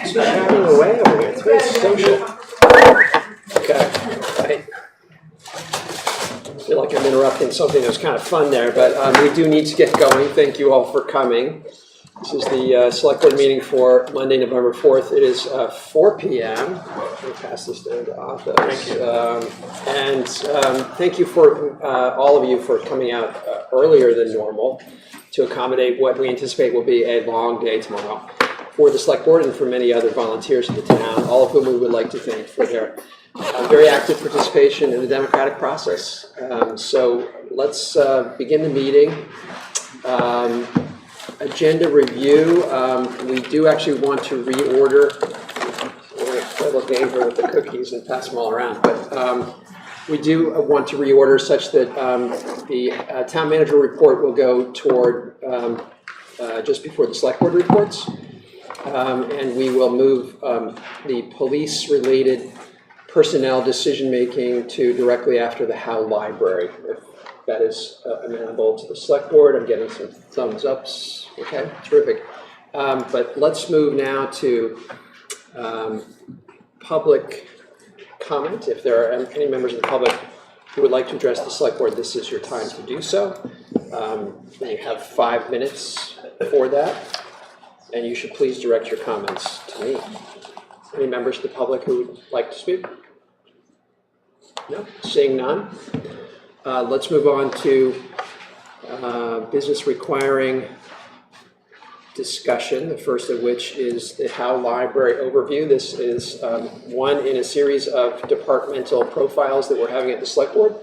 It's chatting away over here. It's very social. Okay. Right. I feel like I'm interrupting something that was kind of fun there, but we do need to get going. Thank you all for coming. This is the Select Board meeting for Monday, November 4th. It is 4 p.m. We'll pass this down to office. Thank you. Thank you for all of you for coming out earlier than normal to accommodate what we anticipate will be a long day tomorrow for the Select Board and for many other volunteers in the town, all of whom we would like to thank for their very active participation in the democratic process. So let's begin the meeting. Agenda review. We do actually want to reorder. We're going to play a little game here with the cookies and pass them all around. But we do want to reorder such that the town manager report will go toward just before the Select Board reports. And we will move the police-related personnel decision-making to directly after the Howe Library. If that is amenable to the Select Board. I'm getting some thumbs ups. Okay, terrific. But let's move now to public comment. If there are any members of the public who would like to address the Select Board, this is your time to do so. You have 5 minutes for that, and you should please direct your comments to me. Any members of the public who would like to speak? No? Seeing none? Let's move on to business requiring discussion, the first of which is the Howe Library overview. This is one in a series of departmental profiles that we're having at the Select Board.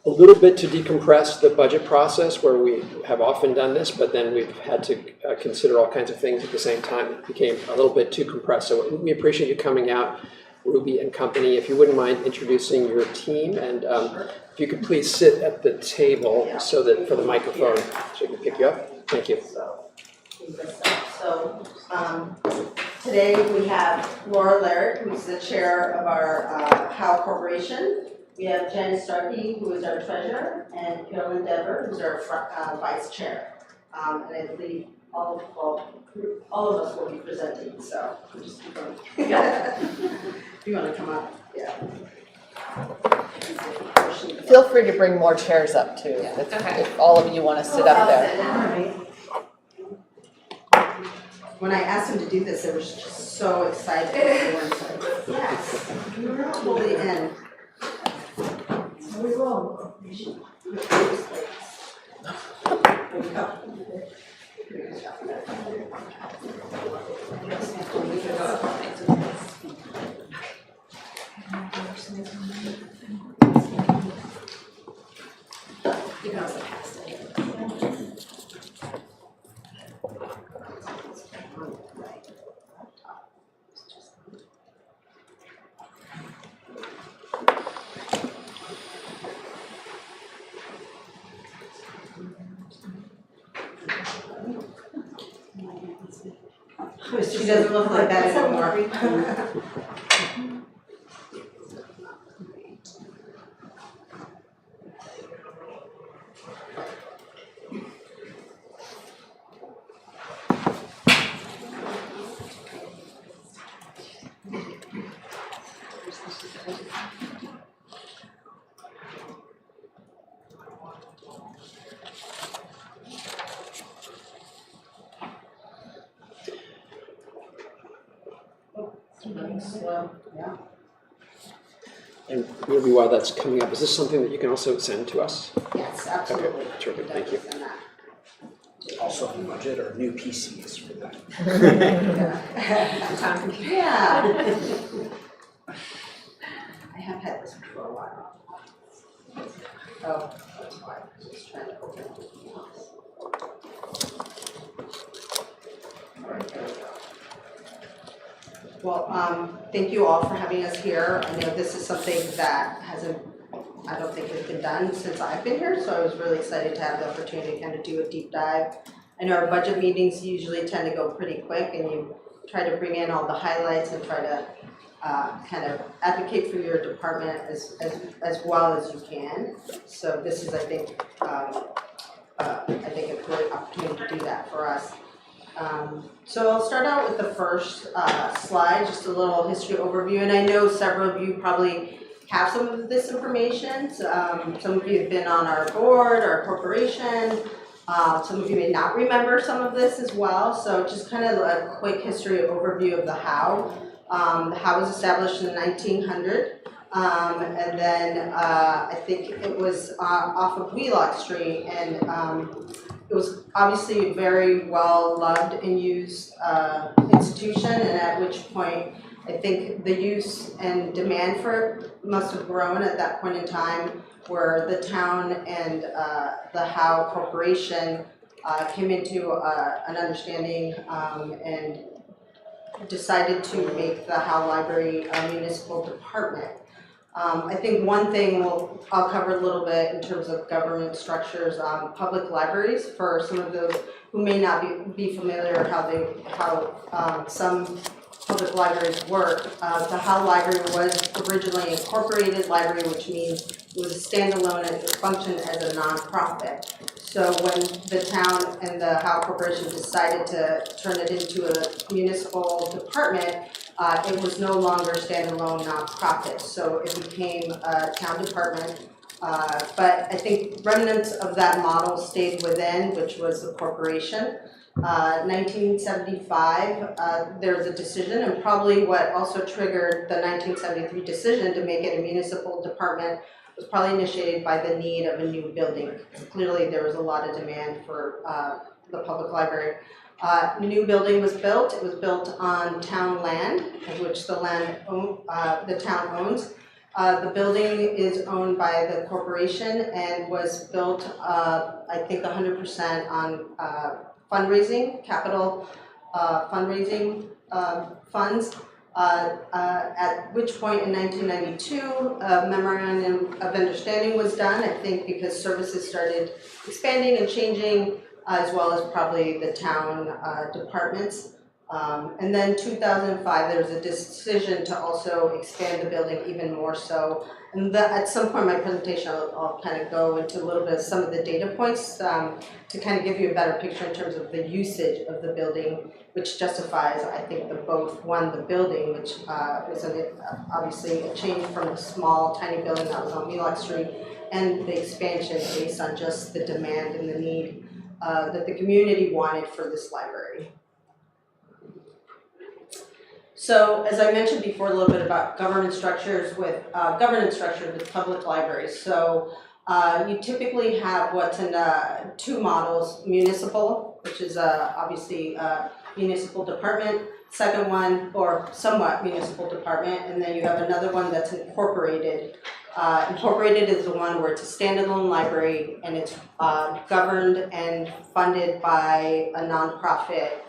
A little bit to decompress the budget process where we have often done this, but then we've had to consider all kinds of things at the same time. It became a little bit too compressed. So we appreciate you coming out, Ruby and company. If you wouldn't mind introducing your team, and if you could please sit at the table so that for the microphone so we can pick you up. Thank you. So today we have Laura Laird, who's the chair of our Howe Corporation. We have Jen Starkey, who is our treasurer, and Carolyn Dever, who's our vice chair. And I believe all of us will be presenting, so I'm just going. If you want to come up, yeah. Feel free to bring more chairs up too, if all of you want to sit up there. When I asked them to do this, they were just so excited. Everyone said, yes, you're totally in. We will. She doesn't look like that anymore. Yeah. And maybe while that's coming up, is this something that you can also send to us? Yes, absolutely. Okay, terrific, thank you. Also on budget or new PCs for that. Yeah. I have had this for a while. Oh, that's why. I'm just trying to open everything else. All right, there we go. Well, thank you all for having us here. I know this is something that I don't think has been done since I've been here, so I was really excited to have the opportunity to kind of do a deep dive. I know our budget meetings usually tend to go pretty quick, and you try to bring in all the highlights and try to kind of advocate for your department as well as you can. So this is, I think a great opportunity to do that for us. So I'll start out with the first slide, just a little history overview, and I know several of you probably have some of this information. Some of you have been on our board, our corporation. Some of you may not remember some of this as well, so just kind of a quick history overview of the Howe. The Howe was established in 1900, and then I think it was off of Wheelock Street, and it was obviously a very well loved and used institution, and at which point I think the use and demand for it must have grown at that point in time, where the town and the Howe Corporation came into an understanding and decided to make the Howe Library a municipal department. I think one thing I'll cover a little bit in terms of government structures, public libraries, for some of those who may not be familiar how some public libraries work. The Howe Library was originally an incorporated library, which means it was a standalone and it functioned as a nonprofit. So when the town and the Howe Corporation decided to turn it into a municipal department, it was no longer standalone nonprofit. So it became a town department. But I think remnants of that model stayed within, which was the corporation. 1975, there was a decision, and probably what also triggered the 1973 decision to make it a municipal department was probably initiated by the need of a new building. Clearly there was a lot of demand for the public library. New building was built. It was built on town land, which the town owns. The building is owned by the corporation and was built, I think 100% on fundraising, capital fundraising funds, at which point in 1992 a memorandum of understanding was done, I think because services started expanding and changing, as well as probably the town departments. And then 2005 there was a decision to also expand the building even more so. And at some point in my presentation I'll kind of go into a little bit of some of the data points to kind of give you a better picture in terms of the usage of the building, which justifies, I think, the building, which was obviously a change from a small, tiny building that was on Wheelock Street, and the expansion based on just the demand and the need that the community wanted for this library. So, as I mentioned before, a little bit about governance structures with public libraries. So, you typically have what's in two models: municipal, which is obviously a municipal department. Second one, or somewhat municipal department, and then you have another one that's incorporated. Incorporated is the one where it's a standalone library and it's governed and funded by a nonprofit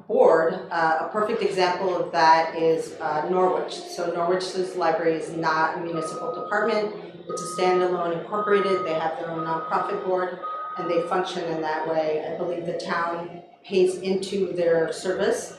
board. A perfect example of that is Norwich. So Norwich's library is not a municipal department. It's a standalone incorporated. They have their own nonprofit board and they function in that way. I believe the town pays into their service.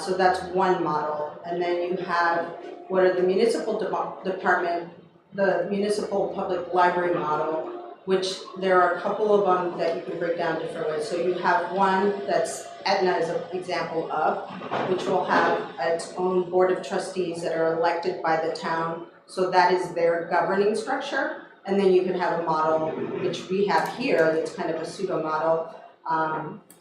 So that's one model. And then you have what are the municipal department, the municipal public library model, which there are a couple of them that you can break down different ways. So you have one that's Aetna is an example of, which will have its own board of trustees that are elected by the town. So that is their governing structure. And then you can have a model, which we have here, that's kind of a pseudo model.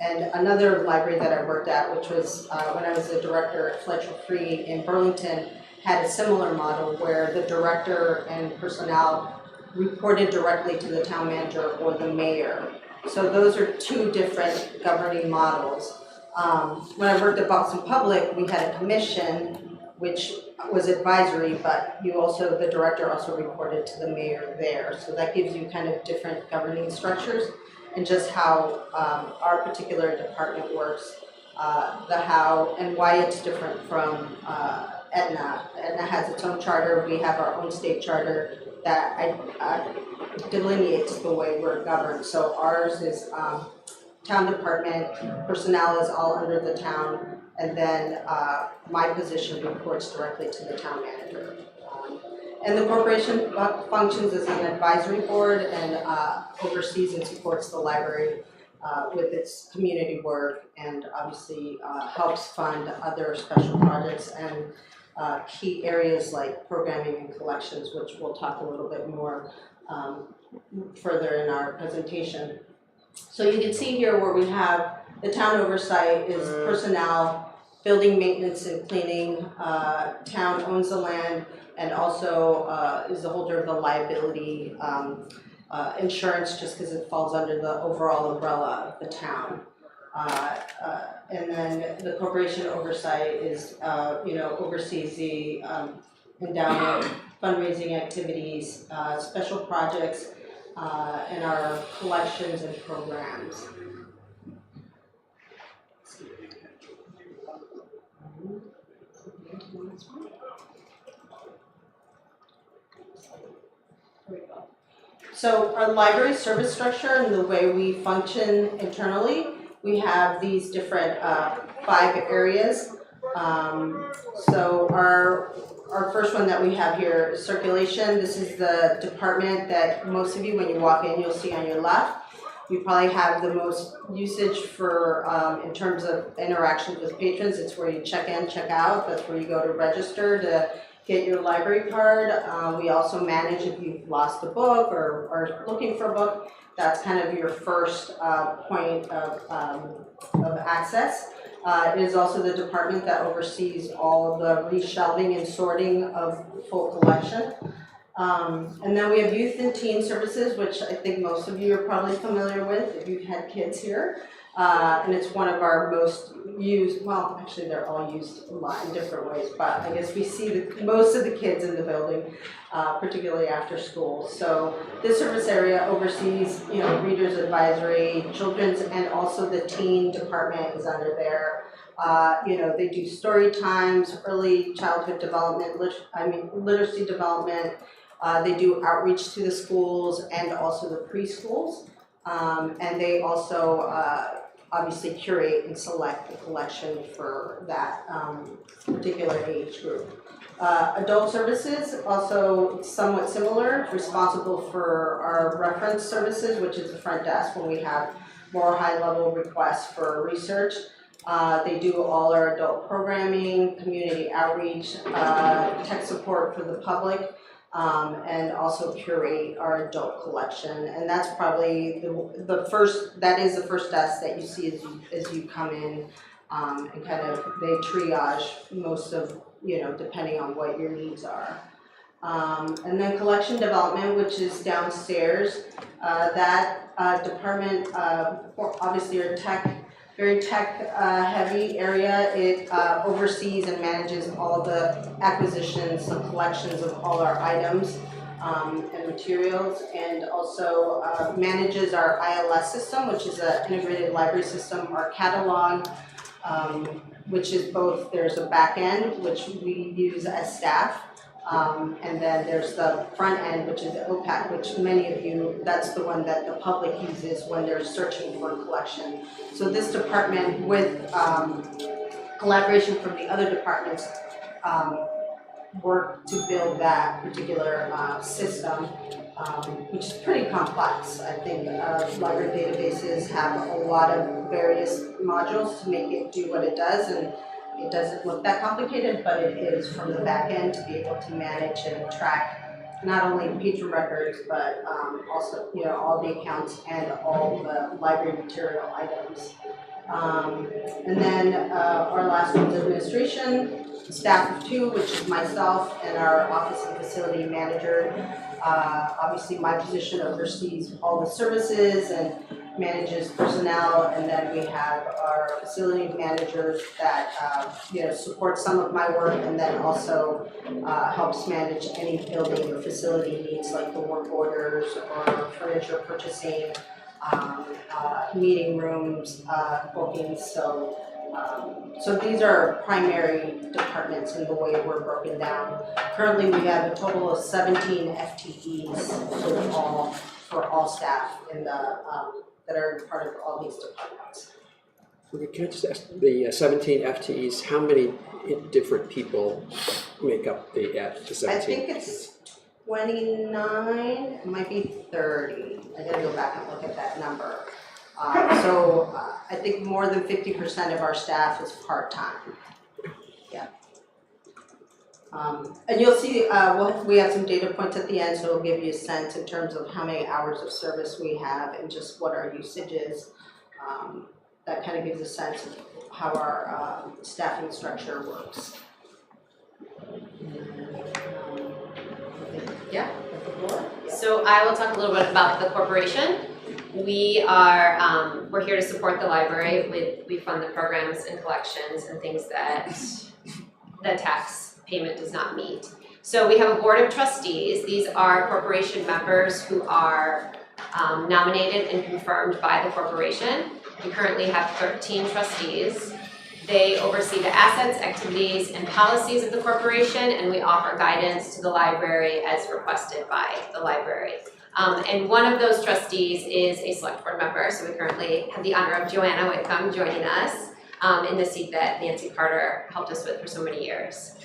And another library that I worked at, which was when I was the director at Fletcher Free in Burlington, had a similar model where the director and personnel reported directly to the town manager or the mayor. So those are two different governing models. When I worked at Boston Public, we had a commission which was advisory, but the director also reported to the mayor there. So that gives you kind of different governing structures and just how our particular department works, the how and why it's different from Aetna. Aetna has its own charter. We have our own state charter that delineates the way we're governed. So ours is town department, personnel is all under the town, And then my position reports directly to the town manager. And the corporation functions as an advisory board and oversees and supports the library with its community work, and obviously helps fund other special projects and key areas like programming and collections, which we'll talk a little bit more further in our presentation. So you can see here where we have the town oversight is personnel, building maintenance and cleaning, town owns the land, and also is the holder of the liability insurance, just because it falls under the overall umbrella of the town. And then the corporation oversight is, oversees the endowment, fundraising activities, special projects, and our collections and programs. So our library service structure and the way we function internally, we have these different 5 areas. So our first one that we have here is circulation. This is the department that most of you, when you walk in, you'll see on your left. We probably have the most usage for, in terms of interactions with patrons. It's where you check in, check out. That's where you go to register to get your library card. We also manage if you've lost a book or are looking for a book. That's kind of your first point of access. It is also the department that oversees all the reshelving and sorting of full collection. And then we have youth and teen services, which I think most of you are probably familiar with if you've had kids here. And it's one of our most used, well, actually they're all used a lot in different ways, but I guess we see most of the kids in the building, particularly after school. So this service area oversees, readers advisory, children's, and also the teen department is under there. They do story times, early childhood development, literacy development. They do outreach to the schools and also the preschools. And they also obviously curate and select the collection for that particular age group. Adult services, also somewhat similar, responsible for our reference services, which is the front desk when we have more high-level requests for research. They do all our adult programming, community outreach, tech support for the public, and also curate our adult collection. And that's probably the first desk that you see as you come in, and kind of they triage most of, depending on what your needs are. And then collection development, which is downstairs. That department, obviously our very tech heavy area. It oversees and manages all the acquisitions, the collections of all our items and materials, and also manages our ILS system, which is an integrated library system, our catalog, which is both, there's a back end, which we use as staff, and then there's the front end, which is the OPAC, which many of you, that's the one that the public uses when they're searching for a collection. So this department, with collaboration from the other departments, work to build that particular system, which is pretty complex. I think library databases have a lot of various modules to make it do what it does, and it doesn't look that complicated, but it is from the back end to be able to manage and track not only patron records, but also all the accounts and all the library material items. And then our last one is administration, staff of 2, which is myself and our office and facility manager. Obviously my position oversees all the services and manages personnel, and then we have our facility managers that support some of my work, and then also helps manage any building or facility needs like the work orders or furniture purchasing, meeting rooms, bookings. So these are primary departments in the way we're broken down. Currently we have a total of 17 FTEs for all staff in the that are part of all these departments. Can I just ask, the 17 FTEs, how many different people make up the 17? I think it's 29, it might be 30. I gotta go back and look at that number. I think more than 50% of our staff is part-time. Yeah. And you'll see, we have some data points at the end, so it'll give you a sense in terms of how many hours of service we have and just what our usage is. That kind of gives a sense of how our staffing structure works. Yeah. So I will talk a little bit about the corporation. We are, we're here to support the library. We fund the programs and collections and things that the tax payment does not meet. So we have a board of trustees. These are corporation members who are nominated and confirmed by the corporation. We currently have 13 trustees. They oversee the assets, activities, and policies of the corporation, and we offer guidance to the library as requested by the library. And one of those trustees is a select board member, so we currently have the honor of Joanna Whitcomb joining us in the seat that Nancy Carter helped us with for so many years.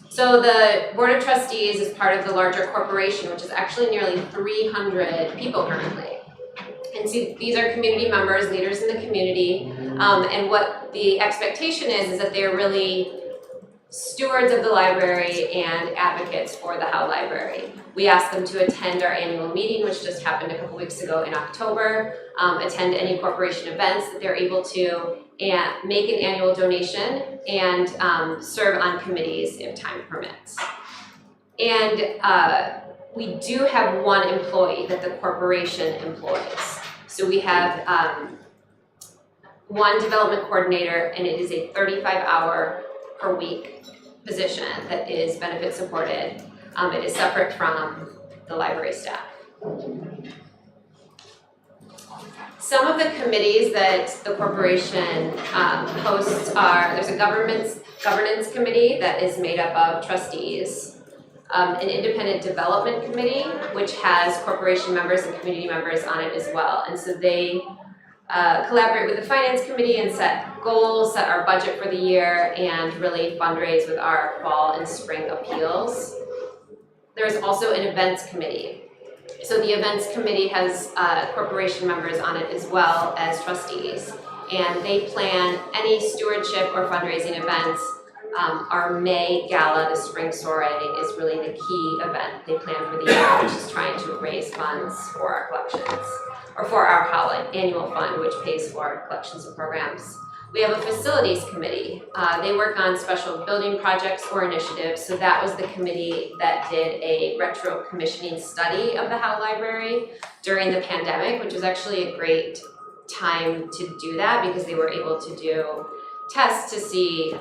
So the board of trustees is part of the larger corporation, which is actually nearly 300 people currently. And so these are community members, leaders in the community, and what the expectation is that they're really stewards of the library and advocates for the Howe Library. We ask them to attend our annual meeting, which just happened a couple weeks ago in October, attend any corporation events that they're able to, and make an annual donation, and serve on committees if time permits. And we do have one employee that the corporation employs. So we have one development coordinator, and it is a 35-hour per week position that is benefit supported. It is separate from the library staff. Some of the committees that the corporation hosts are, there's a governance committee that is made up of trustees, an independent development committee, which has corporation members and community members on it as well. And so they collaborate with the finance committee and set goals, set our budget for the year, and really fundraise with our fall and spring appeals. There's also an events committee. So the events committee has corporation members on it as well as trustees. And they plan any stewardship or fundraising events. Our May gala, the spring soiree, is really the key event they plan for the year, which is trying to raise funds for our collections, or for our Howe annual fund, which pays for collections and programs. We have a facilities committee. They work on special building projects or initiatives. So that was the committee that did a retro commissioning study of the Howe Library during the pandemic, which was actually a great time to do that because they were able to do tests to see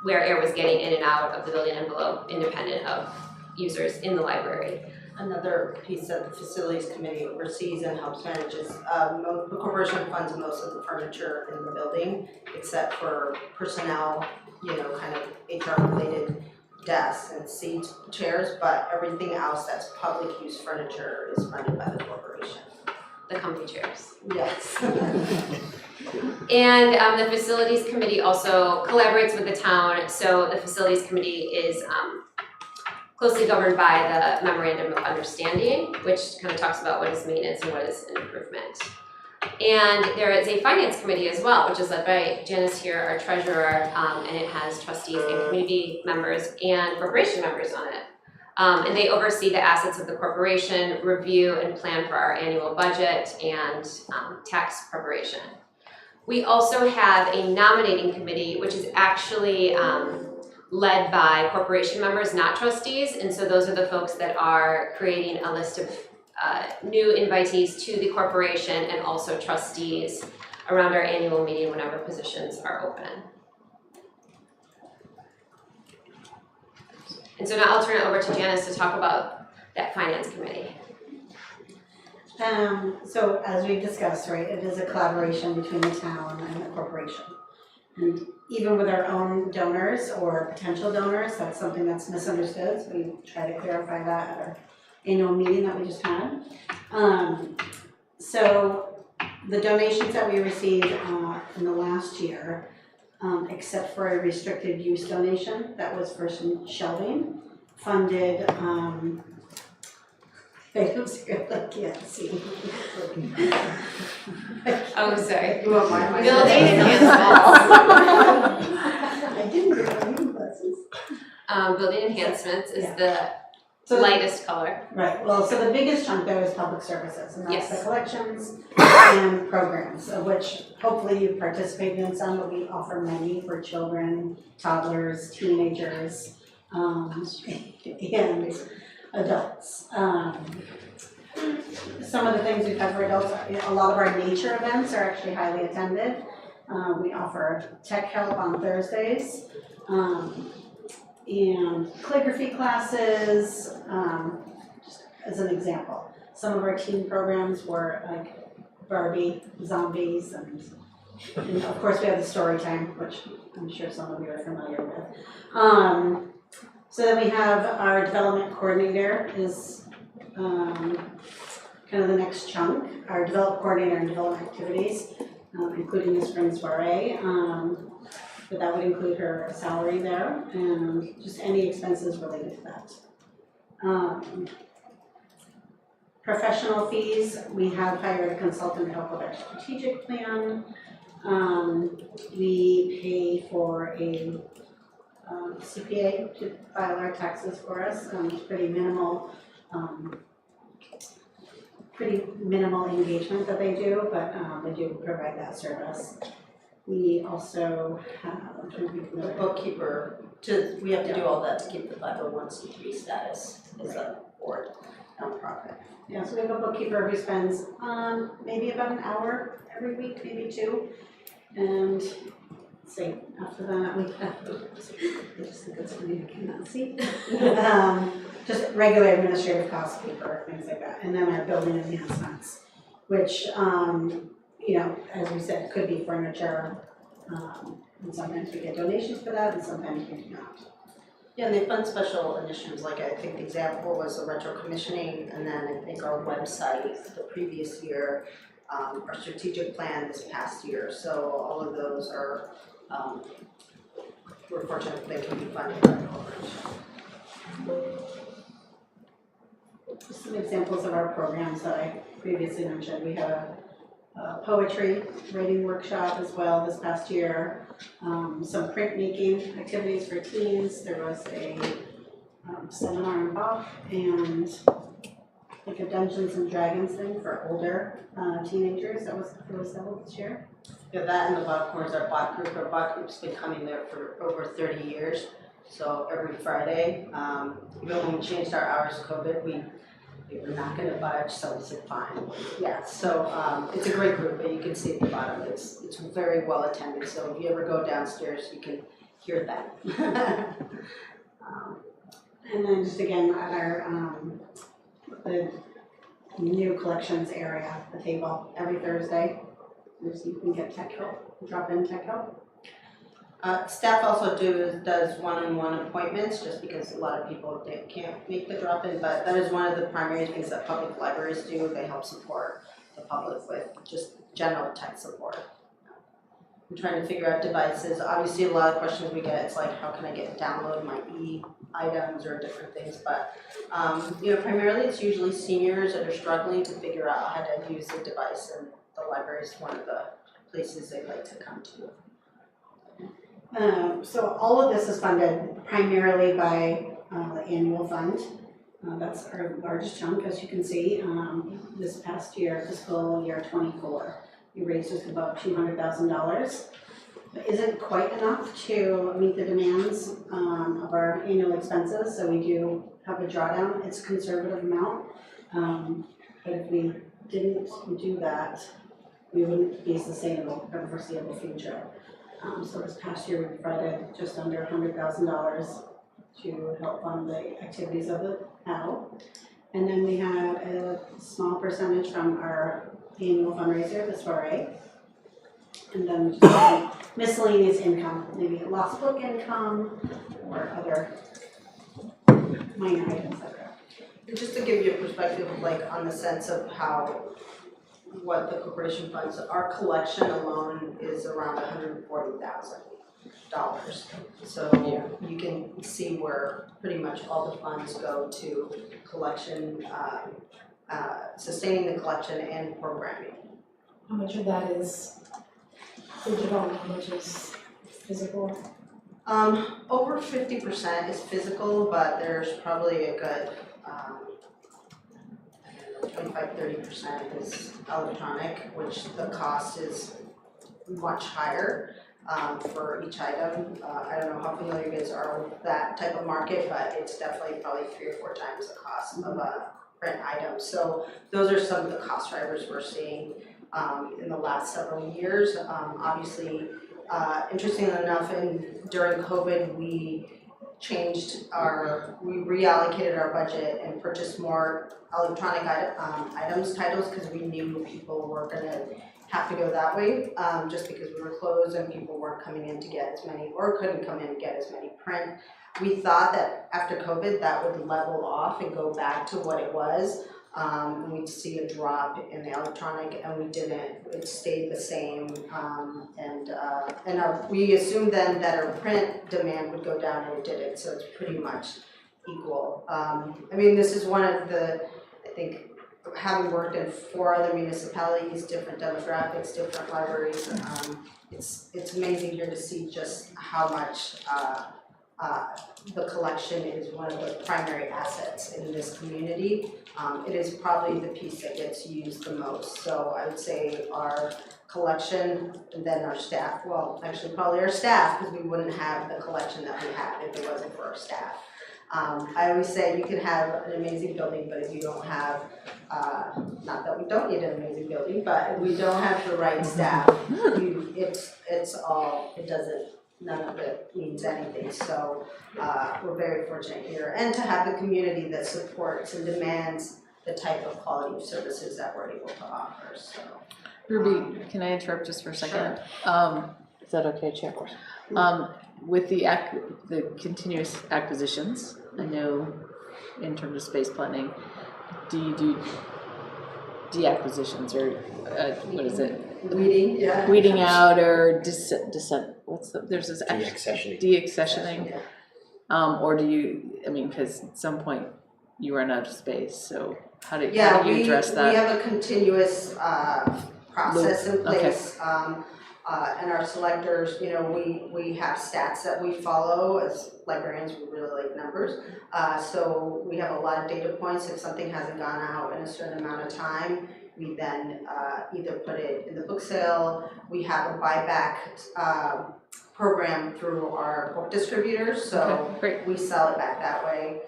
where air was getting in and out of the building envelope independent of users in the library. Another piece that the facilities committee oversees and helps manage is the corporation funds most of the furniture in the building, except for personnel, kind of HR related desks and seats, chairs, but everything else that's public use furniture is funded by the corporation. The comfy chairs. Yes. And the facilities committee also collaborates with the town. So the facilities committee is closely governed by the Memorandum of Understanding, which kind of talks about what is maintenance and what is an improvement. And there is a finance committee as well, which is led by Janice here, our treasurer, and it has trustees and community members and corporation members on it. And they oversee the assets of the corporation, review and plan for our annual budget and tax preparation. We also have a nominating committee, which is actually led by corporation members, not trustees. And so those are the folks that are creating a list of new invitees to the corporation and also trustees around our annual meeting whenever positions are open. And so now I'll turn it over to Janice to talk about that finance committee. So as we discussed, right, it is a collaboration between the town and the corporation. And even with our own donors or potential donors, that's something that's misunderstood. So we try to clarify that at our annual meeting that we just had. So The donations that we received in the last year, except for a restricted use donation that was for some shelving, funded, I can't see. Oh, sorry. You want mine? Building enhancements. I didn't get my new glasses. Building enhancements is the So- lightest color. Right, well, so the biggest chunk there is public services, and that's the Yes. collections and programs, of which hopefully you participated in some, but we offer many for children, toddlers, teenagers, and adults. Some of the things we've had for adults, a lot of our nature events are actually highly attended. We offer tech help on Thursdays, and calligraphy classes, just as an example. Some of our teen programs were like Barbie, zombies, and of course we have the story time, which I'm sure some of you are familiar with. So then we have our development coordinator is kind of the next chunk, our development coordinator and development activities, including the spring soiree. But that would include her salary there and just any expenses related to that. Professional fees, we have hired a consultant to help with our strategic plan. We pay for a CPA to file our taxes for us, pretty minimal engagement that they do, but they do provide that service. We also have, The bookkeeper, we have to do all that to keep the 501c3 status as a board nonprofit. yeah, so we have a bookkeeper who spends maybe about an hour every week, maybe two. And let's see, after that we have, I just think it's funny, I cannot see. Just regular administrative costs, paper, things like that. And then our building enhancements, which, you know, as we said, could be furniture. And sometimes we get donations for that and sometimes we do not. Yeah, and they fund special initiatives, like I think the example was the retro commissioning, and then I think our website the previous year, our strategic plan this past year. So all of those are, we're fortunate they can be funded by the corporation. Just some examples of our programs that I previously mentioned. We have a poetry writing workshop as well this past year. Some printmaking activities for teens. There was a seminar in Bach and like a Dungeons and Dragons thing for older teenagers. That was held this year. Yeah, that and the Bot Corps, our Bot group. Our Bot group's been coming there for over 30 years. So every Friday, even when we changed our hours of COVID, we were not going to budge, so we said fine. Yeah, so it's a great group, but you can see at the bottom, it's very well attended. So if you ever go downstairs, you can hear that. And then just again at our the new collections area, the table every Thursday. You can get tech help, drop in tech help. Staff also does one-on-one appointments, just because a lot of people can't make the drop-in, but that is one of the primary things that public libraries do. They help support the public with just general tech support. I'm trying to figure out devices. Obviously, a lot of questions we get, it's like, how can I download my e-items or different things, but you know, primarily it's usually seniors that are struggling to figure out how to use the device, and the library is one of the places they like to come to. So all of this is funded primarily by the annual fund. That's our largest chunk, as you can see. This past year, fiscal year 24, we raised just about $200,000. It isn't quite enough to meet the demands of our annual expenses, so we do have a drawdown. It's a conservative amount, but if we didn't do that, we wouldn't be sustainable for the foreseeable future. So this past year we provided just under $100,000 to help fund the activities of the Howe. And then we had a small percentage from our annual fundraiser, the soiree. And then just miscellaneous income, maybe lost book income or other minor items like that. And just to give you a perspective, like on the sense of how what the corporation funds, our collection alone is around $140,000. So you can see where pretty much all the funds go to collection, sustaining the collection and programming. How much of that is digital and how much is physical? Over 50% is physical, but there's probably a good 25-30% is electronic, which the cost is much higher for each item. I don't know how familiar you guys are with that type of market, but it's definitely probably 3 or 4 times the cost of a print item. So those are some of the cost drivers we're seeing in the last several years. Obviously, interestingly enough, during COVID, we reallocated our budget and purchased more electronic titles, because we knew people were gonna have to go that way, just because we were closed and people weren't coming in to get as many, or couldn't come in and get as many print. We thought that after COVID, that would level off and go back to what it was. We'd see a drop in the electronic, and we didn't. It stayed the same, we assumed then that our print demand would go down, and it didn't. So it's pretty much equal. I mean, this is one of the, I think, having worked in 4 other municipalities, different demographics, different libraries. It's amazing here to see just how much the collection is one of the primary assets in this community. It is probably the piece that gets used the most. So I would say our collection, and then our staff, well, actually probably our staff, because we wouldn't have the collection that we have if it wasn't for our staff. I always say you can have an amazing building, but if you don't have, not that we don't need an amazing building, but if we don't have the right staff, none of it means anything. So we're very fortunate here, and to have the community that supports and demands the type of quality of services that we're able to offer. So, Ruby, can I interrupt just for a second? Sure. Is that okay, Chairperson? With the continuous acquisitions, I know in terms of space planning, do you do deacquisitions or what is it? Weeding, yeah. Weeding out or there's this deaccessioning. Or do you, I mean, because at some point you run out of space, so how do you address that? We have a continuous process in place. Okay. And our selectors, you know, we have stats that we follow. As librarians, we really like numbers. So we have a lot of data points. If something hasn't gone out in a certain amount of time, we then either put it in the book sale. We have a buyback program through our book distributors, so we sell it back that way.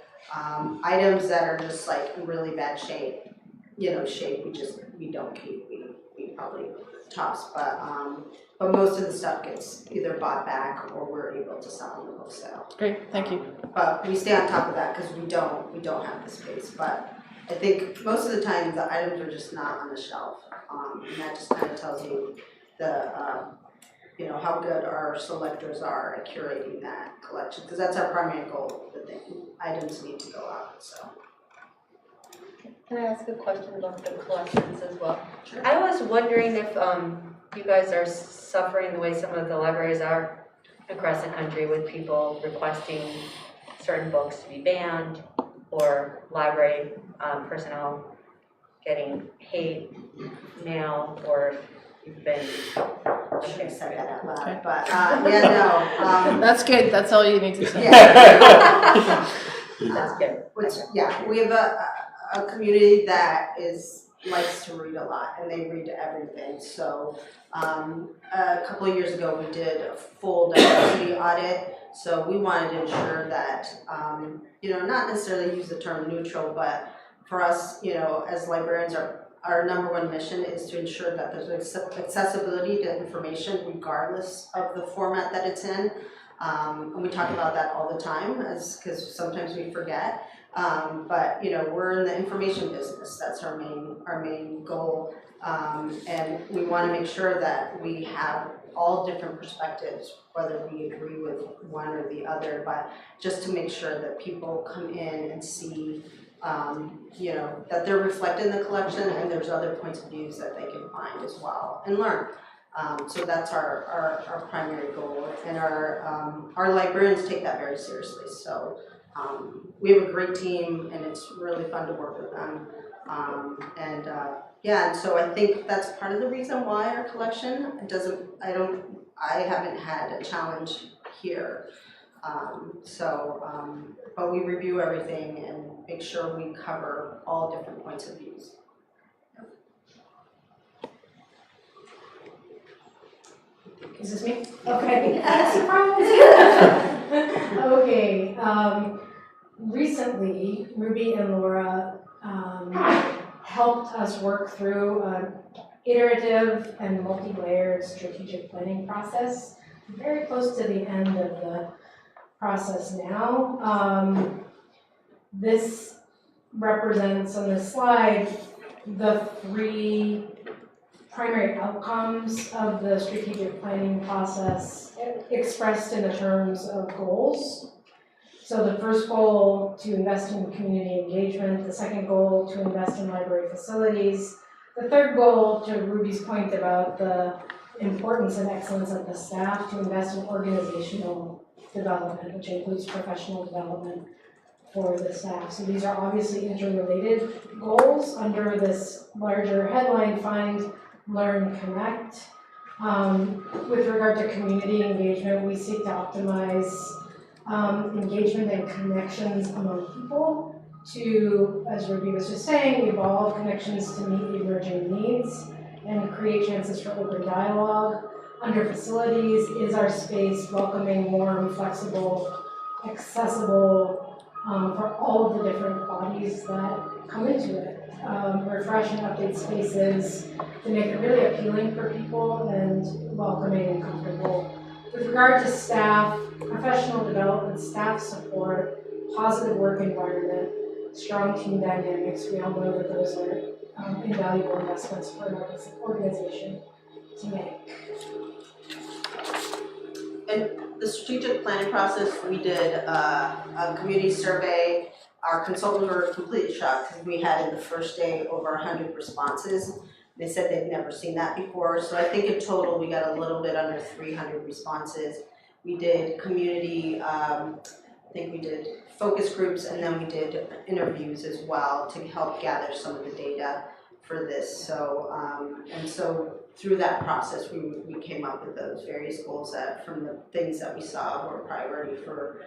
Items that are just like in really bad shape, we don't keep. We probably tops, but most of the stuff gets either bought back or we're able to sell in the book sale. Great, thank you. But we stay on top of that because we don't have the space. But I think most of the time the items are just not on the shelf, and that just kind of tells you the how good our selectors are at curating that collection, because that's our primary goal. The items need to go out. So. Can I ask a question about the collections as well? Sure. I was wondering if you guys are suffering the way some of the libraries are across the country with people requesting certain books to be banned, or library personnel getting hate mail, or you've been... I should have said that out loud, Okay. but That's good, that's all you need to say. Yeah. That's good. We have a community that likes to read a lot, and they read everything. So a couple of years ago, we did a full diversity audit. So we wanted to ensure that, not necessarily use the term neutral, but for us, as librarians, our number one mission is to ensure that there's accessibility to information regardless of the format that it's in. And we talk about that all the time, because sometimes we forget. But we're in the information business. That's our main goal, and we want to make sure that we have all different perspectives, whether we agree with one or the other, but just to make sure that people come in and see you know, that they're reflected in the collection, and there's other points of views that they can find as well and learn. So that's our primary goal, and our librarians take that very seriously. So we have a great team, and it's really fun to work with them. Yeah, and so I think that's part of the reason why our collection I haven't had a challenge here. But we review everything and make sure we cover all different points of views. Is this me? Okay, surprise! Okay, recently, Ruby and Laura helped us work through an iterative and multi-layered strategic planning process. Very close to the end of the process now. This represents on this slide the 3 primary outcomes of the strategic planning process expressed in the terms of goals. So the first goal, to invest in community engagement. The second goal, to invest in library facilities. The third goal, to Ruby's point about the importance and excellence of the staff, to invest in organizational development, which includes professional development for the staff. So these are obviously interrelated goals under this larger headline, Find, Learn, Connect. With regard to community engagement, we seek to optimize engagement and connections among people to, as Ruby was just saying, evolve connections to meet emerging needs and create chances for open dialogue. Under facilities, is our space welcoming, warm, flexible, accessible for all of the different bodies that come into it. Refresh and update spaces to make it really appealing for people and welcoming and comfortable. With regard to staff, professional development, staff support, positive work environment, strong team dynamics, we all know that those are invaluable investments for an organization to make. And the strategic planning process, we did a community survey. Our consultants were completely shocked because we had in the first day over 100 responses. They said they'd never seen that before. So I think in total we got a little bit under 300 responses. We did community, I think we did focus groups, and then we did interviews as well to help gather some of the data for this. So, and so through that process, we came up with those various goals that from the things that we saw were a priority for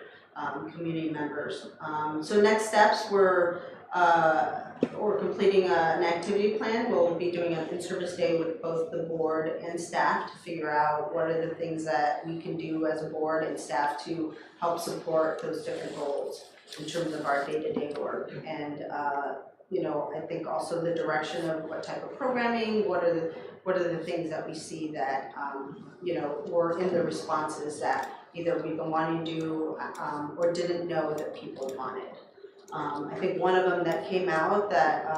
community members. So next steps we're completing an activity plan. We'll be doing an in-service day with both the board and staff to figure out what are the things that we can do as a board and staff to help support those different goals in terms of our day-to-day work. And you know, I think also the direction of what type of programming, what are the things that we see that you know, were in the responses that either we've been wanting to do or didn't know that people wanted. I think one of them that came out that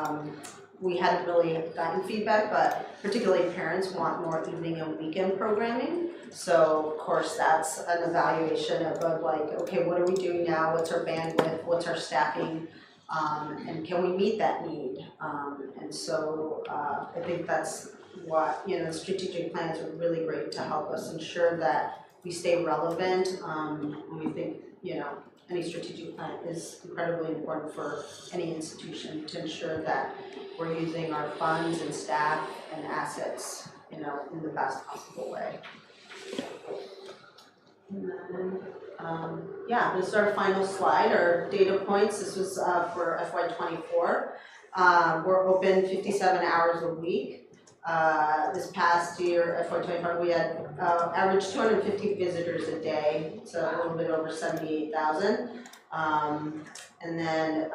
we hadn't really gotten feedback, but particularly parents want more evening and weekend programming. So of course that's an evaluation of like, okay, what are we doing now? What's our bandwidth? What's our staffing? And can we meet that need? And so I think that's what, you know, the strategic plans are really great to help us ensure that we stay relevant. And we think, you know, any strategic plan is incredibly important for any institution to ensure that we're using our funds and staff and assets, you know, in the best possible way. And then, yeah, this is our final slide, our data points. This was for FY24. We're open 57 hours a week. This past year, FY25, we had averaged 250 visitors a day, so a little bit over 78,000. And then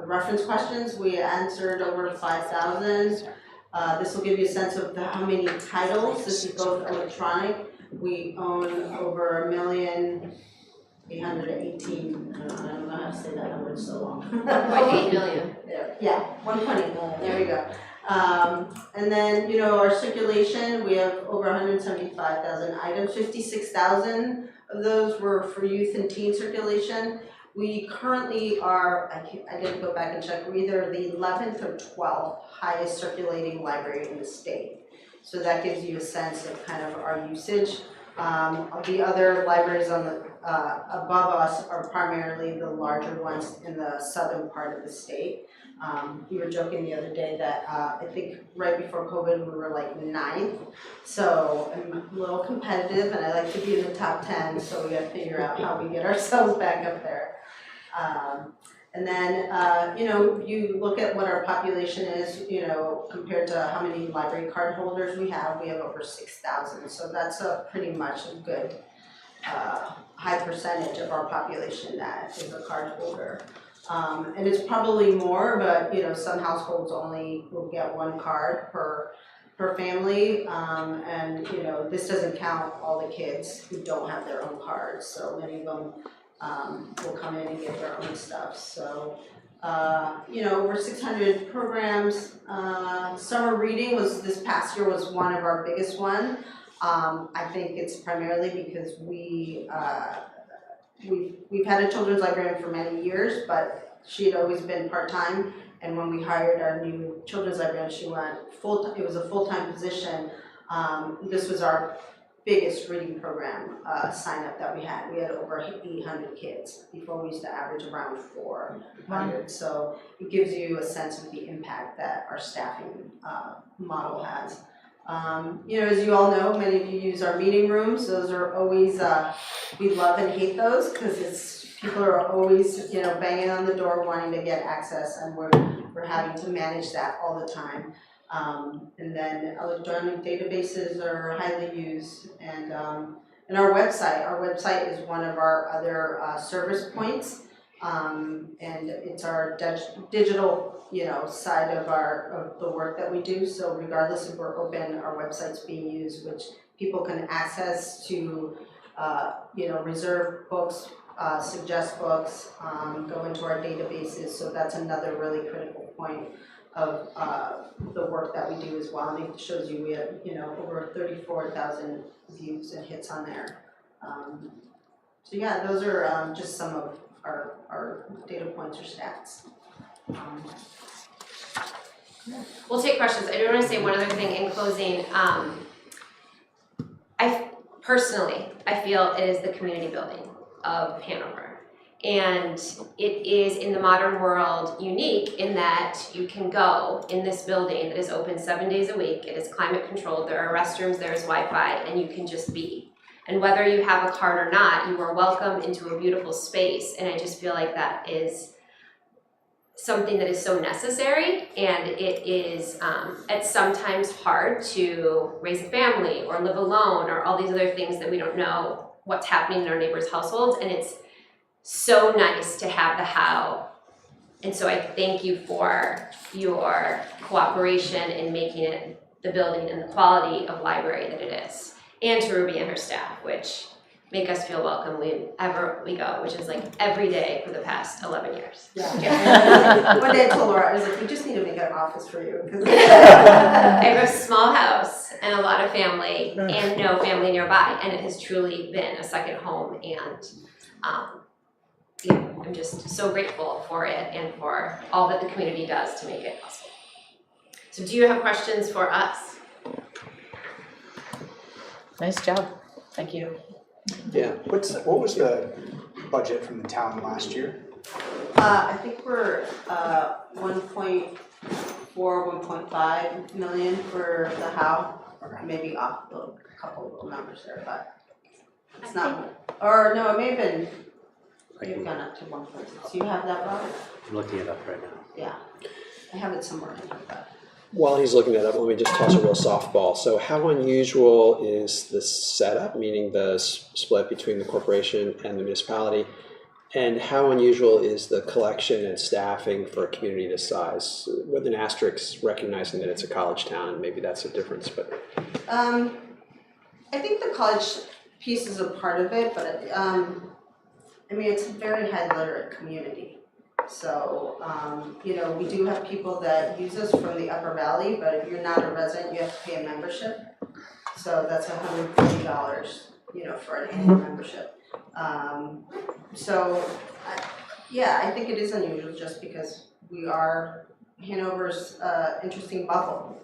reference questions, we answered over 5,000. This will give you a sense of how many titles. This is both electronic. We own over 1,818,000. I don't know how to say that number, it's so long. 1.8 million. There, yeah, 1.8 million. There we go. And then, you know, our circulation, we have over 175,000 items. 56,000 of those were for youth and teen circulation. We currently are, I didn't go back and check, we're either the 11th or 12th highest circulating library in the state. So that gives you a sense of kind of our usage. The other libraries on the above us are primarily the larger ones in the southern part of the state. We were joking the other day that I think right before COVID we were like 9th. So I'm a little competitive and I like to be in the top 10, so we got to figure out how we get ourselves back up there. And then, you know, you look at what our population is, you know, compared to how many library card holders we have over 6,000. So that's a pretty much a good high percentage of our population that is a card holder. And it's probably more, but you know, some households only will get one card per family, and you know, this doesn't count all the kids who don't have their own cards. So many of them will come in and get their own stuff. So you know, over 600 programs. Summer reading was this past year was one of our biggest one. I think it's primarily because we've had a children's librarian for many years, but she had always been part-time, and when we hired our new children's librarian, she went full-time. It was a full-time position. This was our biggest reading program sign-up that we had. We had over 800 kids. Before we used to average around 400. So it gives you a sense of the impact that our staffing model has. You know, as you all know, many of you use our meeting rooms. Those are always, we love and hate those because people are always, you know, banging on the door wanting to get access, and we're having to manage that all the time. And then electronic databases are highly used, and our website is one of our other service points, and it's our digital, you know, side of the work that we do. So regardless if we're open, our website's being used, which people can access to, you know, reserve books, suggest books, go into our databases. So that's another really critical point of the work that we do as well. And it shows you we have, you know, over 34,000 views and hits on there. So yeah, those are just some of our data points or stats. We'll take questions. I do want to say one other thing in closing. I feel it is the community building of Hanover. And it is, in the modern world, unique in that you can go in this building that is open 7 days a week. It is climate controlled. There are restrooms, there is Wi-Fi, and you can just be. And whether you have a card or not, you are welcome into a beautiful space. And I just feel like that is something that is so necessary, and it is it's sometimes hard to raise a family or live alone or all these other things that we don't know what's happening in our neighbors' households, and it's so nice to have the Howe. And so I thank you for your cooperation in making it the building and the quality of library that it is, and to Ruby and her staff, which make us feel welcome wherever we go, which is like every day for the past 11 years. Yeah. One day I told Laura, I was like, we just need to make an office for you. I have a small house and a lot of family and no family nearby, and it has truly been a second home, and yeah, I'm just so grateful for it and for all that the community does to make it possible. So do you have questions for us? Nice job. Thank you. Yeah. What was the budget from the town last year? I think we're 1.4, 1.5 million for the Howe. Okay. Maybe off a couple of little numbers there, but it's not. Or no, it may have been. You've gone up to 1.6. You have that, Bob? I'm looking it up right now. Yeah, I have it somewhere in here, but. While he's looking that up, let me just toss a real softball. So how unusual is the setup, meaning the split between the corporation and the municipality? And how unusual is the collection and staffing for a community this size? With an asterisk, recognizing that it's a college town, maybe that's a difference, but. I think the college piece is a part of it, but I mean, it's a very high literate community. So, you know, we do have people that use us from the Upper Valley, but if you're not a resident, you have to pay a membership. So that's $150, you know, for an annual membership. So Yeah, I think it is unusual just because we are Hanover's interesting bubble.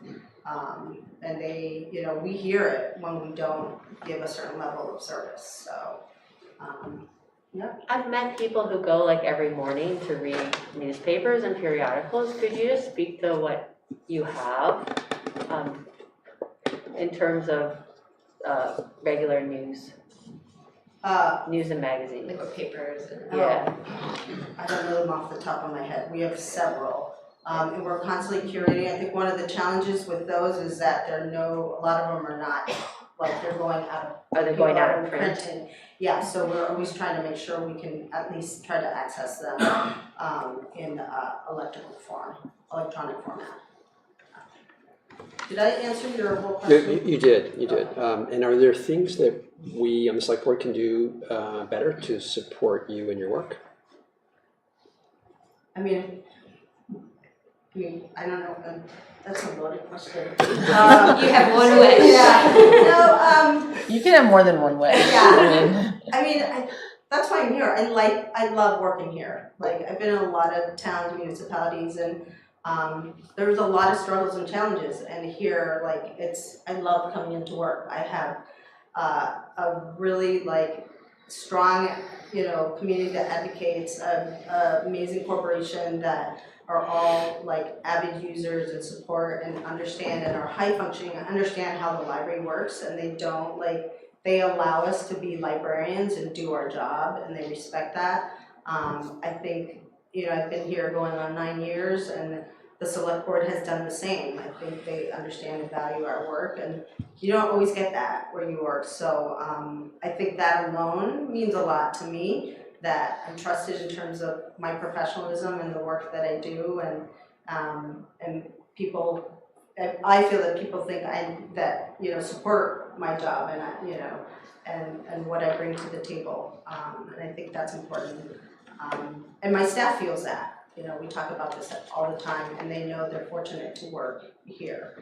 And they, you know, we hear it when we don't give a certain level of service, so, yeah. I've met people who go like every morning to read newspapers and periodicals. Could you just speak to what you have in terms of regular news and magazines? Like what papers and. Yeah. I don't know them off the top of my head. We have several. And we're constantly curating. I think one of the challenges with those is that a lot of them are not, like they're going out of. Are they going out of print? Printing. Yeah, so we're always trying to make sure we can at least try to access them in electronic format. Did I answer your whole question? You did. And are there things that we on the select board can do better to support you in your work? I mean, I don't know, that's a loaded question. You have one wish. Yeah, no, You can have more than one way. Yeah. I mean, that's why I'm here. I love working here. Like, I've been in a lot of towns, municipalities, and there was a lot of struggles and challenges. And here, like, I love coming into work. I have a really, like, strong, community that advocates, an amazing corporation that are all like avid users and support and understand and are high functioning and understand how the library works, and they allow us to be librarians and do our job, and they respect that. I think, I've been here going on 9 years, and the select board has done the same. I think they understand and value our work, and you don't always get that where you work. So I think that alone means a lot to me, that I'm trusted in terms of my professionalism and the work that I do, and people, I feel that people think that support my job and and what I bring to the table, and I think that's important. And my staff feels that. We talk about this all the time, and they know they're fortunate to work here.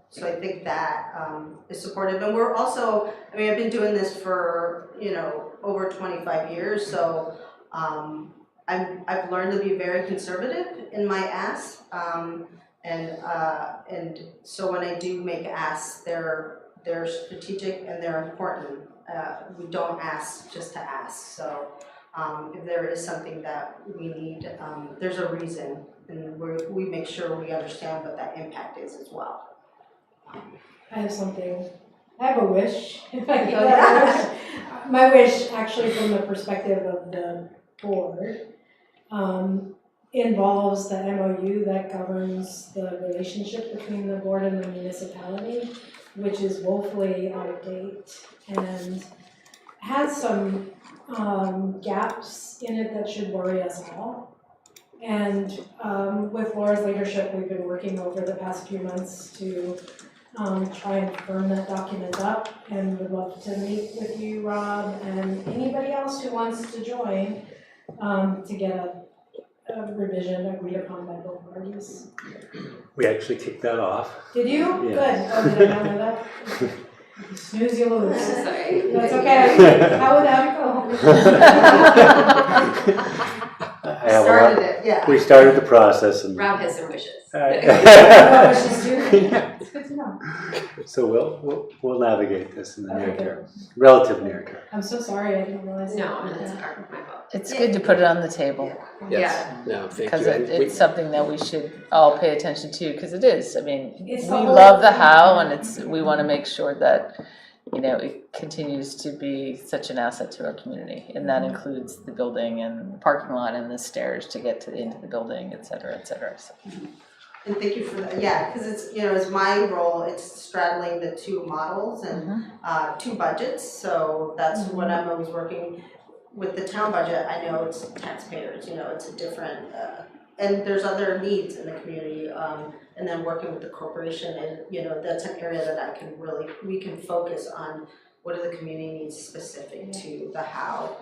So I think that is supportive, and we're also, I've been doing this for, over 25 years, so I've learned to be very conservative in my asks, and so when I do make asks, they're strategic and they're important. We don't ask just to ask, so if there is something that we need, there's a reason, and we make sure we understand what that impact is as well. I have a wish, if I can have a wish. My wish, actually, from the perspective of the board, involves the MOU that governs the relationship between the board and the municipality, which is woefully out of date and has some gaps in it that should worry us all. And with Laura's leadership, we've been working over the past few months to try and firm that document up, and would love to meet with you, Rob, and anybody else who wants to join to get a revision agreed upon by both parties. We actually kicked that off. Did you? Yeah. Good. Oh, did I not know that? You snooze, you lose. Sorry. That's okay. How would that Started it, yeah. We started the process, and Rob has some wishes. go? She's doing. It's good to know. so we'll navigate this in the near term, relative near term. I'm so sorry, I didn't realize. No, that. it's my fault. It's good to put it on the table, Yes. No, thank because you. And it's something that we should all pay attention to, because it is. It's We the whole love the thing. how, and we want to make sure that, it continues to be such an asset to our community, and that includes the building and the parking lot and the stairs to get into the building, et cetera, et cetera. So. And thank you for that. Yeah, because it's, it's my role, it's straddling the two models and two budgets. So that's what I'm always working with the town budget. I know it's taxpayers, it's a different, and there's other needs in the community. And then working with the corporation, and that's an area that we can focus on what are the community needs specific to the how.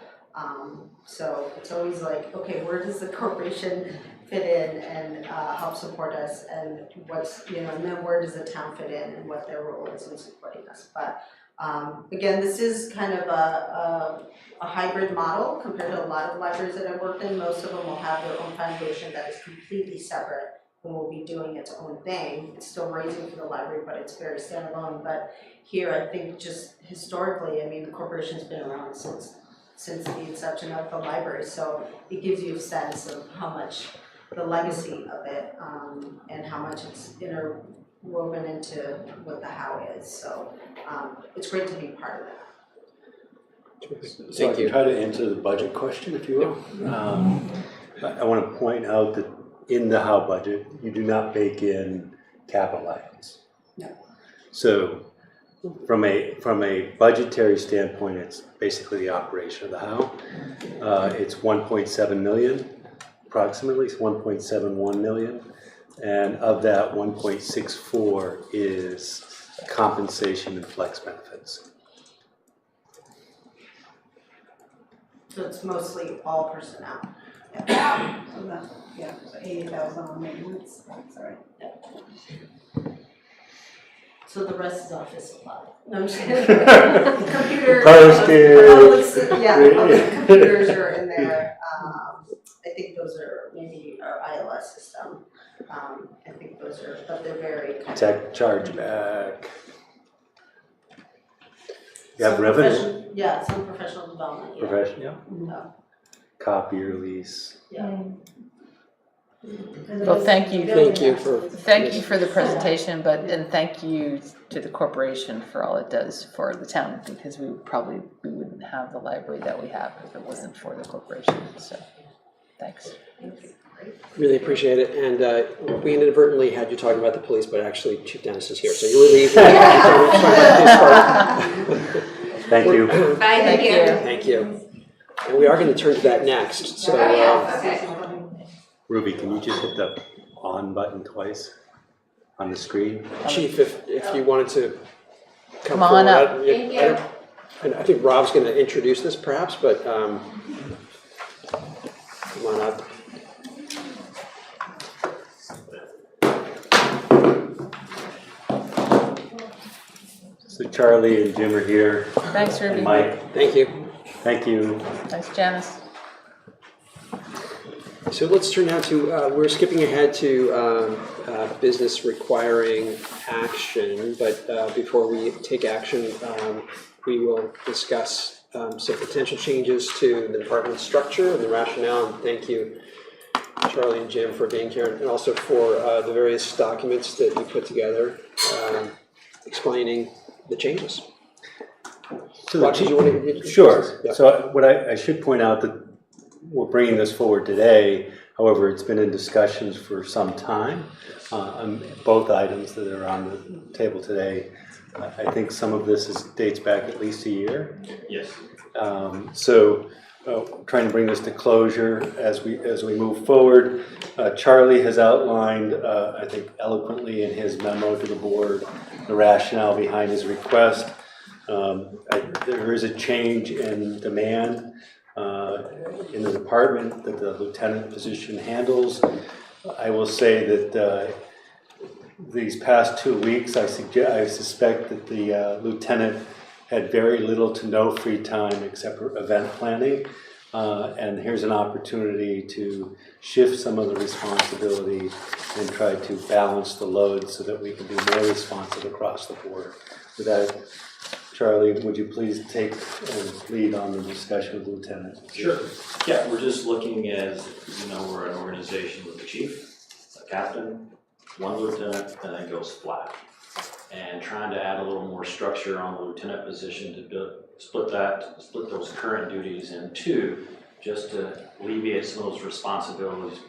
So it's always like, okay, where does the corporation fit in and help support us, and what's, and then where does the town fit in and what their role is in supporting us. But Again, this is kind of a hybrid model compared to a lot of libraries that I've worked in. Most of them will have their own foundation that is completely separate and will be doing its own thing. It's still raising for the library, but it's very standalone. But here, I think just historically, I mean, the corporation's been around since the inception of the library, so it gives you a sense of how much the legacy of it and how much it's interwoven into what the Howe is. So it's great to be part of that. So I can try to answer the budget question, if you will. I want to point out that in the Howe budget, you do not bake in capital items. No. So from a budgetary standpoint, it's basically the operation of the Howe. It's 1.7 million, approximately 1.71 million, and of that 1.64 is compensation and flex benefits. So it's mostly all personnel. Yeah, so 80,000 on maintenance, that's all right. So the rest is office supply. No, I'm just kidding. Computers. Postage. Yeah, the computers are in there. I think those are maybe our ILS system. I think those are, but they're very kind of. Tech chargeback. You have some revenue. Yeah, some professional development, yeah. Professional. No, Copier lease. yeah. Well, thank you. Thank you for. Thank you for the presentation, and thank you to the corporation for all it does for the town, because we wouldn't have the library that we have if it wasn't for the corporation, so thanks. Really appreciate it, and we inadvertently had you talking about the police, but actually Chief Dennis is here, so you're relieved. Thank you. Bye, thank you. Thank you. And we are going to turn to that next, so Okay. Ruby, can you just hit the on button twice on the screen? Chief, if you wanted to come on forward. up. Thank you. And I think Rob's going to introduce this perhaps, but come on up. So Charlie and Jim are here. Thanks, Ruby. And Mike, Thank you. thank you. Thanks, Janice. So let's turn now to, we're skipping ahead to business requiring action, but before we take action, we will discuss some potential changes to the department structure and the rationale, and thank you, Charlie and Jim, for being here, and also for the various documents that you put together explaining the changes. So Rob, did you want to? Sure. Yeah. So what I should point out that we're bringing this forward today. However, it's been in discussions for some time on both items that are on the table today. I think some of this dates back at least a year. Yes. Trying to bring this to closure as we move forward. Charlie has outlined, I think eloquently in his memo to the board, the rationale behind his request. There is a change in demand in the department that the lieutenant position handles. I will say that these past 2 weeks, I suspect that the lieutenant had very little to no free time except for event planning. And here's an opportunity to shift some of the responsibility and try to balance the load so that we can be more responsive across the board. With that, Charlie, would you please take and lead on the discussion with the lieutenant? Sure. Yeah, we're just looking as, we're an organization with a chief, a captain, one lieutenant, and then goes flat. And trying to add a little more structure on the lieutenant position to split those current duties in two, just to alleviate some of those responsibilities.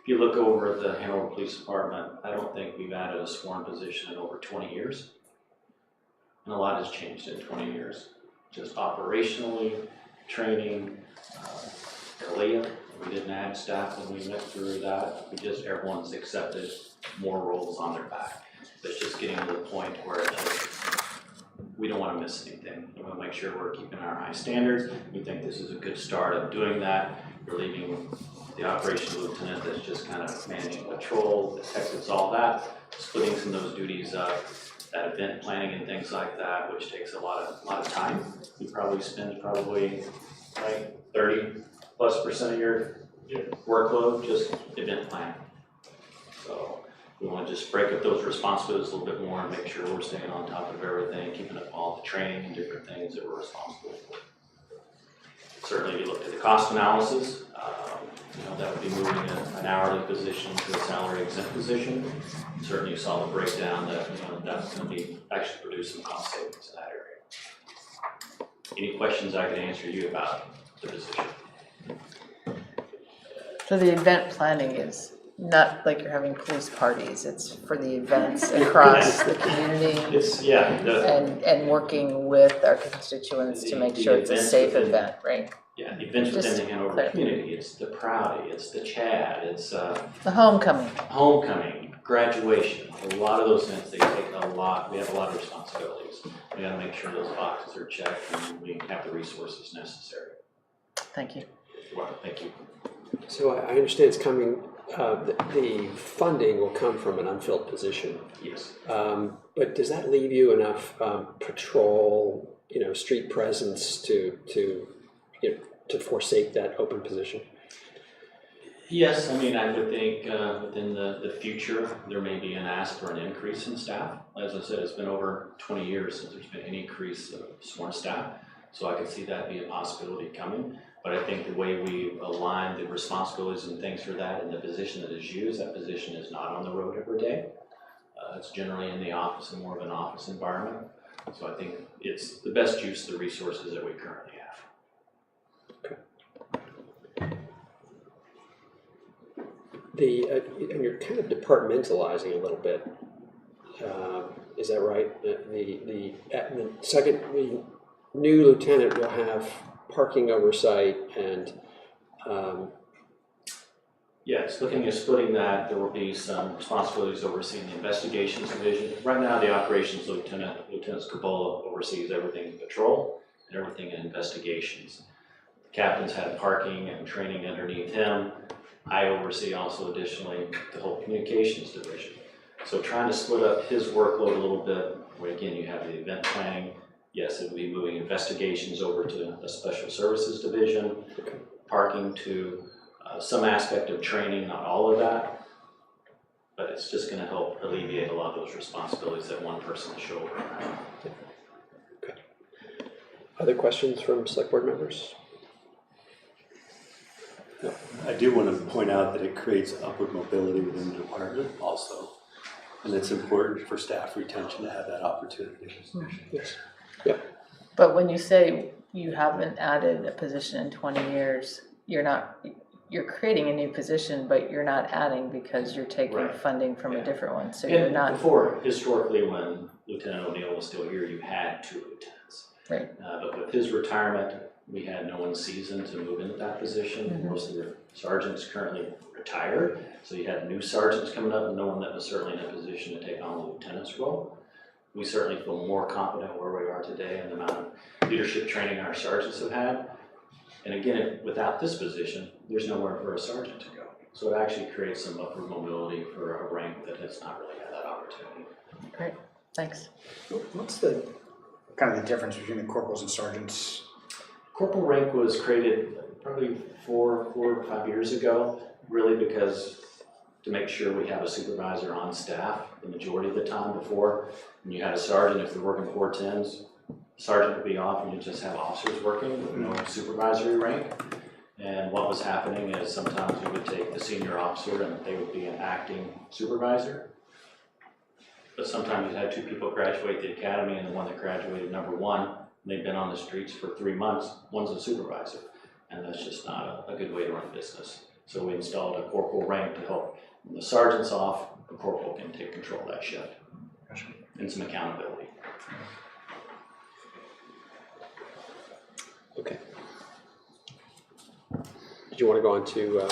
If you look over at the Hanover Police Department, I don't think we've added a sworn position in over 20 years. And a lot has changed in 20 years. Just operationally, training, CALEA, we didn't add staff when we went through that. Everyone's accepted more roles on their back. It's just getting to the point where we don't want to miss anything. We want to make sure we're keeping our high standards. We think this is a good start of doing that. We're leaving the operations lieutenant that's just kind of managing patrol, detectives, all that, splitting some of those duties up, that event planning and things like that, which takes a lot of time. You probably spend like 30+% of your workload just event planning. So we want to just break up those responsibilities a little bit more and make sure we're staying on top of everything, keeping up all the training and different things that we're responsible for. Certainly, you looked at the cost analysis. That would be moving an hourly position to a salary exempt position. Certainly, you saw the breakdown that that's going to be actually produce some cost savings in that area. Any questions I can answer you about the position? So the event planning is not like you're having police parties, it's for the events across the community. And working with our constituents to make sure it's a safe event, right? Yeah, the events within the Hanover community. It's the Proudy, it's the Chad, it's the homecoming. Homecoming, graduation. A lot of those things, they take a lot. We have a lot of responsibilities. We got to make sure those boxes are checked and we have the resources necessary. Thank you. You're welcome. Thank you. So I understand it's coming. The funding will come from an unfilled position. Yes. But does that leave you enough patrol, street presence to forsake that open position? Yes, I would think within the future there may be an ask for an increase in staff. As I said, it's been over 20 years since there's been an increase of sworn staff, so I could see that be a possibility coming. But I think the way we align the responsibilities and things for that in the position that is used, that position is not on the road every day. It's generally in the office and more of an office environment. So I think it's the best use of the resources that we currently have. And you're kind of departmentalizing a little bit. Is that right? The new lieutenant will have parking oversight and. Yes, looking at splitting that, there will be some responsibilities overseeing the investigations division. Right now, the operations Lieutenant Scabola oversees everything in patrol and everything in investigations. The captains have parking and training underneath him. I oversee also additionally the whole communications division. So trying to split up his workload a little bit, where again you have the event planning. Yes, it will be moving investigations over to a special services division, parking to some aspect of training, not all of that, but it's just going to help alleviate a lot of those responsibilities that one person is shouldering. Okay. Other questions from select board members? No. I do want to point out that it creates upward mobility within the department also, and it's important for staff retention to have that opportunity. Yes. Yeah. But when you say you haven't added a position in 20 years, you're creating a new position, but you're not adding because you're taking funding from a different one. So you're not. Before, historically, when Lieutenant O'Neill was still here, you had 2 lieutenants. Right. But with his retirement, we had no one seasoned to move into that position. Mm-hmm. Most of the sergeants currently retired, so you had new sergeants coming up and no one that was certainly in a position to take on the lieutenant's role. We certainly feel more confident where we are today and the amount of leadership training our sergeants have had. And again, without this position, there's nowhere for a sergeant to go. So it actually creates some upward mobility for a rank that has not really had that opportunity. Great, thanks. What's the kind of the difference between the corporals and sergeants? Corporal rank was created probably 4 or 5 years ago, really because to make sure we have a supervisor on staff the majority of the time. Before, when you had a sergeant, if you're working 410s, sergeant would be off and you just have officers working with no supervisory rank. And what was happening is sometimes you would take the senior officer and they would be an acting supervisor. But sometimes you had 2 people graduate the academy and the one that graduated number 1, and they've been on the streets for 3 months, one's a supervisor. And that's just not a good way to run a business. So we installed a corporal rank to help when the sergeant's off, the corporal can take control of that shift. Gotcha. And some accountability. Okay. Did you want to go on to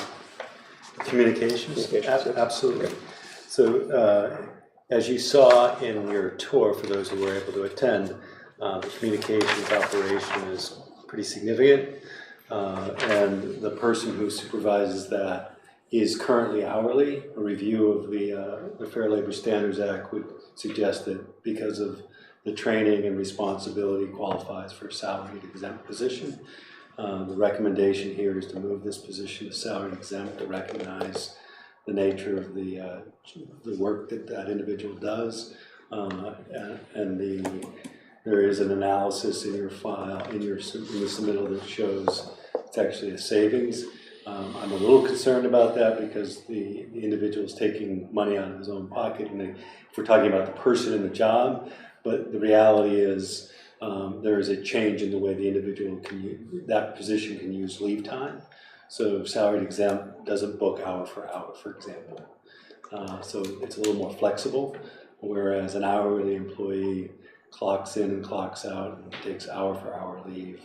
communications? Yes. Absolutely. So as you saw in your tour, for those who were able to attend, the communications operation is pretty significant. And the person who supervises that is currently hourly. A review of the Fair Labor Standards Act would suggest that because of the training and responsibility qualifies for a salaried exempt position. The recommendation here is to move this position to salaried exempt to recognize the nature of the work that that individual does. There is an analysis in your file, in the submittal that shows it's actually a savings. I'm a little concerned about that because the individual is taking money out of his own pocket, and if we're talking about the person in the job, but the reality is there is a change in the way the individual that position can use leave time. So salaried exempt doesn't book hour for hour, for example. So it's a little more flexible, whereas an hourly employee clocks in and clocks out and takes hour for hour leave.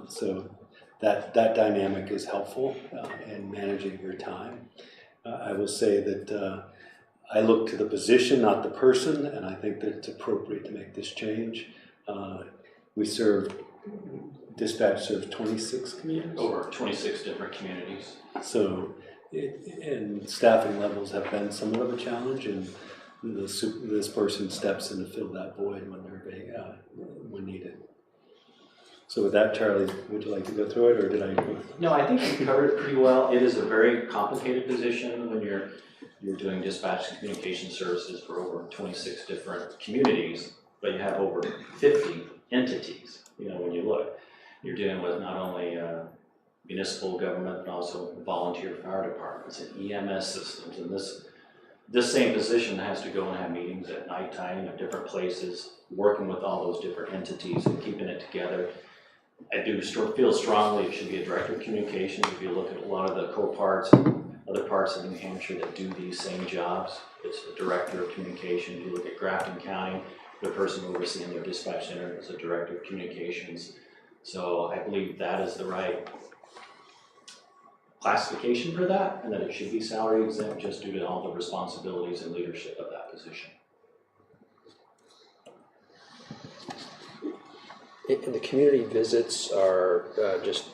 So that dynamic is helpful in managing your time. I will say that I look to the position, not the person, and I think that it's appropriate to make this change. Dispatch serves 26 communities? Over 26 different communities. So, and staffing levels have been somewhat of a challenge, and this person steps in to fill that void when needed. So with that, Charlie, would you like to go through it, or did I? No, I think you covered it pretty well. It is a very complicated position when you're doing dispatch and communication services for over 26 different communities, but you have over 50 entities. You know, when you look, you're dealing with not only municipal government, but also volunteer fire departments and EMS systems. And this same position has to go and have meetings at nighttime at different places, working with all those different entities and keeping it together. I do feel strongly it should be a director of communications. If you look at a lot of the co-parts and other parts of New Hampshire that do these same jobs, it's a director of communication. If you look at Grafton County, the person overseeing their dispatch center is a director of communications. So I believe that is the right classification for that, and that it should be salary exempt just due to all the responsibilities and leadership of that position. And the community visits are just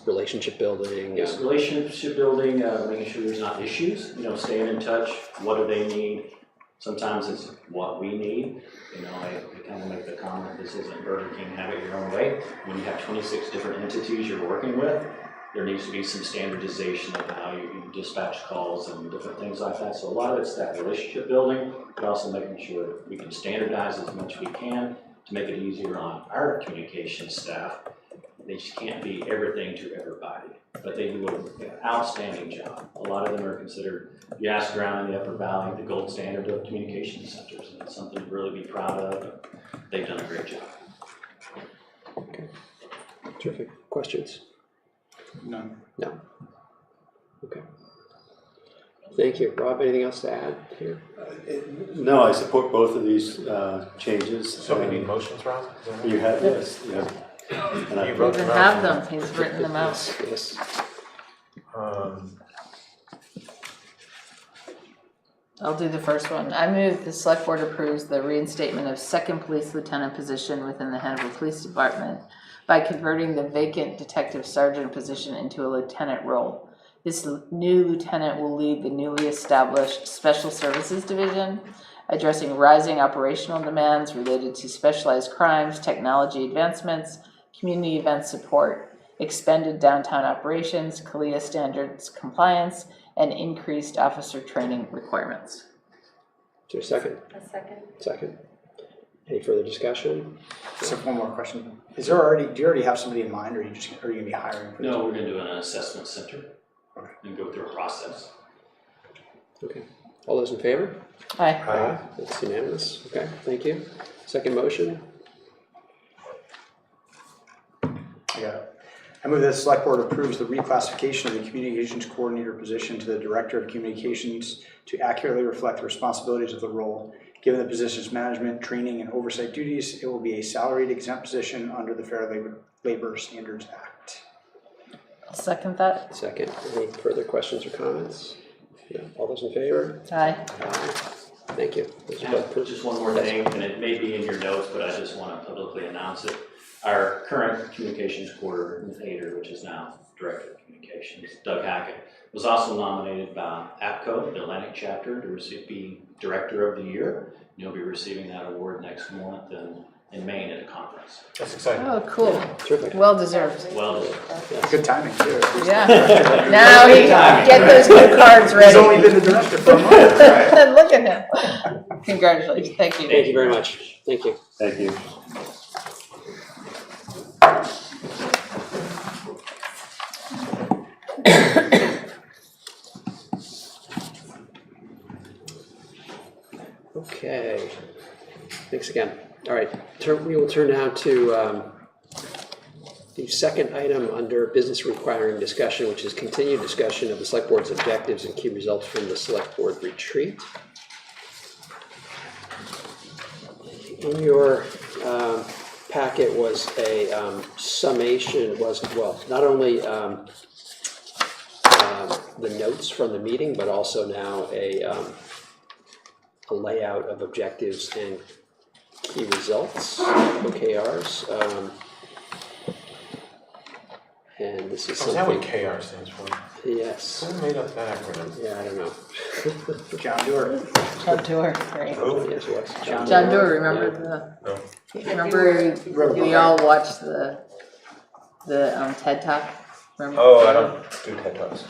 relationship building. Yes, relationship building, making sure there's not issues, staying in touch. What do they need? Sometimes it's what we need. I kind of make the comment, this isn't Burger King, have it your own way. When you have 26 different entities you're working with, there needs to be some standardization of how you dispatch calls and different things like that. So a lot of it's that relationship building, but also making sure we can standardize as much as we can to make it easier on our communication staff. They just can't be everything to everybody, but they do an outstanding job. A lot of them are considered, if you ask around in the Upper Valley, the gold standard of communication centers, and it's something to really be proud of. They've done a great job. Okay, terrific. Questions? None. No. Okay. Thank you. Rob, anything else to add here? No, I support both of these changes. So we need motions, Rob? You have, yes. You have. And I You even have them, he's written them out. Yes. I'll do the first one. I move the select board approves the reinstatement of second police lieutenant position within the Hanover Police Department by converting the vacant detective sergeant position into a lieutenant role. This new lieutenant will lead the newly established Special Services Division, addressing rising operational demands related to specialized crimes, technology advancements, community event support, expanded downtown operations, CALIA standards compliance, and increased officer training requirements. Is there a second? A second. Second. Any further discussion? So one more question. Do you already have somebody in mind, or are you going to be hiring for this? No, we're going to do an assessment center and go through a process. Okay. All those in favor? Aye. That's unanimous. Okay, thank you. Second motion? Yeah. I move that the select board approves the reclassification of the communications coordinator position to the director of communications to accurately reflect the responsibilities of the role. Given the position's management, training, and oversight duties, it will be a salaried exempt position under the Fair Labor Standards Act. I'll second that. Second. Any further questions or comments? Yeah. All those in favor? Aye. Thank you. Those are both approved. Just one more thing, and it may be in your notes, but I just want to publicly announce it. Our current communications coordinator, which is now Director of Communications. Doug Hackett was also nominated by APCO, the Atlantic chapter, to be Director of the Year. You'll be receiving that award next month in Maine at a conference. That's exciting. Oh, cool. Terrific. Well deserved. Well, Good timing, too. Yeah. Now he get those good cards ready. He's only been the director for a month, right? Look at him. Congratulations. Thank you. Thank you very much. Thank you. Thank you. Okay. Thanks again. All right. We will turn now to the second item under business requiring discussion, which is continued discussion of the Select Board's objectives and key results from the Select Board retreat. In your packet was a summation, not only the notes from the meeting, but also now a layout of objectives and key results, OKRs. And this is Is that what something, KR stands for? yes, Who made up that acronym? yeah, I don't know. John Doerr. John Doerr, great. Who? Yes, it was. John John Doerr, remember No. remember we all watched the TED Talk? Remember? Oh, I don't do TED Talks.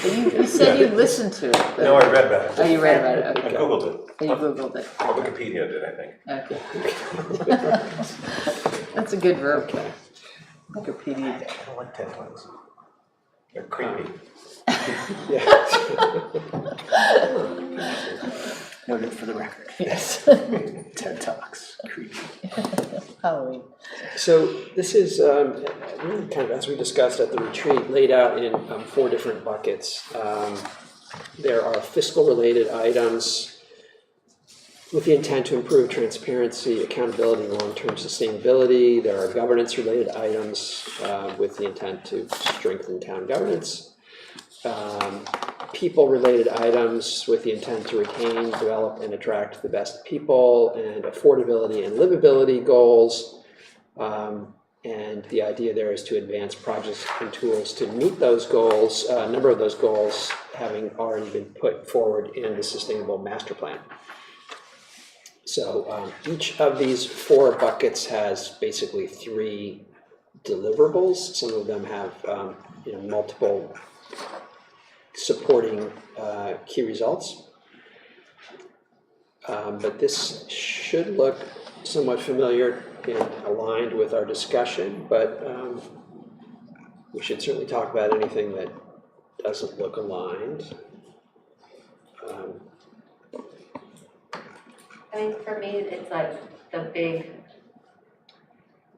You said you listened to it. No, I read about it. Oh, you read about it, I okay. Googled it. Oh, you Googled it, Well, Wikipedia did, I think. okay. That's a good verb. Okay. Wikipedia. I don't like TED Talks. They're creepy. Yeah. Noted for the record. Yes. TED Talks, creepy. Halloween. So this is really kind of, as we discussed at the retreat, laid out in 4 different buckets. There are fiscal related items with the intent to improve transparency, accountability, and long-term sustainability. There are governance related items with the intent to strengthen town governance. People related items with the intent to retain, develop, and attract the best people, and affordability and livability goals. And the idea there is to advance projects and tools to meet those goals, a number of those goals having already been put forward in the Sustainable Master Plan. So each of these 4 buckets has basically 3 deliverables. Some of them have multiple supporting key results. But this should look somewhat familiar and aligned with our discussion, but we should certainly talk about anything that doesn't look aligned. I think for me, it's like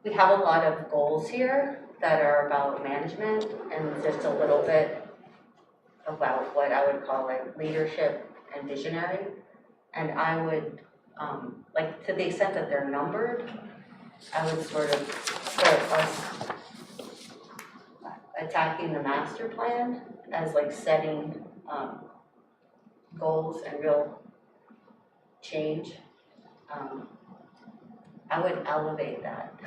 we have a lot of goals here that are about management and just a little bit about what I would call like leadership and visionary. And I would, like to the extent that they're numbered, I would sort of put us attacking the master plan as like setting goals and real change. I would elevate that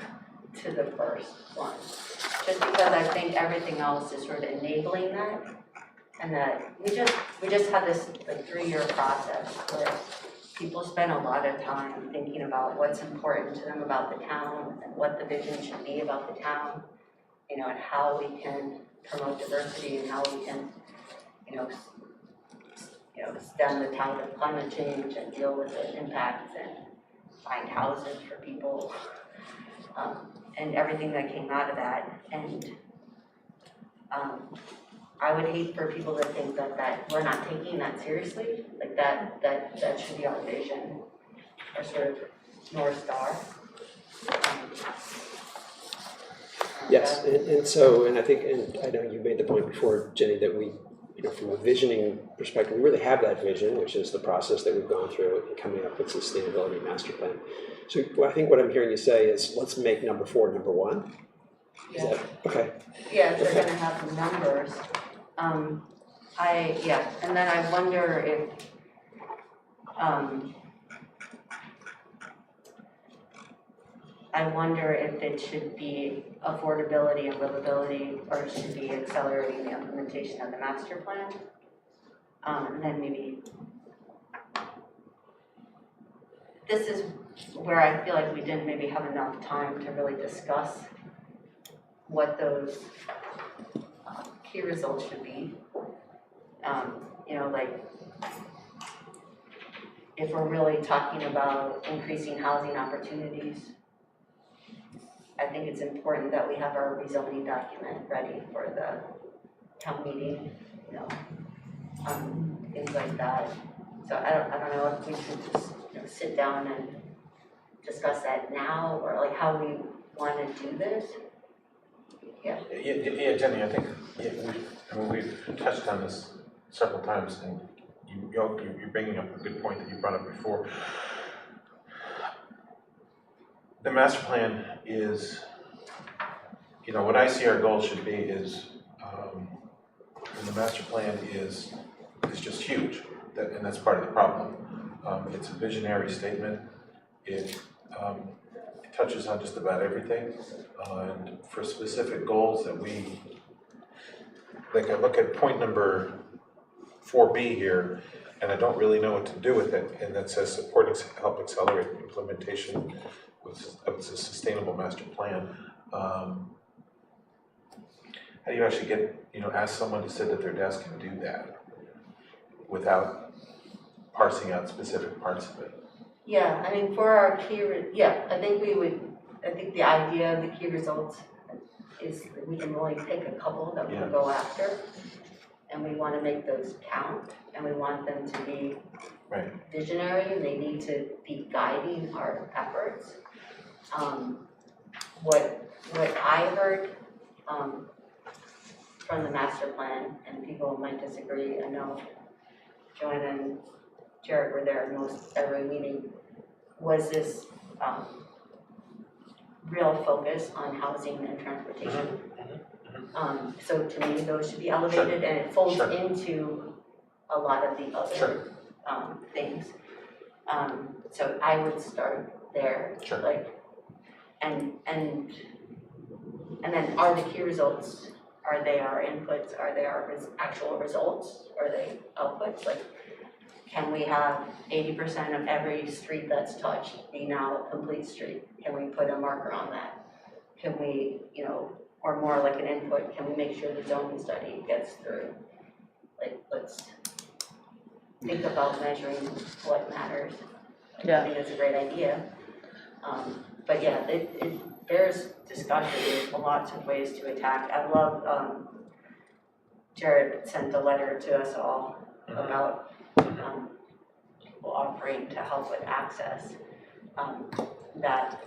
to the first one, just because I think everything else is sort of enabling that, and that we just had this like 3-year process where people spend a lot of time thinking about what's important to them about the town and what the vision should be about the town, and how we can promote diversity and how we can, stem the tide of climate change and deal with the impacts and find houses for people, and everything that came out of that. And I would hate for people to think that we're not taking that seriously, like that should be our vision, our sort of North Star. Yes, and I think, and I know you made the point before, Jenny, that we, from a visioning perspective, we really have that vision, which is the process that we've gone through in coming up with Sustainability Master Plan. So I think what I'm hearing you say is, let's make number 4 number 1. Is that okay? Yeah, if they're gonna have numbers. And then I wonder if I wonder if it should be affordability and livability, or it should be accelerating the implementation of the master plan. And then maybe, this is where I feel like we didn't maybe have enough time to really discuss what those key results should be. You know, like, if we're really talking about increasing housing opportunities, I think it's important that we have our rezoning document ready for the town meeting, you know, things like that. So I don't know if we should just, you know, sit down and discuss that now, or like how we want to do this. Yeah, Jenny, I think we've touched on this several times, and you're bringing up a good point that you brought up before. The master plan is, you know, what I see our goal should be is, and the master plan is just huge, and that's part of the problem. It's a visionary statement. It touches on just about everything, and for specific goals that we, like, I look at point number 4B here, and I don't really know what to do with it, and that says help accelerate the implementation of a sustainable master plan. How do you actually get, you know, ask someone to sit at their desk and do that without parsing out specific parts of it? Yeah, I mean, for our key, I think the idea of the key results is that we can only pick a couple that we can go after, and we want to make those count, and we want them to be visionary, and they need to be guiding our efforts. What I heard from the master plan, and people might disagree, I know Joanna and Jared were there most every meeting, was this real focus on housing and transportation. So to me, those should be elevated, and it folds into a lot of the other things. So I would start there, like, and then are the key results, are they our inputs, are they our actual results, are they outputs? Like, can we have 80% of every street that's touched be now a complete street? Can we put a marker on that? Can we, you know, or more like an input, can we make sure the zoning study gets through? Like, let's think about measuring what matters. I think it's a great idea. But yeah, there's discussion, there's lots of ways to attack. I love, Jared sent a letter to us all about people offering to help with access. That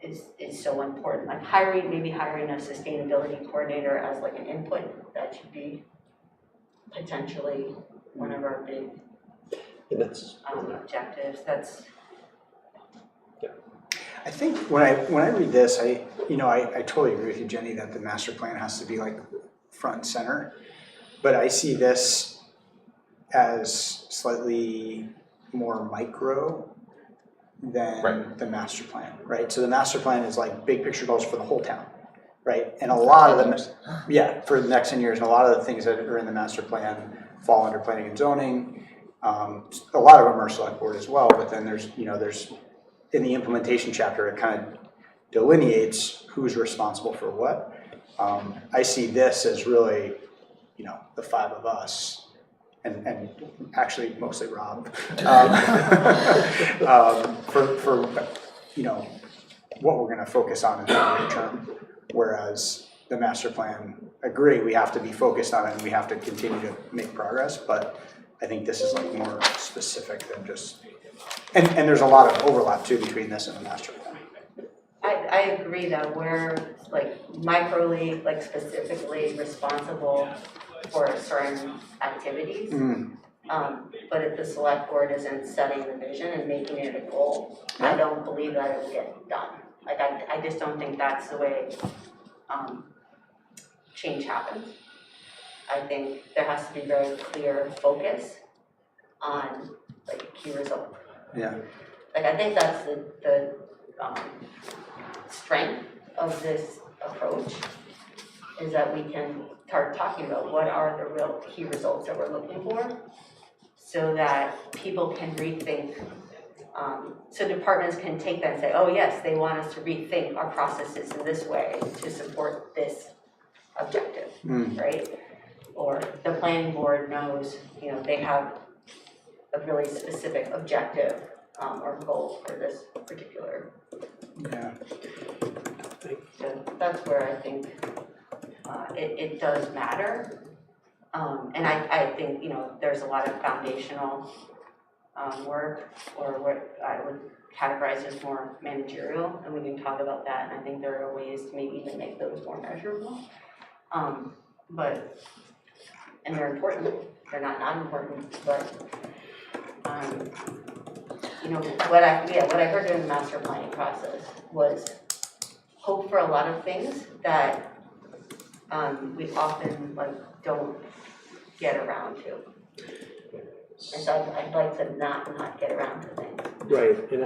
is so important. Like maybe hiring a sustainability coordinator as like an input, that should be potentially one of our big objectives. That's I think when I read this, I totally agree with you, Jenny, that the master plan has to be like front and center. But I see this as slightly more micro than the master plan, right? So the master plan is like big picture goals for the whole town, right? And a lot of them, for the next 10 years, and a lot of the things that are in the master plan fall under planning and zoning. A lot of them are select board as well, but then there's in the implementation chapter, it kind of delineates who's responsible for what. I see this as really, the five of us, and actually mostly Rob, for what we're going to focus on in the long term. Whereas the master plan, agree, we have to be focused on it and we have to continue to make progress. But I think this is like more specific than just. And there's a lot of overlap too between this and the master plan. I agree that we're like microly, like specifically responsible for certain activities. But if the select board isn't setting the vision and making it a goal, I don't believe that it will get done. Like I just don't think that's the way change happens. I think there has to be very clear focus on like a key result. Like, I think that's the strength of this approach, is that we can start talking about what are the real key results that we're looking for, so that people can rethink, so departments can take that and say, oh yes, they want us to rethink our processes in this way to support this objective, right? Or the planning board knows, you know, they have a really specific objective or goal for this particular. Yeah. So that's where I think it does matter. And I think, you know, there's a lot of foundational work, or what I would categorize as more managerial, and we can talk about that, and I think there are ways to maybe even make those more measurable. And they're important, they're not important, but you know, what I heard during the master planning process was hope for a lot of things that we often don't get around to. And so I'd like to not get around to things. Right, and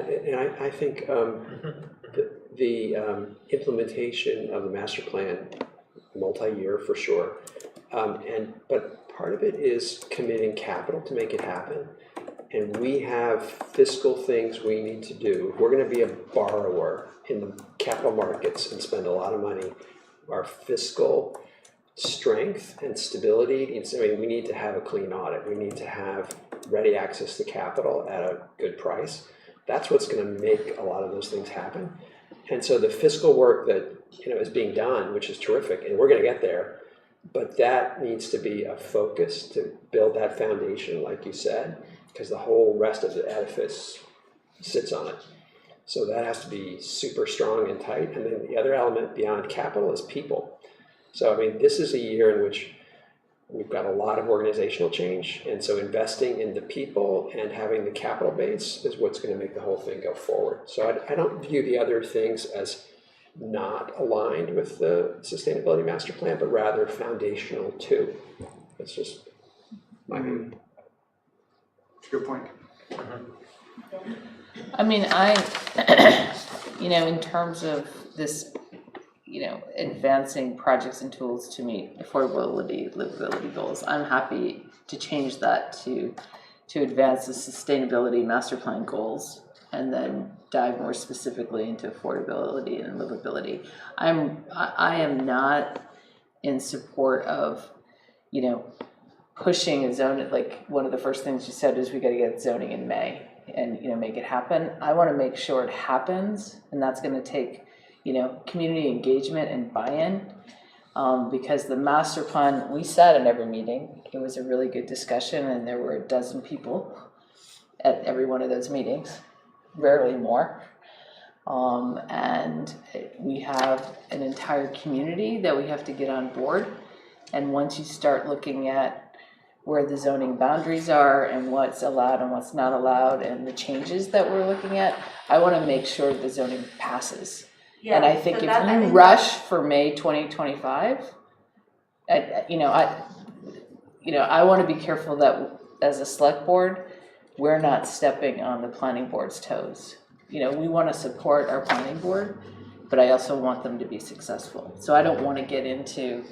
I think the implementation of the master plan, multi-year for sure, but part of it is committing capital to make it happen. And we have fiscal things we need to do. If we're going to be a borrower in the capital markets and spend a lot of money, our fiscal strength and stability, we need to have a clean audit. We need to have ready access to capital at a good price. That's what's going to make a lot of those things happen. And so the fiscal work that is being done, which is terrific, and we're going to get there, but that needs to be a focus to build that foundation, like you said, because the whole rest of the edifice sits on it. So that has to be super strong and tight. And then the other element beyond capital is people. So, I mean, this is a year in which we've got a lot of organizational change. And so investing in the people and having the capital base is what's going to make the whole thing go forward. So I don't view the other things as not aligned with the sustainability master plan, but rather foundational too. That's just my view. Good point. I mean, in terms of this, advancing projects and tools to meet affordability, livability goals, I'm happy to change that to advance the sustainability master plan goals and then dive more specifically into affordability and livability. I am not in support of, pushing a zone. Like one of the first things you said is we got to get zoning in May and make it happen. I want to make sure it happens, and that's going to take community engagement and buy-in, because the master plan, we sat in every meeting. It was a really good discussion, and there were 12 people at every one of those meetings, rarely more. And we have an entire community that we have to get on board. And once you start looking at where the zoning boundaries are and what's allowed and what's not allowed and the changes that we're looking at, I want to make sure the zoning passes. Yeah, and I think if you rush for May 2025, I want to be careful that as a select board, we're not stepping on the planning board's toes. We want to support our planning board, but I also want them to be successful. So I don't want to get into,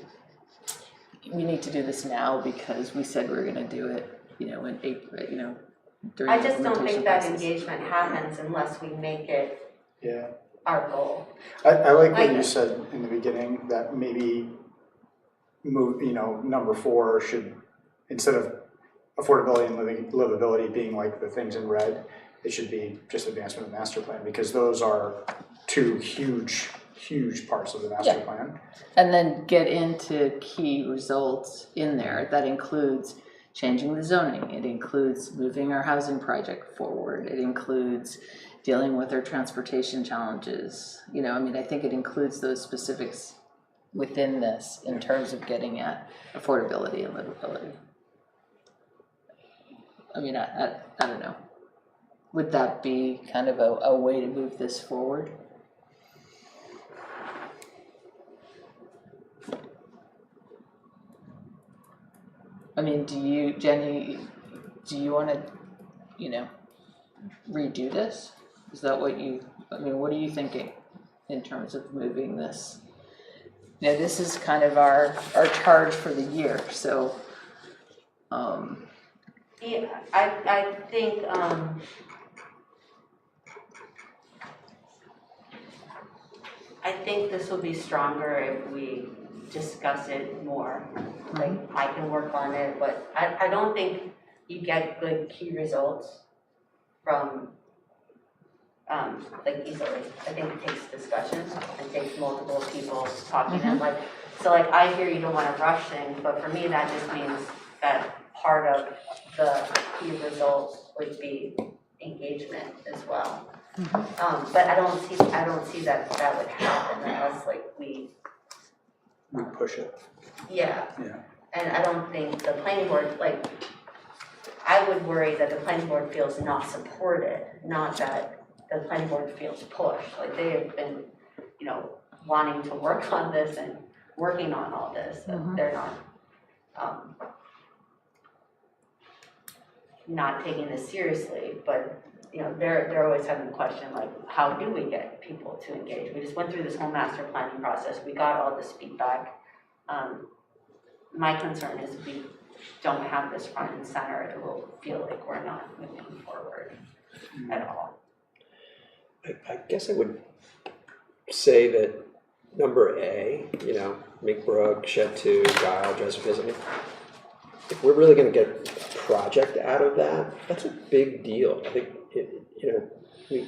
we need to do this now because we said we were going to do it, in April, during I just don't think that process. engagement happens unless we make it our goal. I like what you said in the beginning, that maybe move, number 4 should, instead of affordability and livability being like the things in red, it should be just advancement of the master plan, because those are 2 huge parts of the master plan. And then get into key results in there. That includes changing the zoning. It includes moving our housing project forward. It includes dealing with our transportation challenges. I think it includes those specifics within this in terms of getting at affordability and livability. I don't know. Would that be kind of a way to move this forward? Jenny, do you want to, redo this? Is that what what are you thinking in terms of moving this? Now, this is kind of our charge for the year, so, Yeah, I think, I think this will be stronger if we discuss it more. Like, I can work on it, but I don't think you get good key results from, like, easily. I think it takes discussion, it takes multiple people talking, and like, so like, I hear you don't wanna rush things, but for me, that just means that part of the key results would be engagement as well. But I don't see that would happen unless like we push it. Yeah. Yeah. And I don't think the planning board, like, I would worry that the planning board feels not supported, not that the planning board feels pushed. Like, they have been, wanting to work on this and working on all this, and they're not taking this seriously, but they're always having the question, like, how do we get people to engage? We just went through this whole master planning process. We got all this feedback. My concern is if we don't have this front and center, it will feel like we're not moving forward at all. I guess I would say that number A, Mink Brook, Shed 2, Guile, Dresden Visiting, if we're really going to get a project out of that, that's a big deal. I think, we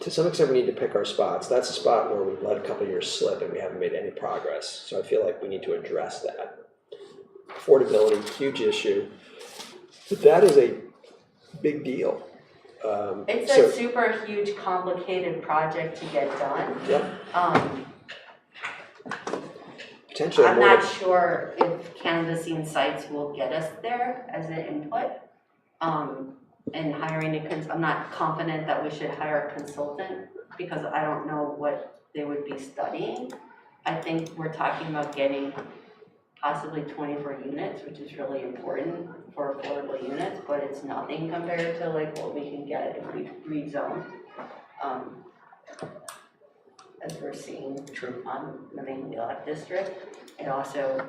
to some extent we need to pick our spots. That's a spot where we've let a couple of years slip and we haven't made any progress. So I feel like we need to address that. Affordability, huge issue. But that is a big deal. It's a super huge, complicated project to get done. Yeah. Potentially I'm not sure if canvassing sites will get us there as an input. And hiring I'm not confident that we should hire a consultant because I don't know what they would be studying. I think we're talking about getting possibly 24 units, which is really important for affordable units, but it's nothing compared to like what we can get if we rezone. As we're seeing on the main Wheelock district, it also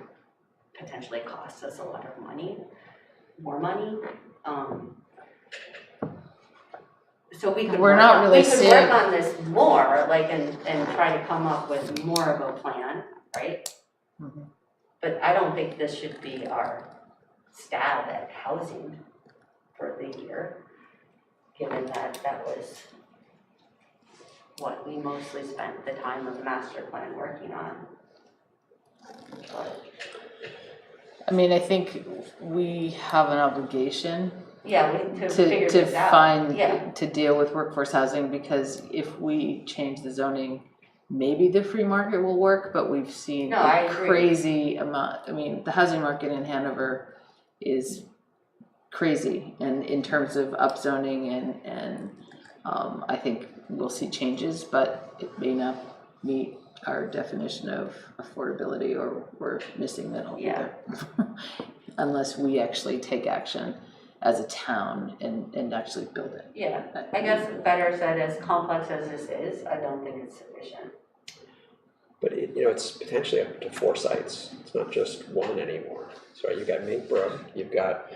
potentially costs us a lot of money, more money. So we could work on this more, like, and try to come up with more of a plan, right? But I don't think this should be our stab at housing for the year, given that that was what we mostly spent the time of the master plan working on. But, I think we have an obligation to figure this out. To deal with workforce housing, because if we change the zoning, maybe the free market will work, but we've seen a crazy amount. The housing market in Hanover is crazy, and in terms of upzoning and I think we'll see changes, but it may not meet our definition of affordability, or we're missing middle either. Unless we actually take action as a town and actually build it. Yeah, I guess better said, as complex as this is, I don't think it's sufficient. But it's potentially up to 4 sites. It's not just one anymore. So you've got Mink Brook, you've got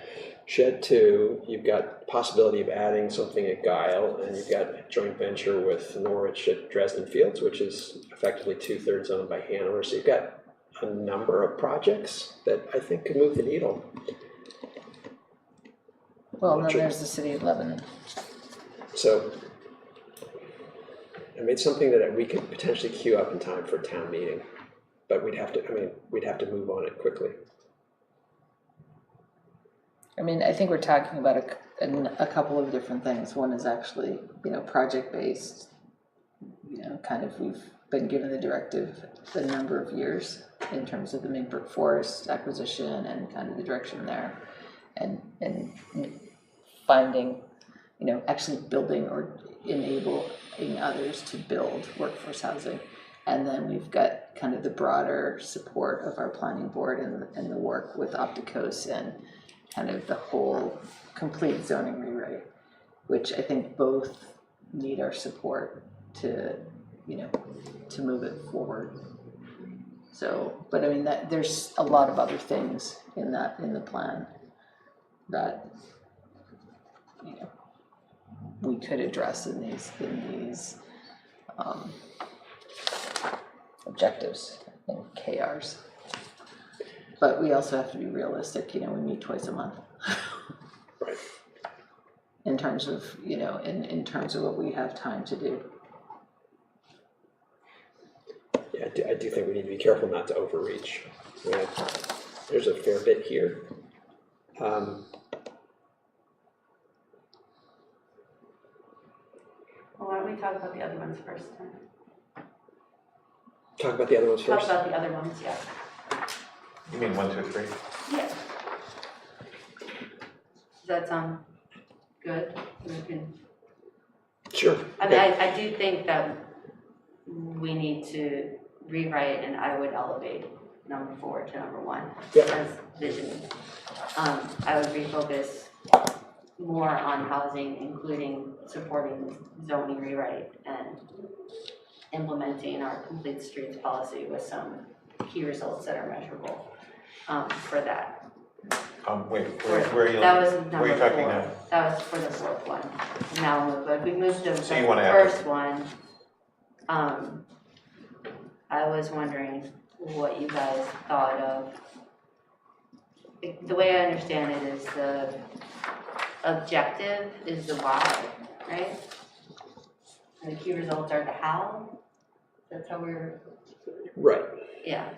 Shed 2, you've got possibility of adding something at Guile, and you've got a joint venture with Norwich at Dresden Fields, which is effectively 2/3 owned by Hanover. So you've got a number of projects that I think could move the needle. Well, then there's the city of Lebanon. So it's something that we could potentially queue up in time for a town meeting, but we'd have to move on it quickly. I think we're talking about a couple of different things. One is actually, project-based, we've been given the directive a number of years in terms of the Mink Brook Forest acquisition and kind of the direction there, and finding, actually building or enabling others to build workforce housing. And then we've got kind of the broader support of our planning board and the work with Opticos and kind of the whole complete zoning rewrite, which I think both need our support to, to move it forward. So, but I mean, that there's a lot of other things in the plan that, we could address in these objectives and KRs. But we also have to be realistic, we meet twice a month. Right. In terms of, in terms of what we have time to do. Yeah, I do think we need to be careful not to overreach. There's a fair bit here. Well, why don't we talk about the other ones first then? Talk about the other ones Talk first. about the other ones, yeah. You mean 1, 2, 3? Yeah. Does that sound good? We can. Sure. I mean, I do think that we need to rewrite, and I would elevate number 4 to number 1 as vision. I would refocus more on housing, including supporting zoning rewrite and implementing our complete streets policy with some key results that are measurable for that. Wait, where are you? That was Where are number you 4. talking now? That was for the 4th one. Now, but if we moved to the So you wanna add- first one, I was wondering what you guys thought of. The way I understand it is the objective is the why, right? And the key results are the how. That's how we're, Right. yeah.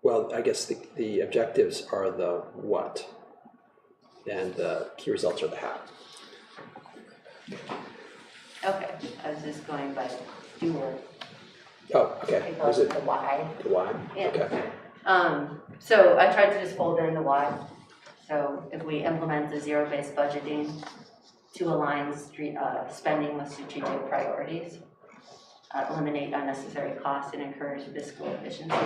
Well, I guess the objectives are the what, and the key results are the how. Okay, I was just going by doer. Oh, okay. Because Is it the why. the why? Yeah. Okay. So I tried to just fold in the why. So if we implement the zero-based budgeting to align spending with strategic priorities, eliminate unnecessary costs and encourage fiscal efficiency.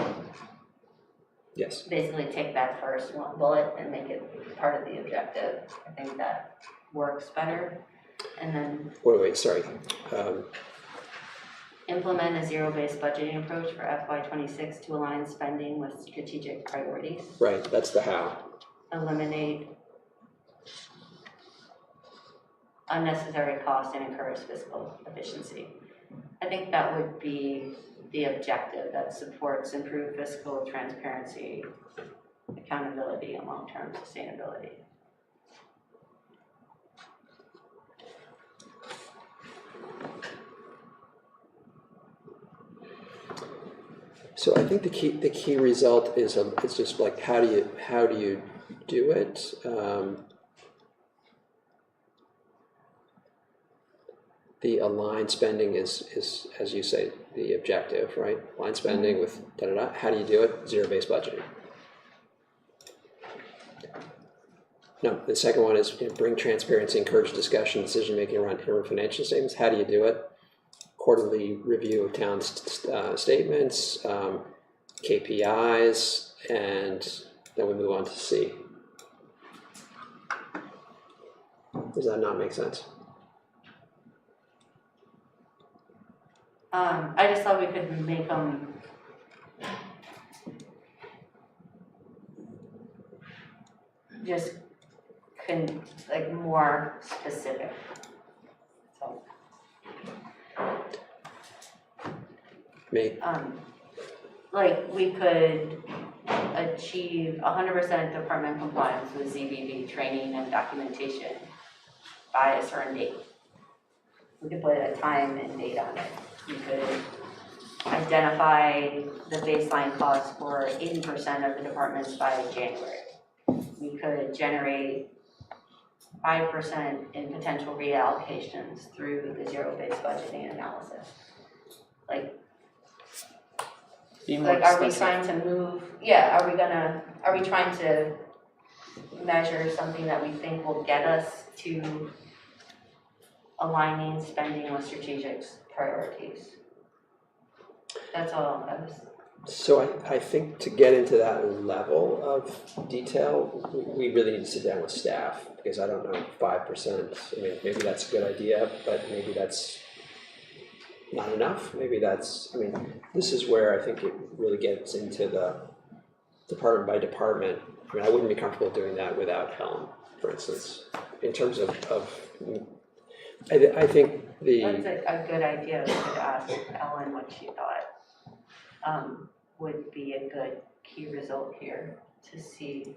Yes. Basically take that first one bullet and make it part of the objective. I think that works better. And then Wait, sorry. implement a zero-based budgeting approach for FY26 to align spending with strategic priorities. Right, that's the how. Eliminate unnecessary costs and encourage fiscal efficiency. I think that would be the objective that supports improved fiscal transparency, accountability, and long-term sustainability. So I think the key result is it's just like how do you do it? The aligned spending is as you say the objective, right? Aligned spending with da-da-da. How do you do it? Zero-based budgeting. No, the second one is bring transparency, encourage discussion, decision making around interim financial statements. How do you do it? Quarterly review of town statements, KPIs, and then we move on to C. Does that not make sense? I just thought we could make them just like more specific. So. Like we could achieve 100% department compliance with ZBB training and documentation by a certain date. We could put a time and date on it. We could identify the baseline cost for 80% of the departments by January. We could generate 5% in potential reallocations through the zero-based budgeting analysis. Are we trying to move, are we trying to measure something that we think will get us to aligning spending with strategic priorities? That's all I was So I think to get into that level of detail, we really need to sit down with staff, because I don't know, 5%, I mean, maybe that's a good idea, but maybe that's not enough. Maybe that's, I mean, this is where I think it really gets into the department by department. I mean, I wouldn't be comfortable doing that without Helen, for instance, in terms of I think That's a good idea. We could ask Ellen what she thought would be a good key result here to see.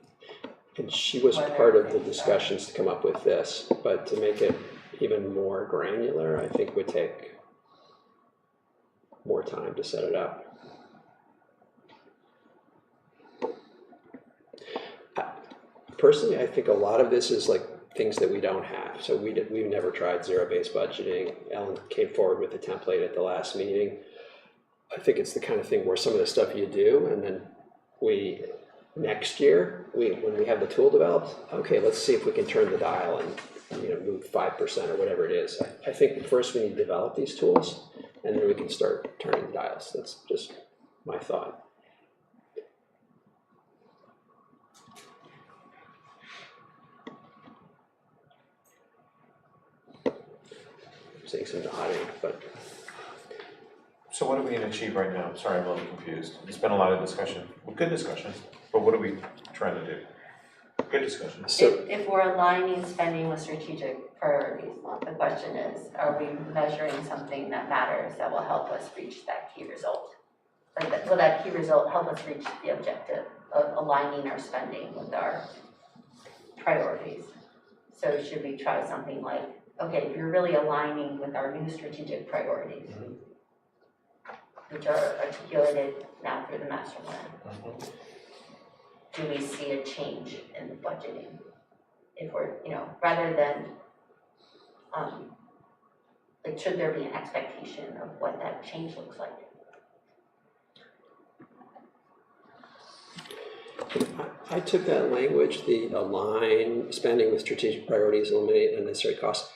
And she was part of the discussions to come up with this, but to make it even more granular, I think would take more time to set it up. Personally, I think a lot of this is like things that we don't have. So we've never tried zero-based budgeting. Ellen came forward with a template at the last meeting. I think it's the kind of thing where some of the stuff you do, and then next year, when we have the tool developed, okay, let's see if we can turn the dial and move 5% or whatever it is. I think first we need to develop these tools, and then we can start turning the dials. That's just my thought. Saying some nodding, but. So what do we need to achieve right now? Sorry, I'm a little confused. There's been a lot of discussion, good discussion, but what are we trying to do? Good discussion. So If we're aligning spending with strategic priorities, the question is, are we measuring something that matters that will help us reach that key result? Will that key result help us reach the objective of aligning our spending with our priorities? So should we try something like, okay, if you're really aligning with our new strategic priorities, which are articulated now through the master plan, do we see a change in the budgeting? If we're, rather than, should there be an expectation of what that change looks like? I took that language, the align spending with strategic priorities, eliminate unnecessary costs,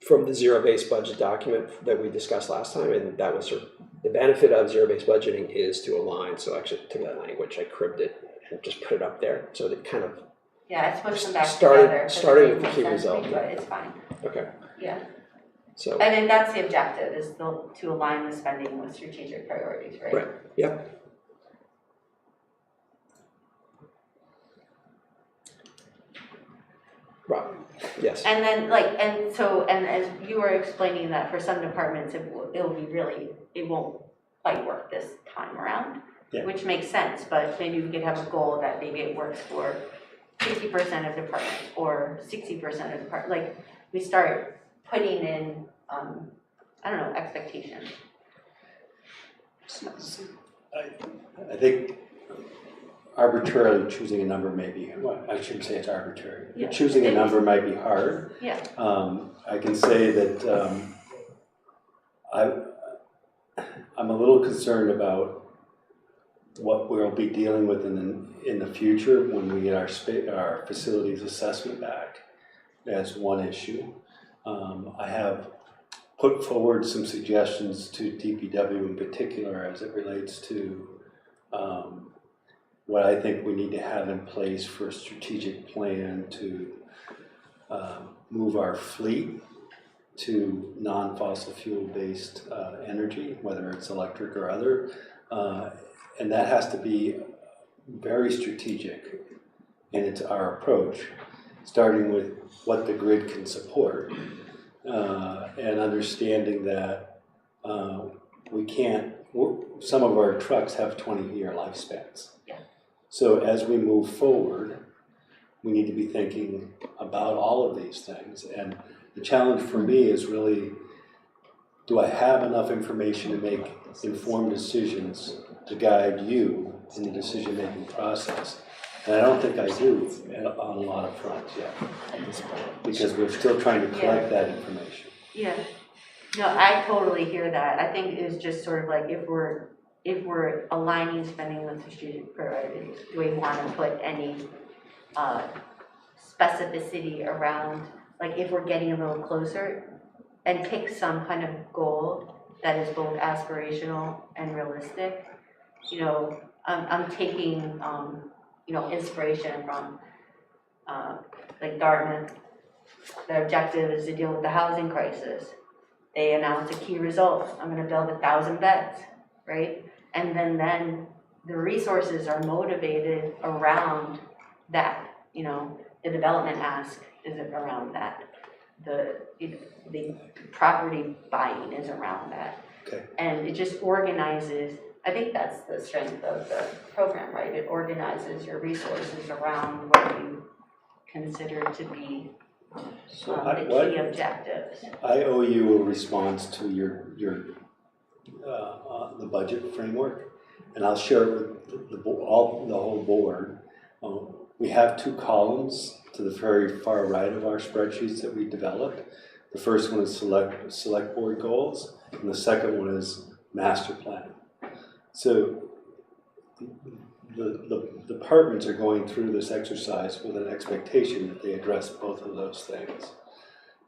from the zero-based budget document that we discussed last time, and that was sort of the benefit of zero-based budgeting is to align. So I actually took that language, I cribbed it, and just put it up there. So it kind of it's pushed them back together. Starting with the key result. But it's fine. Okay. Yeah. So. And then that's the objective, is to align the spending with strategic priorities, right? Right. Yep. Right. Yes. And then and as you were explaining that for some departments, it won't quite work this time around, which makes sense, but maybe we could have a goal that maybe it works for 50% of departments or 60% of departments. We start putting in, expectations. I think arbitrarily choosing a number may be, well, I shouldn't say it's arbitrary. Yeah. Choosing a number might be hard. Yeah. I can say that I'm a little concerned about what we'll be dealing with in the future when we get our facilities assessment back as one issue. I have put forward some suggestions to DPW in particular as it relates to what I think we need to have in place for a strategic plan to move our fleet to non-fossil fuel based energy, whether it's electric or other. And that has to be very strategic in our approach, starting with what the grid can support and understanding that some of our trucks have 20-year lifespans. So as we move forward, we need to be thinking about all of these things. And the challenge for me is really, do I have enough information to make informed decisions to guide you in the decision-making process? And I don't think I do on a lot of fronts yet at this point, because we're still trying to collect that information. Yeah. No, I totally hear that. I think it's just sort of like if we're aligning spending with strategic priorities, do we want to put any specificity around, if we're getting a little closer, and pick some kind of goal that is both aspirational and realistic, you know, I'm taking, you know, inspiration from, like Dartmouth. Their objective is to deal with the housing crisis. They announced a key result. I'm gonna build 1,000 beds, right? And then the resources are motivated around that, you know, the development ask is around that. The property buying is around that. Okay. And it just organizes, I think that's the strength of the program, right? It organizes your resources around what you consider to be So the key objectives. I owe you a response to your the budget framework, and I'll share it with the whole board. We have 2 columns to the very far right of our spreadsheets that we developed. The first one is select board goals, and the second one is master plan. So the departments are going through this exercise with an expectation that they address both of those things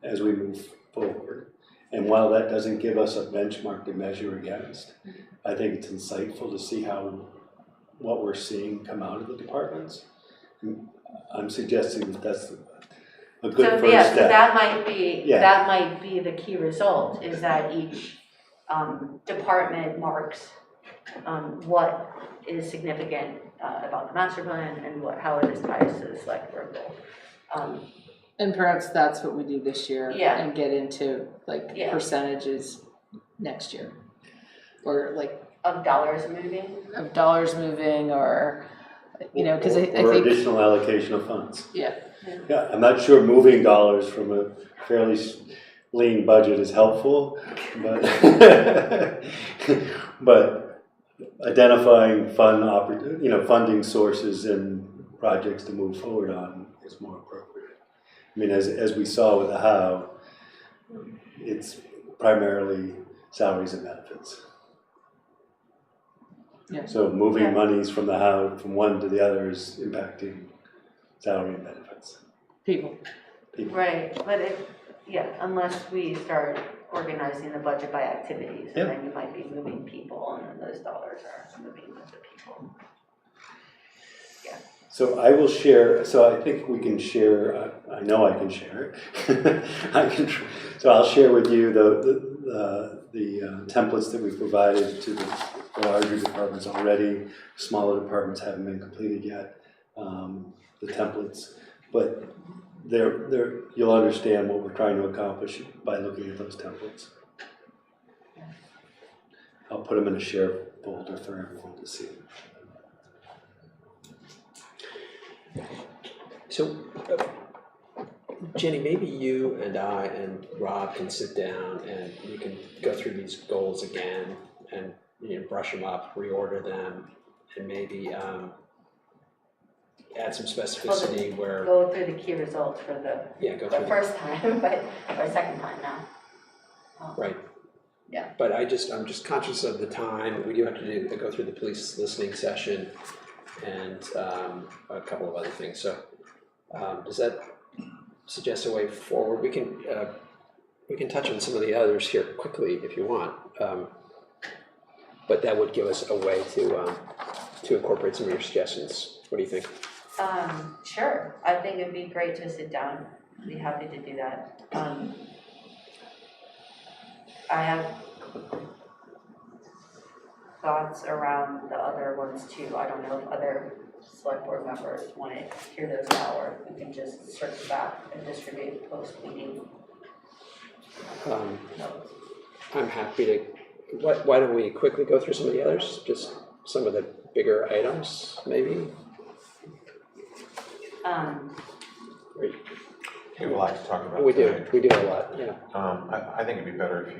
as we move forward. And while that doesn't give us a benchmark to measure against, I think it's insightful to see what we're seeing come out of the departments. I'm suggesting that that's a good first step. So that might be the key result, is that each department marks what is significant about the master plan and how it is tied to the select board goal. And perhaps that's what we do this year. Yeah. And get into like percentages next year. Or like. Of dollars moving? Of dollars moving, or, you know, because I think. Or additional allocation of funds. Yeah. Yeah, I'm not sure moving dollars from a fairly lean budget is helpful, but but identifying funding sources and projects to move forward on is more appropriate. I mean, as we saw with the Howe, it's primarily salaries and benefits. Yeah. So moving monies from the Howe from one to the other is impacting salary and benefits. People. Right, but unless we start organizing the budget by activities, and then you might be moving people, and then those dollars are moving with the people. Yeah. So I will share, so I think we can share, I know I can share it. So I'll share with you the templates that we've provided to the larger departments already. Smaller departments haven't been completed yet, the templates. But you'll understand what we're trying to accomplish by looking at those templates. I'll put them in a share folder for everyone to see. So, Jenny, maybe you and I and Rob can sit down and we can go through these goals again and brush them up, reorder them, and maybe add some specificity where go through the key results for the first time, but or second time now. Right. Yeah. But I'm just conscious of the time. We do have to go through the police listening session and a couple of other things. So does that suggest a way forward? We can touch on some of the others here quickly if you want, but that would give us a way to incorporate some of your suggestions. What do you think? Sure. I think it'd be great to sit down. I'd be happy to do that. I have thoughts around the other ones too. I don't know if other select board members want to hear those now, or if we can just circle back and distribute post-meeting. I'm happy to. Why don't we quickly go through some of the others? Just some of the bigger items, maybe. We have a lot to talk about. We tonight. do a lot. Yeah. I think it'd be better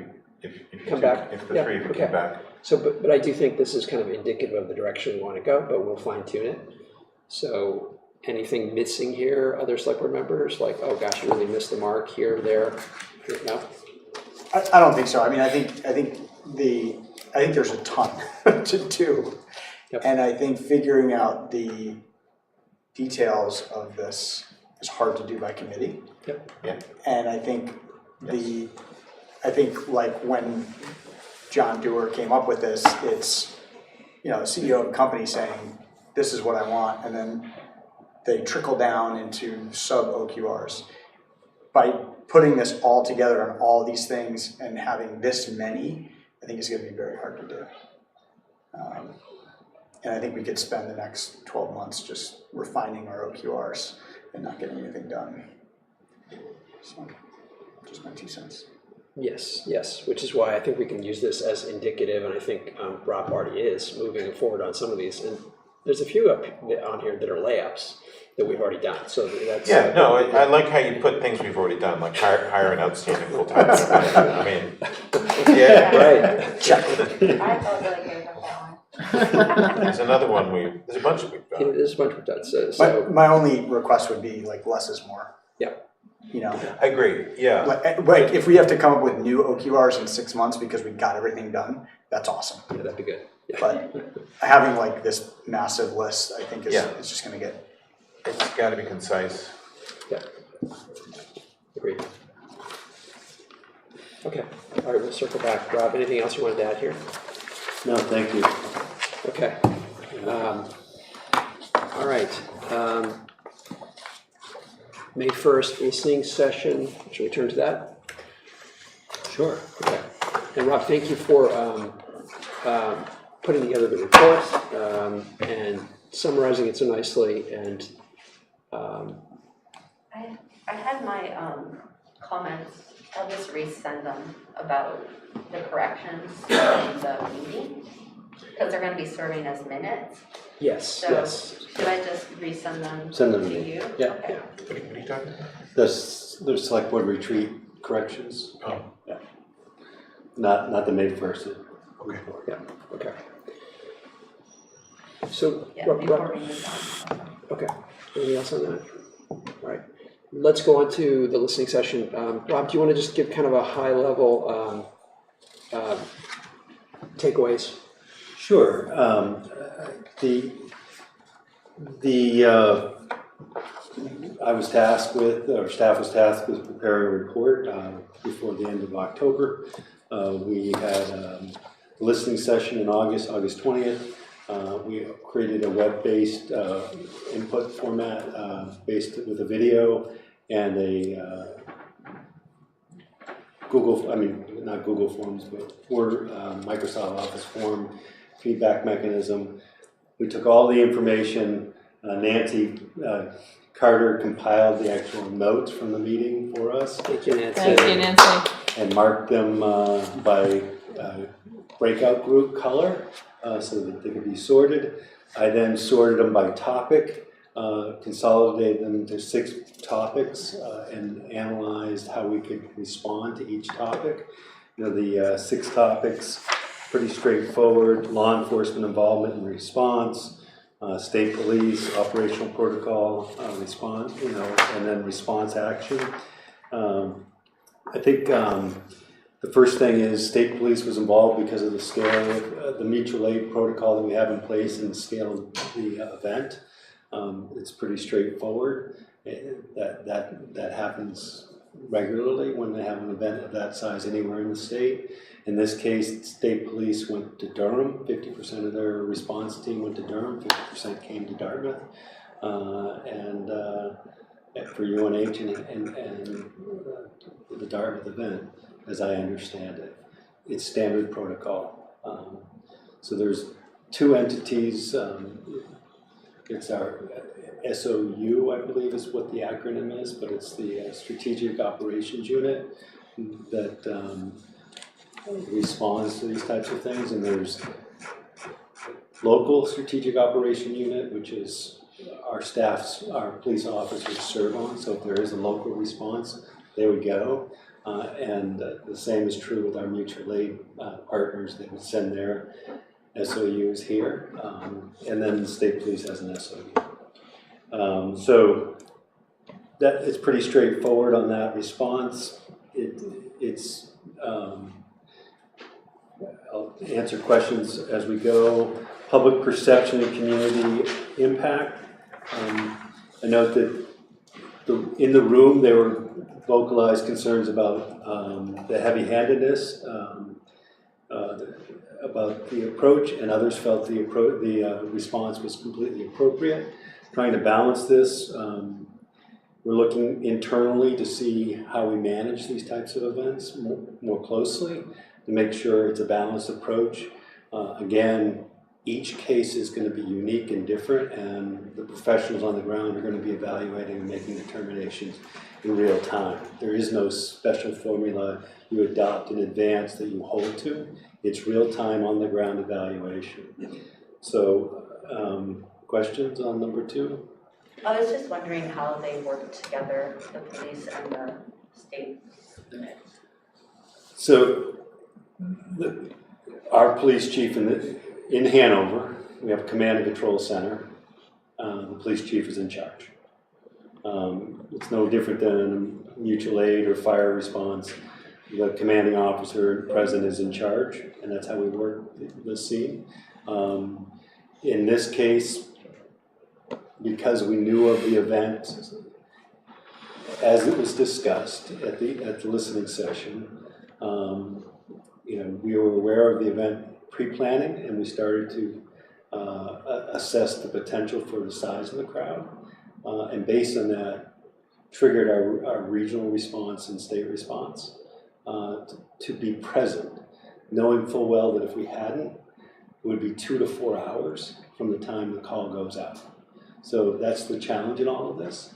if you come back. If the three of you came back. So, but I do think this is kind of indicative of the direction we want to go, but we'll fine tune it. So, anything missing here, other select board members? Like, oh gosh, you really missed the mark here, there. No. I don't think so. I mean, I think there's a ton to do, and I think figuring out the details of this is hard to do by committee. Yep. Yeah. And I think like when John Dewar came up with this, it's the CEO of a company saying, this is what I want, and then they trickle down into sub-OQRs. By putting this all together on all these things and having this many, I think it's going to be very hard to do. And I think we could spend the next 12 months just refining our OQRs and not getting anything done. So, just my 2 cents. Yes, which is why I think we can use this as indicative, and I think Rob already is moving forward on some of these. And there's a few up on here that are layups that we've already done, so that's... Yeah, no, I like how you put things we've already done, like hire an outstanding full-time employee. I mean, yeah. Right. Check. I felt really good about that one. There's another one there's a bunch we've done. There's a bunch we've done, so... My only request would be like less is more. Yeah. I agree, yeah. Like if we have to come up with new OQRs in 6 months because we got everything done, that's awesome. Yeah, that'd be good. Yeah. But having like this massive list, I think is just going to get... It's gotta be concise. Yeah. Agreed. Okay. All right, we'll circle back. Rob, anything else you wanted to add here? No, thank you. Okay. All right. May 1st listening session. Should we turn to that? Sure. Okay. And Rob, thank you for putting together the report and summarizing it so nicely. And I had my comments, I'll just resend them about the corrections in the meeting, because they're gonna be serving as minutes. yes. So should I just resend them Send them to to me. you? Yeah. Okay. What are you talking about? The select board retreat corrections, Oh, not the May 1st. okay. Yeah. Okay. So Yeah, Rob, recording is on. okay. Anything else on that? All right. Let's go on to the listening session. Rob, do you want to just give kind of a high level takeaways? Sure. I was tasked with, or staff was tasked with preparing a report before the end of October. We had a listening session in August 20th. We created a web-based input format based with a video and a not Google Forms, but Microsoft Office form feedback mechanism. We took all the information. Nancy Carter compiled the actual notes from the meeting for us. Thank you, Nancy. Thank you, Nancy. And marked them by breakout group color so that they could be sorted. I then sorted them by topic, consolidated them into 6 topics, and analyzed how we could respond to each topic. The 6 topics, pretty straightforward: law enforcement involvement and response, state police, operational protocol, response, and then response action. I think the first thing is state police was involved because of the scale of the mutual aid protocol that we have in place and the scale of the event. It's pretty straightforward. That happens regularly when they have an event of that size anywhere in the state. In this case, state police went to Durham. 50% of their response team went to Durham. 50% came to Dartmouth, and for UNH and the Dartmouth event, as I understand it, it's standard protocol. So there's 2 entities. It's our SOU, I believe, is what the acronym is, but it's the Strategic Operations Unit that responds to these types of things. And there's local Strategic Operation Unit, which is our police officers serve on. So if there is a local response, they would go. And the same is true with our mutual aid partners. They would send their SOUs here, and then the state police has an SOU. So that it's pretty straightforward on that response. It's I'll answer questions as we go. Public perception and community impact. I note that in the room there were vocalized concerns about the heavy-handedness. about the approach, and others felt the response was completely appropriate. Trying to balance this, we're looking internally to see how we manage these types of events more closely, to make sure it's a balanced approach. Again, each case is going to be unique and different, and the professionals on the ground are going to be evaluating and making determinations in real time. There is no special formula you adopt in advance that you hold to. It's real time on the ground evaluation. So, questions on number 2? I was just wondering how they work together, the police and the state unit. So, our police chief in Hanover, we have a command and control center. The police chief is in charge. It's no different than mutual aid or fire response. The commanding officer present is in charge, and that's how we work the scene. In this case, because we knew of the event as it was discussed at the listening session, we were aware of the event pre-planning, and we started to assess the potential for the size of the crowd, and based on that, triggered our regional response and state response to be present, knowing full well that if we hadn't, it would be 2 to 4 hours from the time the call goes out. So that's the challenge in all of this.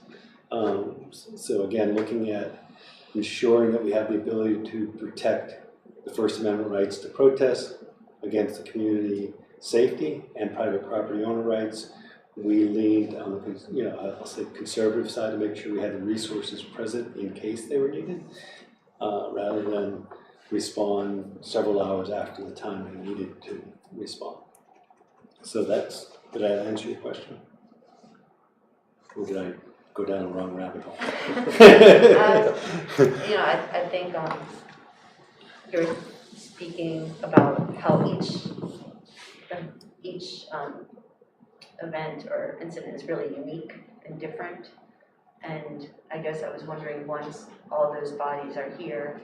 So again, looking at ensuring that we have the ability to protect the First Amendment rights to protest against the community safety and private property owner rights. We leaned on the, I'll say conservative side to make sure we had the resources present in case they were needed, rather than respond several hours after the time we needed to respond. So did I answer your question? Or did I go down a wrong rabbit hole? I think you're speaking about how each event or incident is really unique and different. And I guess I was wondering, once all those bodies are here,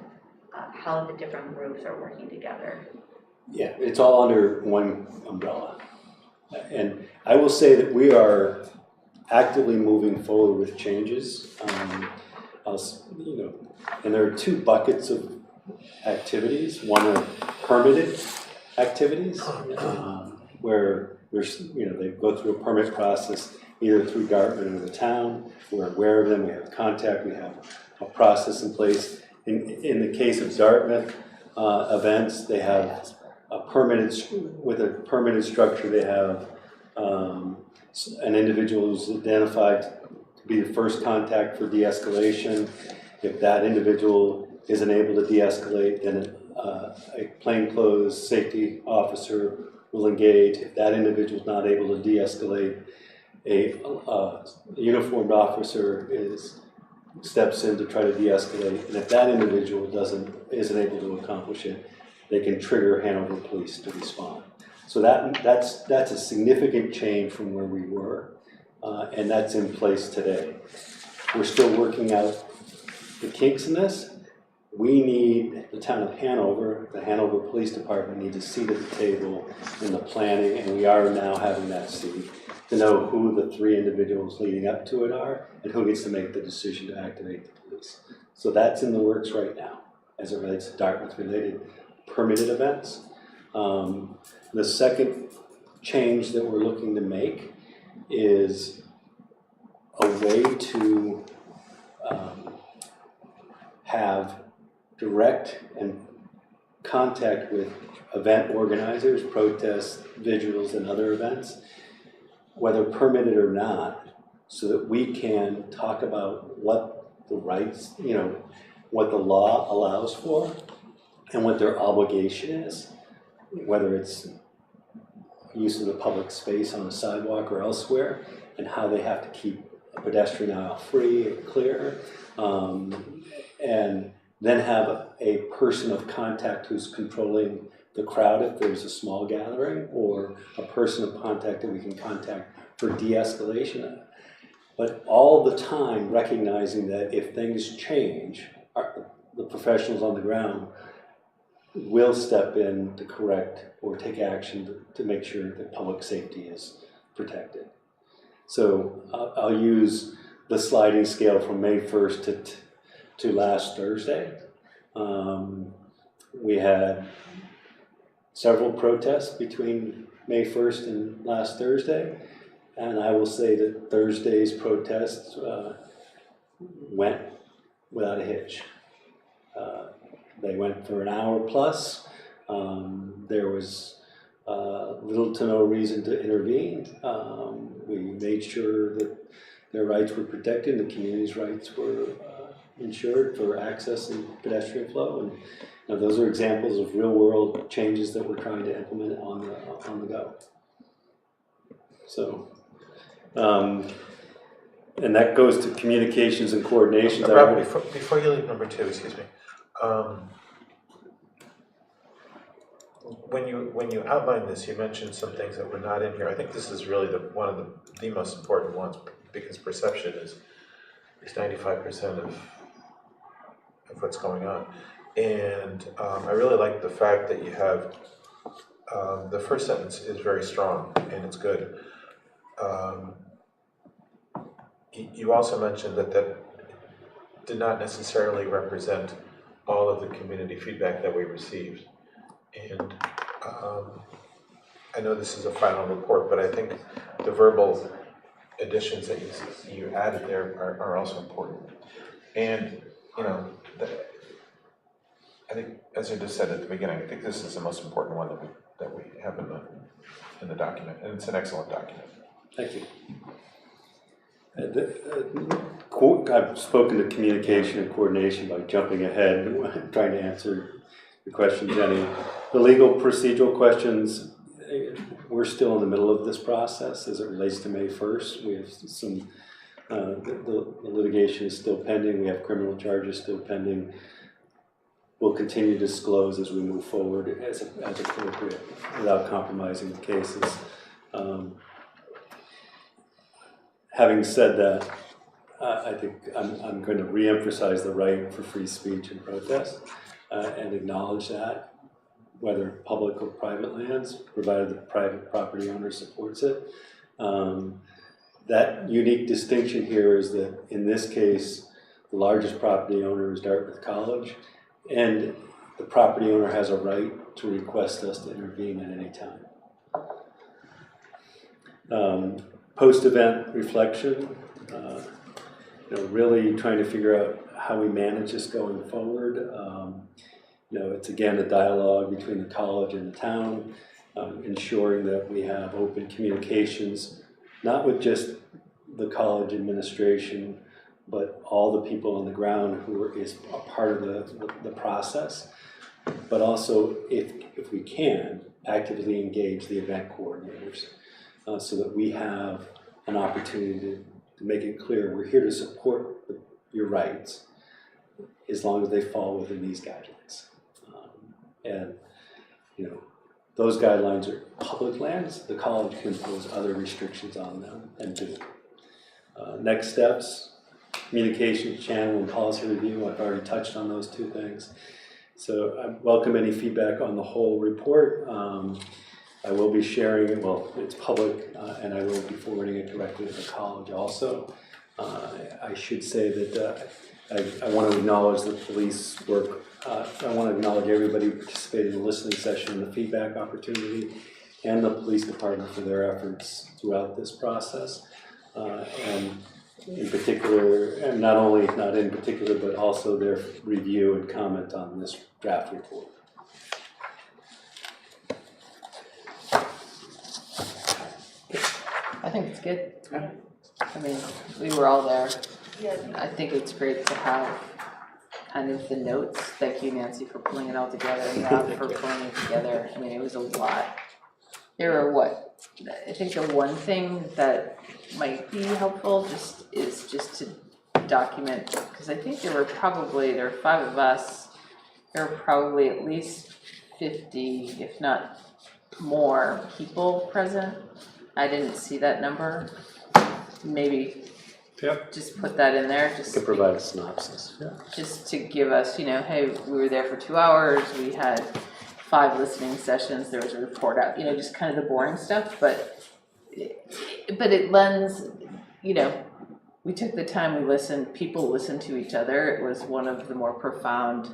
how the different groups are working together. Yeah, it's all under one umbrella. And I will say that we are actively moving forward with changes. And there are 2 buckets of activities. One are permitted activities, where they go through a permit process either through Dartmouth or the town. We're aware of them. We have contact. We have a process in place. In the case of Dartmouth events, they have with a permitted structure. They have an individual who's identified to be the first contact for de-escalation. If that individual isn't able to de-escalate, then a plainclothes safety officer will engage. If that individual is not able to de-escalate, a uniformed officer steps in to try to de-escalate. And if that individual isn't able to accomplish it, they can trigger Hanover Police to respond. So that's a significant change from where we were, and that's in place today. We're still working out the kinks in this. We need the town of Hanover, the Hanover Police Department needs a seat at the table in the planning, and we are now having that seat to know who the 3 individuals leading up to it are and who gets to make the decision to activate the police. So that's in the works right now as it relates to Dartmouth-related permitted events. The second change that we're looking to make is a way to have direct and contact with event organizers, protests, vigils, and other events, whether permitted or not, so that we can talk about what the rights, what the law allows for and what their obligation is, whether it's use of the public space on the sidewalk or elsewhere, and how they have to keep a pedestrian aisle free and clear, and then have a person of contact who's controlling the crowd if there's a small gathering, or a person of contact that we can contact for de-escalation. But all the time recognizing that if things change, the professionals on the ground will step in to correct or take action to make sure that public safety is protected. So I'll use the sliding scale from May 1st to last Thursday. We had several protests between May 1st and last Thursday, and I will say that Thursday's protests went without a hitch. They went for an hour plus. There was little to no reason to intervene. We made sure that their rights were protected, the community's rights were ensured for access and pedestrian flow. And those are examples of real-world changes that we're trying to implement on the go. So, and that goes to communications and coordinations. Rob, before you leave number 2, excuse me. When you outlined this, you mentioned some things that were not in here. I think this is really one of the most important ones, because perception is 95% of what's going on. And I really like the fact that you have the first sentence is very strong and it's good. You also mentioned that did not necessarily represent all of the community feedback that we received. And I know this is a final report, but I think the verbal additions that you added there are also important. And, I think, as I just said at the beginning, I think this is the most important one that we have in the document, and it's an excellent document. Thank you. I've spoken to communication and coordination by jumping ahead and trying to answer your question, Jenny. The legal procedural questions, we're still in the middle of this process as it relates to May 1st. We have some, the litigation is still pending. We have criminal charges still pending. We'll continue to disclose as we move forward as appropriate without compromising the cases. Having said that, I think I'm going to re-emphasize the right for free speech and protest and acknowledge that, whether public or private lands, provided the private property owner supports it. That unique distinction here is that in this case, the largest property owner is Dartmouth College, and the property owner has a right to request us to intervene at any time. Post-event reflection, really trying to figure out how we manage this going forward. It's again a dialogue between the college and the town, ensuring that we have open communications, not with just the college administration, but all the people on the ground who is a part of the process, but also, if we can, actively engage the event coordinators so that we have an opportunity to make it clear we're here to support your rights as long as they fall within these guidelines. Those guidelines are public lands. The college can impose other restrictions on them and do. Next steps, communication channel and policy review. I've already touched on those two things. So I welcome any feedback on the whole report. I will be sharing it, well, it's public, and I will be forwarding it directly to the college also. I should say that I want to acknowledge the police work. I want to acknowledge everybody who participated in the listening session and the feedback opportunity, and the police department for their efforts throughout this process. And in particular, and not in particular, but also their review and comment on this draft report. I think it's good. I mean, we were all there. I think it's great to have kind of the notes. Thank you, Nancy, for pulling it all together. Rob for pulling it together. I mean, it was a lot. There were I think the one thing that might be helpful is to document, because I think there were 5 of us. There were probably at least 50, if not more, people present. I didn't see that number. Maybe Yep. Just put that in there, You just, can provide a synopsis, yeah. just to give us, hey, we were there for 2 hours, we had 5 listening sessions, there was a report out, just kind of the boring stuff, but it lends, we took the time, we listened, people listened to each other. It was one of the more profound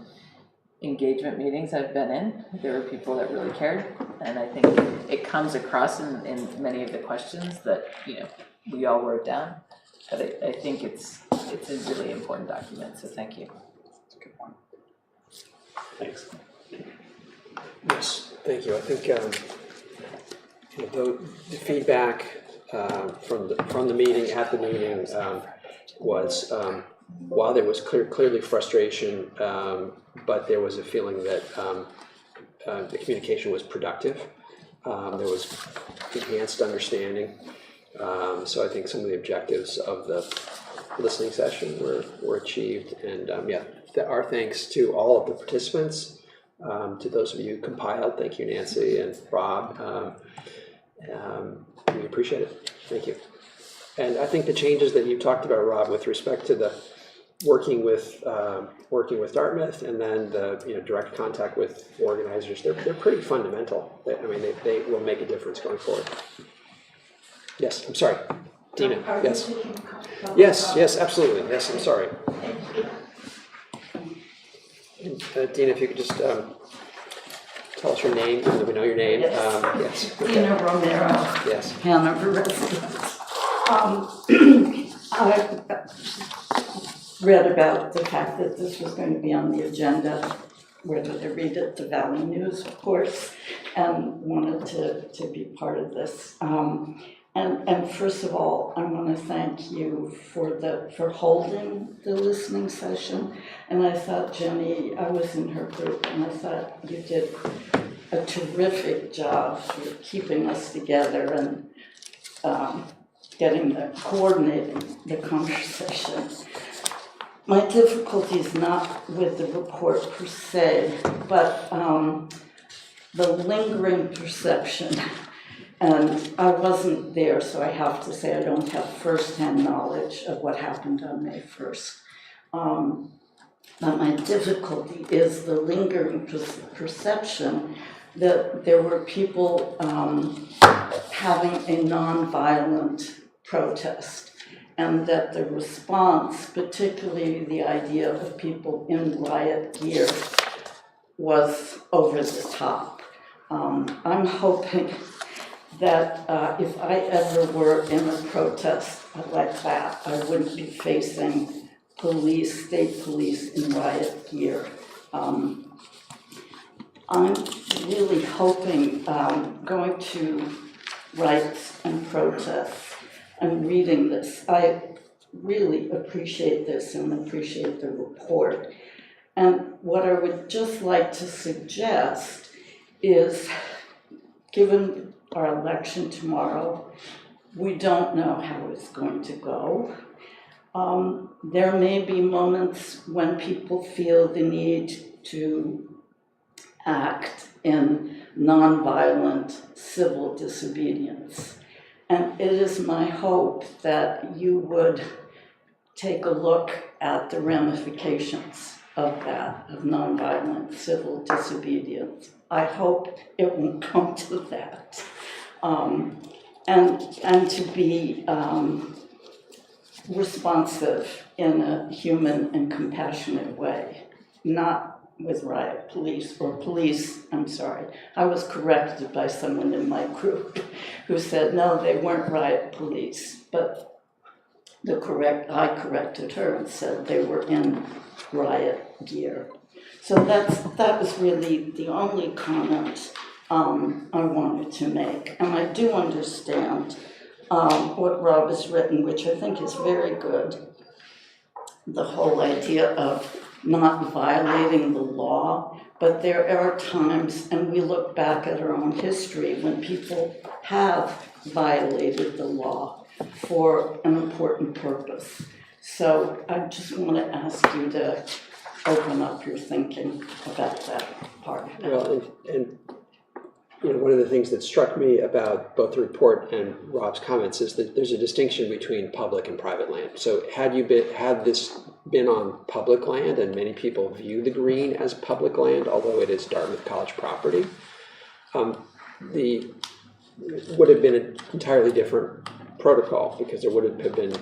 engagement meetings I've been in. There were people that really cared, and I think it comes across in many of the questions that, we all wrote down. But I think it's a really important document, so thank you. That's a good point. Thanks. Yes, thank you. I think the feedback from the meeting, at the meeting, was while there was clearly frustration, but there was a feeling that the communication was productive. There was enhanced understanding. So I think some of the objectives of the listening session were achieved. And our thanks to all of the participants, to those of you who compiled. Thank you, Nancy and Rob. We appreciate it. Thank you. And I think the changes that you talked about, Rob, with respect to the working with Dartmouth and then the direct contact with organizers, they're pretty fundamental. They will make a difference going forward. Yes, I'm sorry. Dina, yes. Yes, absolutely. Yes, I'm sorry. And, Dina, if you could just tell us your name, so that we know your name. Yes. Okay. Dina Romero. Yes. Hanover resident. I read about the fact that this was going to be on the agenda. Where did I read it? The Valley News, of course, and wanted to be part of this. And first of all, I want to thank you for holding the listening session. And I thought, Jenny, I was in her group, and I thought you did a terrific job for keeping us together and coordinating the conversation. My difficulty is not with the report per se, but the lingering perception. And I wasn't there, so I have to say I don't have firsthand knowledge of what happened on May 1st. But my difficulty is the lingering perception that there were people having a nonviolent protest, and that the response, particularly the idea of people in riot gear, was over the top. I'm hoping that if I ever were in a protest like that, I wouldn't be facing police, state police in riot gear. I'm really hoping, going to rights and protests and reading this, I really appreciate this and appreciate the report. And what I would just like to suggest is, given our election tomorrow, we don't know how it's going to go. There may be moments when people feel the need to act in nonviolent civil disobedience. And it is my hope that you would take a look at the ramifications of that, of nonviolent civil disobedience. I hope it won't come to that. And to be responsive in a human and compassionate way, not with riot police or police, I'm sorry. I was corrected by someone in my group who said, no, they weren't riot police, but I corrected her and said they were in riot gear. So that was really the only comment I wanted to make. And I do understand what Rob has written, which I think is very good. The whole idea of not violating the law, but there are times, and we look back at our own history, when people have violated the law for an important purpose. So I just want to ask you to open up your thinking about that part of it. Well, and one of the things that struck me about both the report and Rob's comments is that there's a distinction between public and private land. So had this been on public land, and many people view the green as public land, although it is Dartmouth College property, would have been an entirely different protocol, because there would have been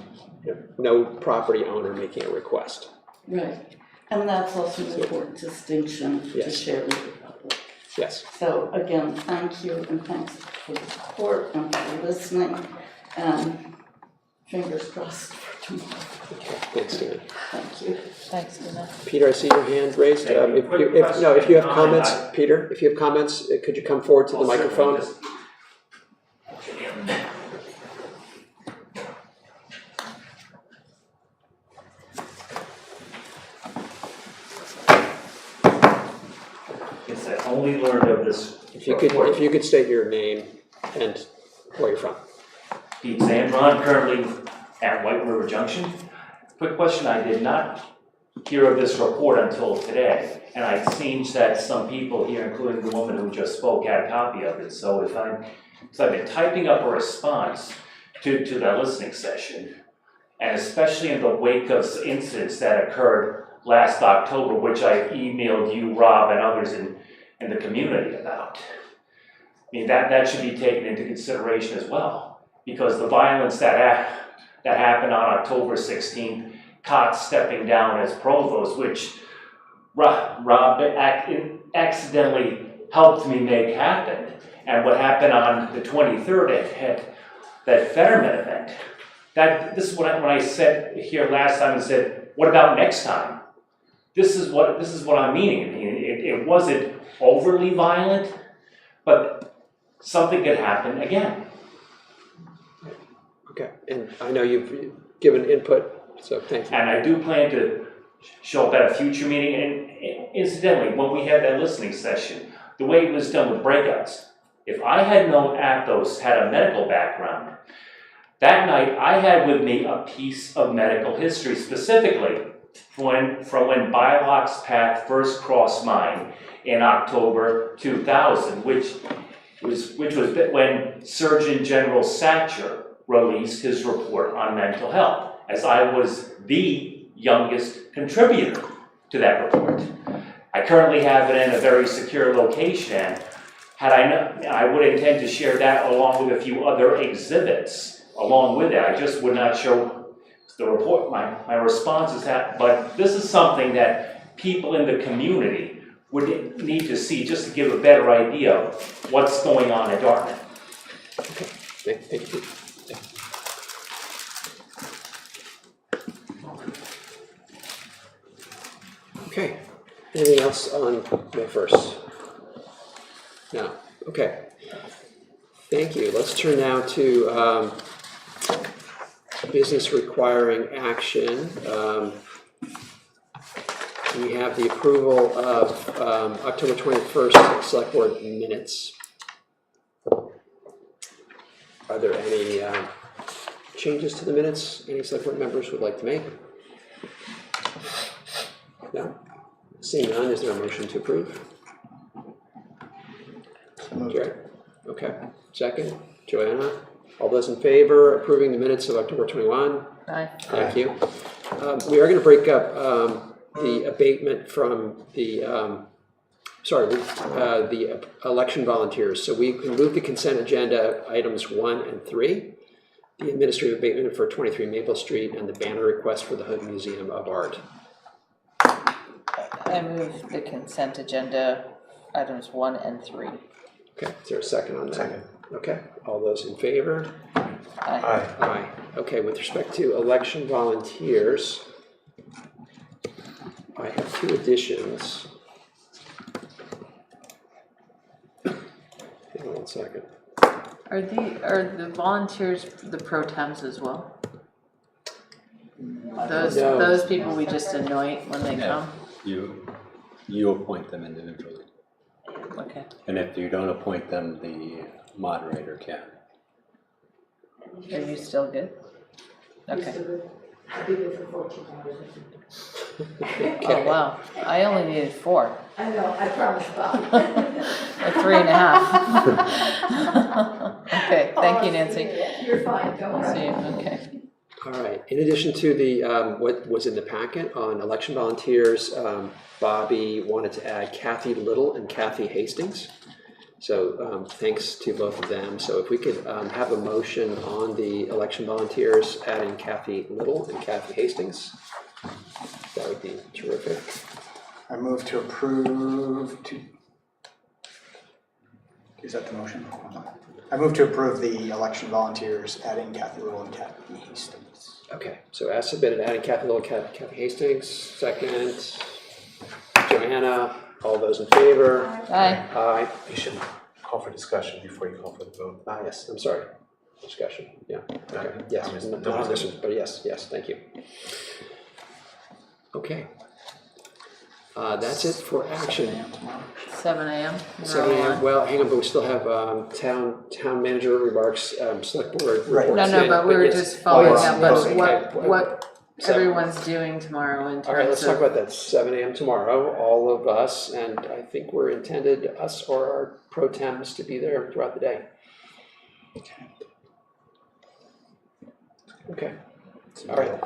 no property owner making a request. Right, and that's also an important distinction to Yes. share with the public. Yes. So again, thank you, and thanks for the support and for listening, and fingers crossed for tomorrow. Okay. Thanks, Dina. Thank you. Thanks, Dina. Peter, I see your hand raised. Thank you. If you have comments, Peter, if you have comments, could you come forward to the microphone? Yes, I only learned of this If you could state your name and where you're from. Pete Zandron, currently at White River Junction. Quick question, I did not hear of this report until today, and I've seen that some people here, including the woman who just spoke, had a copy of it. So I've been typing up a response to that listening session, and especially in the wake of incidents that occurred last October, which I emailed you, Rob, and others in the community about. I mean, that should be taken into consideration as well, because the violence that happened on October 16th, Cox stepping down as provost, which Rob accidentally helped me make happen, and what happened on the 23rd at that Fetterman event. This is when I said here last time and said, what about next time? This is what I'm meaning. I mean, it wasn't overly violent, but something could happen again. Okay, and I know you've given input, so thank you. And I do plan to show up at a future meeting. And incidentally, when we had that listening session, the way it was done with breakouts, if I had known Athos had a medical background, that night I had with me a piece of medical history, specifically from when Bilox's path first crossed mine in October 2000, which was when Surgeon General Satcher released his report on mental health, as I was the youngest contributor to that report. I currently have it in a very secure location, and had I known, I would intend to share that along with a few other exhibits along with it. I just would not show the report, my response is that, but this is something that people in the community would need to see just to give a better idea of what's going on in Dartmouth. Okay, thank you. Okay, anything else on May 1st? No, okay. Thank you. Let's turn now to business requiring action. We have the approval of October 21st Select Board minutes. Are there any changes to the minutes any Select Board members would like to make? No? Seeing none, is there a motion to approve? Jerry? Okay. Second, Joanna? All those in favor approving the minutes of October 21? Aye. Thank you. We are going to break up the abatement from the, the election volunteers. So we can move the consent agenda items 1 and 3, the administrative abatement for 23 Maple Street, and the banner request for the Hood Museum of Art. I move the consent agenda items 1 and 3. Okay, is there a second on that? Second. Okay, all those in favor? Aye. Aye. Okay, with respect to election volunteers, I have 2 additions. Hang on 1 second. Are the volunteers the pro tems as well? Those people we just anoint when they come? You appoint them individually. Okay. And if you don't appoint them, the moderator can. Are you still good? Okay. I'll be good for 14 hours. Oh, wow, I only needed 4, I know, I promised Bob. or 3.5. Okay, thank you, Nancy. You're fine, don't worry. See you, okay. All right, in addition to the, what was in the packet on election volunteers, Bobby wanted to add Kathy Little and Kathy Hastings. So thanks to both of them. So if we could have a motion on the election volunteers, adding Kathy Little and Kathy Hastings, that would be terrific. I move to approve is that the motion? I move to approve the election volunteers, adding Kathy Little and Kathy Hastings. Okay, so as submitted, adding Kathy Little, Kathy Hastings, second. Joanna, all those in favor? Aye. Aye. You should call for discussion before you call for the vote. Yes, I'm sorry. Discussion, yeah. Okay, yes, Thomas, not on this one, but yes, thank you. Okay. That's it for action. 7 a.m. 7 a.m. Well, hang on, but we still have town manager remarks, select board Right. reports. No, but we were yes. just following yes, up yes, on okay. what Seven. everyone's doing tomorrow in terms of. All right, let's talk about that. 7 a.m. tomorrow, all of us, and I think we're intended, us or our pro tems, to be there throughout the day. Okay. All right.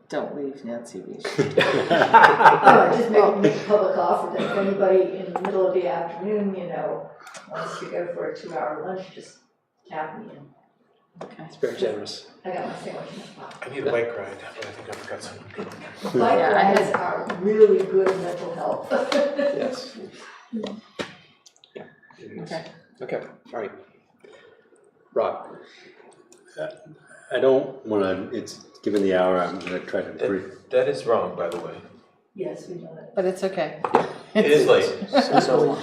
Don't leave, Nancy. We should. Just make a public offer that if anybody in the middle of the afternoon, wants to go for a 2-hour lunch, just tap me in. Okay. It's very generous. I got my sandwich in the box. I need a bike ride, but I think I forgot something. Bike Yeah, I rides are really good mental health. Yes. Okay. All right. Rob. I don't want to, it's given the hour, I'm going to try to brief. That is wrong, by the way. Yes, we know that. But it's okay. It is late. So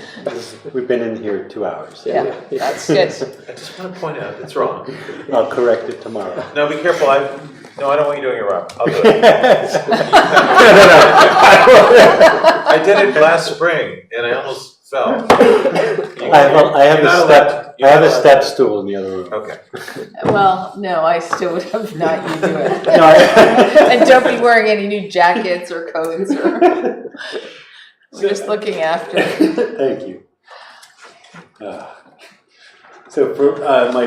We've been in here 2 hours. Yeah, that's good. I just want to point out, it's wrong. I'll correct it tomorrow. No, be careful, I don't want you doing it, Rob. I'll do it. I did it last spring, and I almost fell. I have a step stool in the other room. Okay. Well, no, I still would have not you do it. No, And don't be wearing any new jackets or coats or. We're just looking after. Thank you. So for my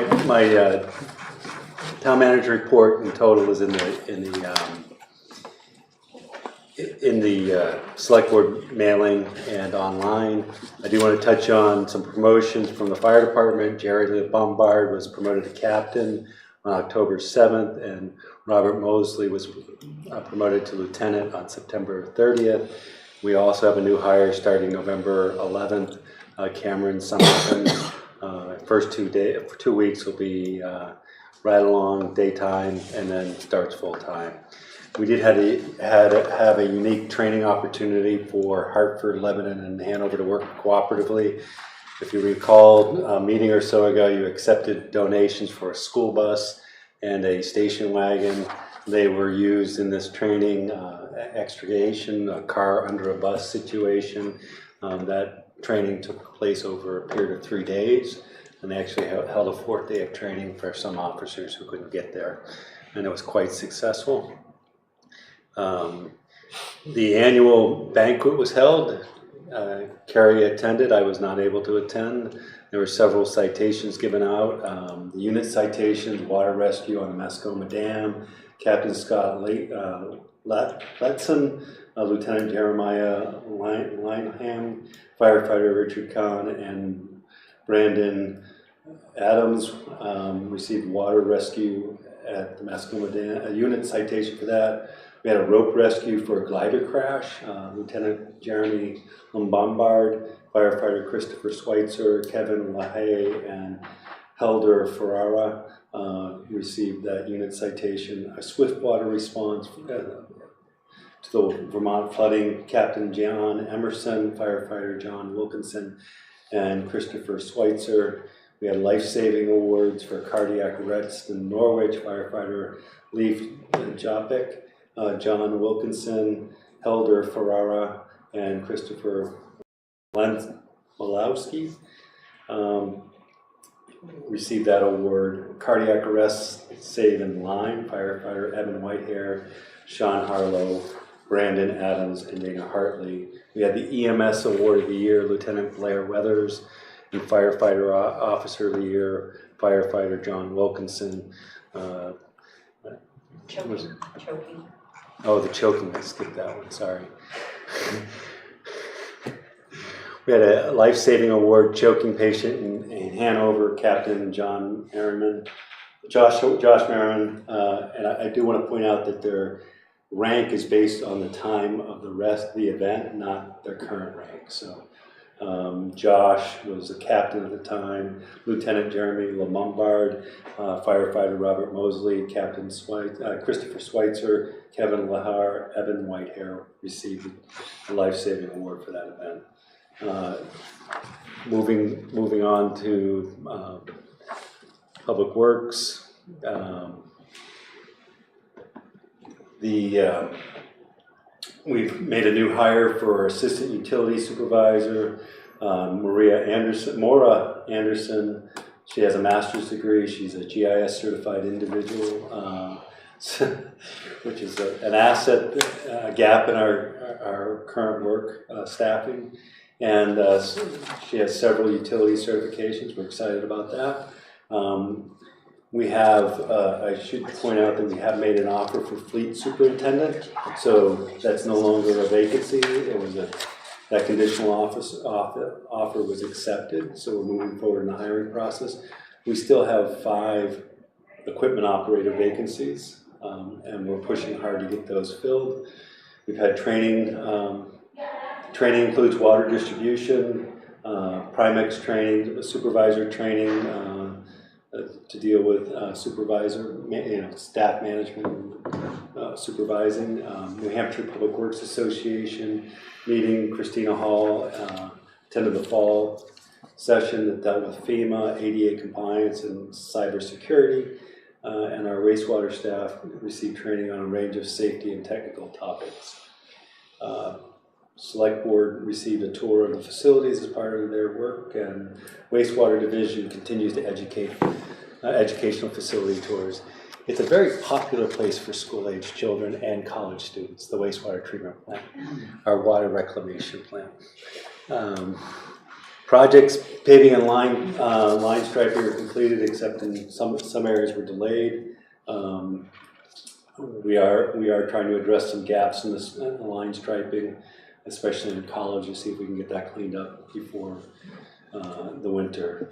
town manager report in total is in the select board mailing and online. I do want to touch on some promotions from the fire department. Jerry Bombard was promoted to captain on October 7th, and Robert Mosley was promoted to lieutenant on September 30th. We also have a new hire starting November 11th, Cameron Summerton. First 2 weeks will be right along daytime and then starts full time. We did have a unique training opportunity for Hartford, Lebanon, and Hanover to work cooperatively. If you recall, a meeting or so ago, you accepted donations for a school bus and a station wagon. They were used in this training, extrication, a car under a bus situation. That training took place over a period of 3 days, and they actually held a 4th day of training for some officers who couldn't get there, and it was quite successful. The annual banquet was held. Carrie attended. I was not able to attend. There were several citations given out. The unit citations, water rescue on the Mascoma Dam, Captain Scott Letson, Lieutenant Jeremiah Lineham, Firefighter Richard Kahn, and Brandon Adams received water rescue at the Mascoma Dam, a unit citation for that. We had a rope rescue for a glider crash. Lieutenant Jeremy Lombard, Firefighter Christopher Schweitzer, Kevin LaHaye, and Helder Ferrara received that unit citation. A swift water response to the Vermont flooding, Captain John Emerson, Firefighter John Wilkinson, and Christopher Schweitzer. We had life-saving awards for cardiac arrest in Norwich, Firefighter Leif Jopik, John Wilkinson, Helder Ferrara, and Christopher Malowski received that award. Cardiac arrest save in Lyme, Firefighter Evan Whitehair, Sean Harlow, Brandon Adams and Dana Hartley. We had the EMS Award of the Year, Lieutenant Blair Weathers, and Firefighter Officer of the Year, Firefighter John Wilkinson. Choking. Oh, the choking, I skipped that one, sorry. We had a life-saving award, choking patient in Hanover, Captain John Merriman. Josh Merriman, and I do want to point out that their rank is based on the time of the rest of the event, not their current rank. So Josh was the captain at the time, Lieutenant Jeremy Lombard, firefighter Robert Mosley, Captain Christopher Schweitzer, Kevin Lahar, Evan Whitehair received the life-saving award for that event. Moving on to Public Works. We've made a new hire for Assistant Utility Supervisor, Mora Anderson. She has a master's degree. She's a GIS certified individual, which is an asset, a gap in our current work staffing. And she has several utility certifications. We're excited about that. We have, I should point out that we have made an offer for fleet superintendent, so that's no longer a vacancy. It was that conditional offer was accepted, so we're moving forward in the hiring process. We still have 5 equipment operator vacancies, and we're pushing hard to get those filled. We've had training. Training includes water distribution, Primex training, supervisor training, to deal with supervisor, staff management, supervising. New Hampshire Public Works Association meeting, Christina Hall attended the fall session that dealt with FEMA, ADA compliance, and cybersecurity. And our wastewater staff received training on a range of safety and technical topics. Select Board received a tour of the facilities as part of their work, and Wastewater Division continues to educate educational facility tours. It's a very popular place for school-age children and college students, the wastewater treatment plant, our water reclamation plant. Projects, paving and line striping are completed, except in some areas were delayed. We are trying to address some gaps in the line striping, especially in college, to see if we can get that cleaned up before the winter.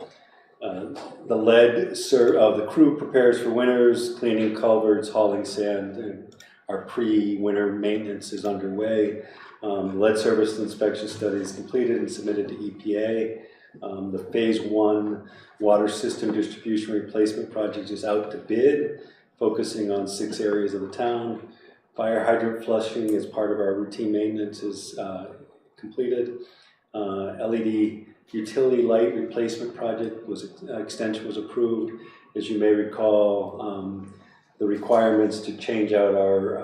The lead the crew prepares for winters, cleaning culverts, hauling sand, and our pre-winter maintenance is underway. Lead service inspection study is completed and submitted to EPA. The Phase 1 water system distribution replacement project is out to bid, focusing on 6 areas of the town. Fire hydrant flushing as part of our routine maintenance is completed. LED utility light replacement project extension was approved. As you may recall, the requirements to change out our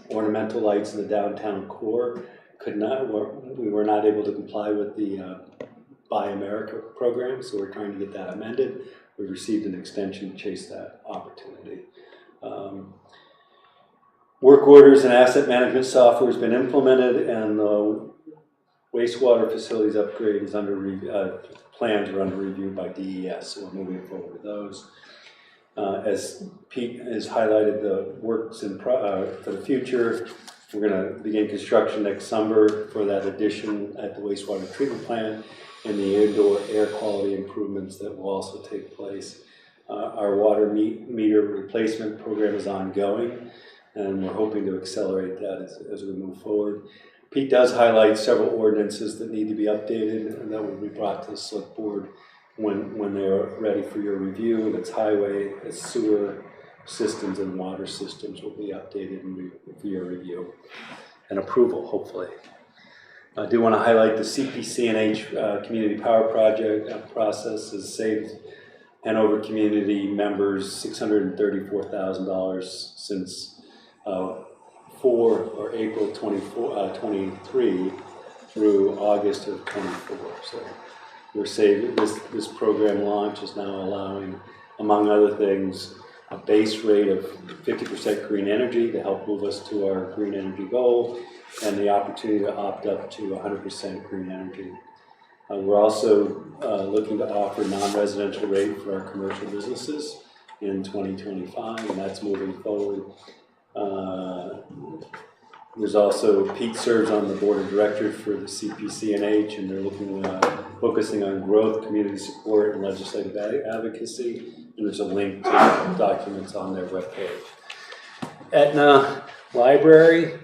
ornamental lights in the downtown core we were not able to comply with the Buy America program, so we're trying to get that amended. We've received an extension to chase that opportunity. Work orders and asset management software has been implemented, and the wastewater facilities upgrade is plans are under review by DES, so we're moving forward with those. As Pete has highlighted the works for the future, we're going to begin construction next summer for that addition at the wastewater treatment plant and the indoor air quality improvements that will also take place. Our water meter replacement program is ongoing, and we're hoping to accelerate that as we move forward. Pete does highlight several ordinances that need to be updated, and that will be brought to the Select Board when they are ready for your review. And it's highway, it's sewer systems, and water systems will be updated for your review and approval, hopefully. I do want to highlight the CPC&H Community Power Project process has saved Hanover community members $634,000 since April 23 through August of 24. So we're saving this program launch is now allowing, among other things, a base rate of 50% green energy to help move us to our green energy goal, and the opportunity to opt up to 100% green energy. We're also looking to offer non-residential rate for our commercial businesses in 2025, and that's moving forward. There's also Pete serves on the board of directors for the CPC&H, and they're focusing on growth, community support, and legislative advocacy. And there's a link to documents on their webpage. Etna Library,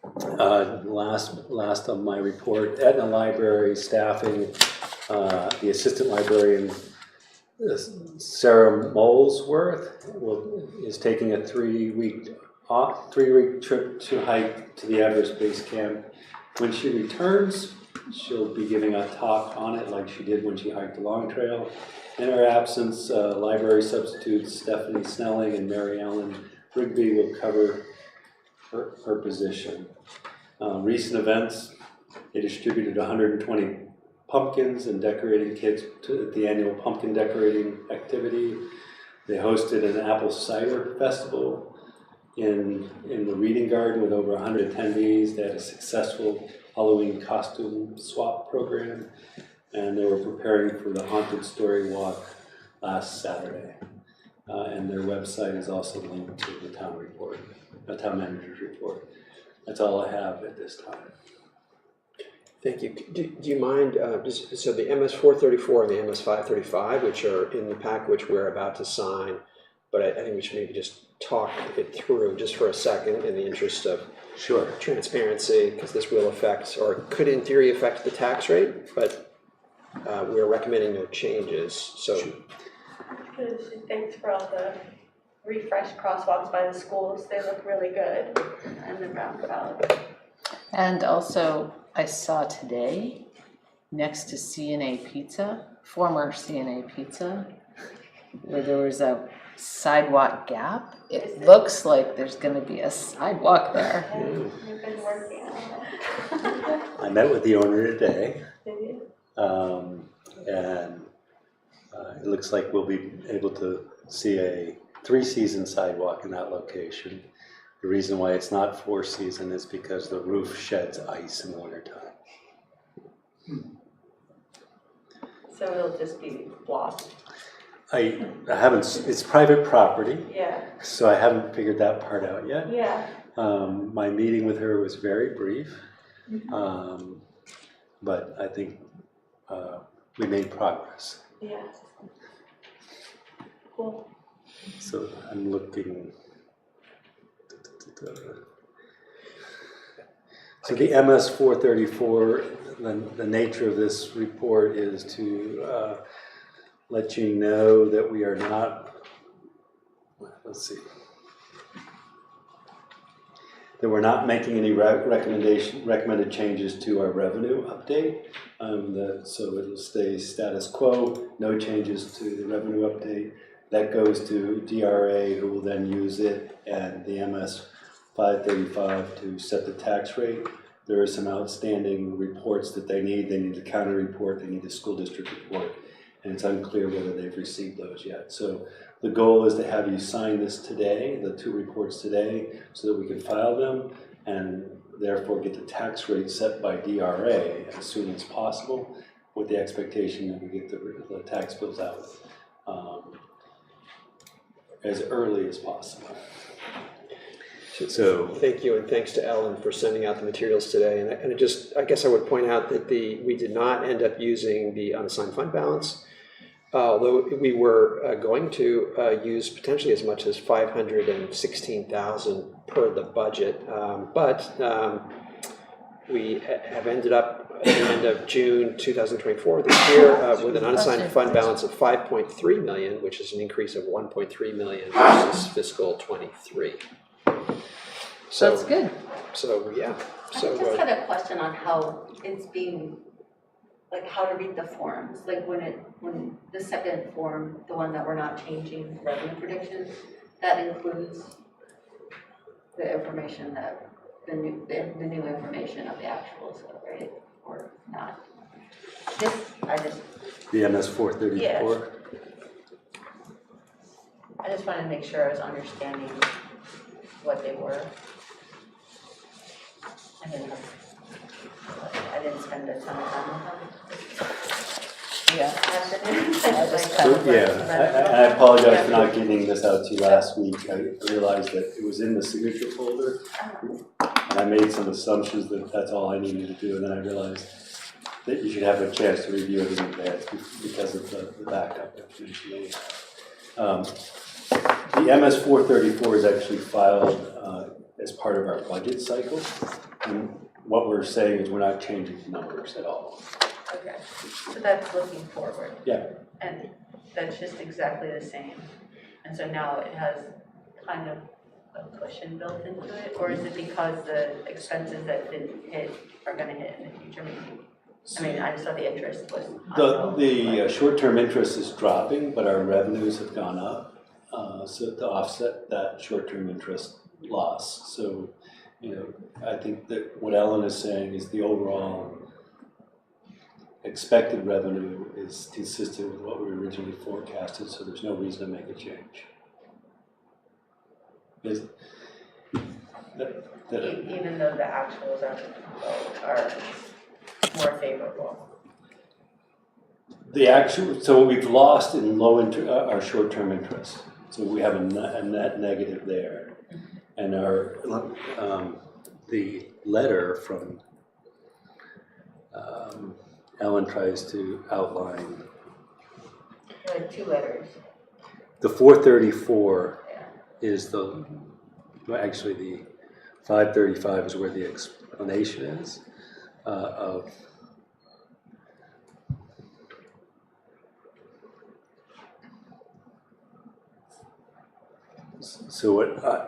last of my report. Etna Library staffing, the assistant librarian Sarah Molesworth is taking a three-week trip to hike to the Everest Base Camp. When she returns, she'll be giving a talk on it like she did when she hiked the Long Trail. In her absence, library substitutes Stephanie Snelling and Mary Ellen Rigby will cover her position. Recent events, they distributed 120 pumpkins and decorating kits at the annual pumpkin decorating activity. They hosted an apple cider festival in the Reading Garden with over 100 attendees. They had a successful Halloween costume swap program, and they were preparing for the Haunted Story Walk last Saturday. And their website is also linked to the town report, the town manager's report. That's all I have at this time. Thank you. Do you mind, so the MS 434 and the MS 535, which are in the pack, which we're about to sign, but I think we should maybe just talk it through just for a second in the interest of transparency, because this will affect, or could in theory affect the tax rate, but we're recommending no changes, so. Thanks for all the refresh crosswalks by the schools. They look really good and the roundabout. And also, I saw today, next to CNA Pizza, former CNA Pizza, where there was a sidewalk gap. It looks like there's going to be a sidewalk there. You've been working on it. I met with the owner today, and it looks like we'll be able to see a 3-season sidewalk in that location. The reason why it's not 4-season is because the roof sheds ice in the wintertime. So it'll just be blocked. I haven't, it's private property, Yeah. so I haven't figured that part out yet. Yeah. My meeting with her was very brief, but I think we made progress. Yeah. Cool. So I'm looking. So the MS 434, the nature of this report is to let you know that we are not, that we're not making any recommended changes to our revenue update. So it'll stay status quo, no changes to the revenue update. That goes to DRA, who will then use it, and the MS 535 to set the tax rate. There are some outstanding reports that they need. They need the county report, they need the school district report, and it's unclear whether they've received those yet. So the goal is to have you sign this today, the 2 reports today, so that we can file them and therefore get the tax rate set by DRA as soon as possible, with the expectation that we get the tax bills out as early as possible. So thank you, and thanks to Ellen for sending out the materials today. And I guess I would point out that we did not end up using the unassigned fund balance, although we were going to use potentially as much as $516,000 per the budget, but we have ended up at the end of June 2024 this year with an unassigned fund balance of $5.3 million, which is an increase of $1.3 million versus fiscal 23. So that's good. So yeah. I just had a question on how it's being, like how to read the forms. Like when the second form, the one that we're not changing revenue predictions, that includes the information that the new information of the actuals, right? Or not? The MS 434. Yeah. I just wanted to make sure I was understanding what they were. I didn't spend a ton of time with them. Yeah. I apologize for not getting this out to you last week. I realized that it was in the signature folder, and I made some assumptions that that's all I needed to do, and then I realized that you should have a chance to review it in advance because of the backup information. The MS 434 is actually filed as part of our budget cycle, and what we're saying is we're not changing the numbers at all. Okay, so that's looking forward. Yeah. And that's just exactly the same. And so now it has kind of a cushion built into it, or is it because the expenses that didn't hit are gonna hit in the future? I mean, I saw the interest was. The short-term interest is dropping, but our revenues have gone up, so to offset that short-term interest loss. So, I think that what Ellen is saying is the overall expected revenue is consistent with what we originally forecasted, so there's no reason to make a change. Even though the actuals are more favorable. So we've lost in our short-term interest. So we have a net negative there. And the letter from Ellen tries to outline. There are two letters. The 434 is actually the 535 is where the explanation is of. So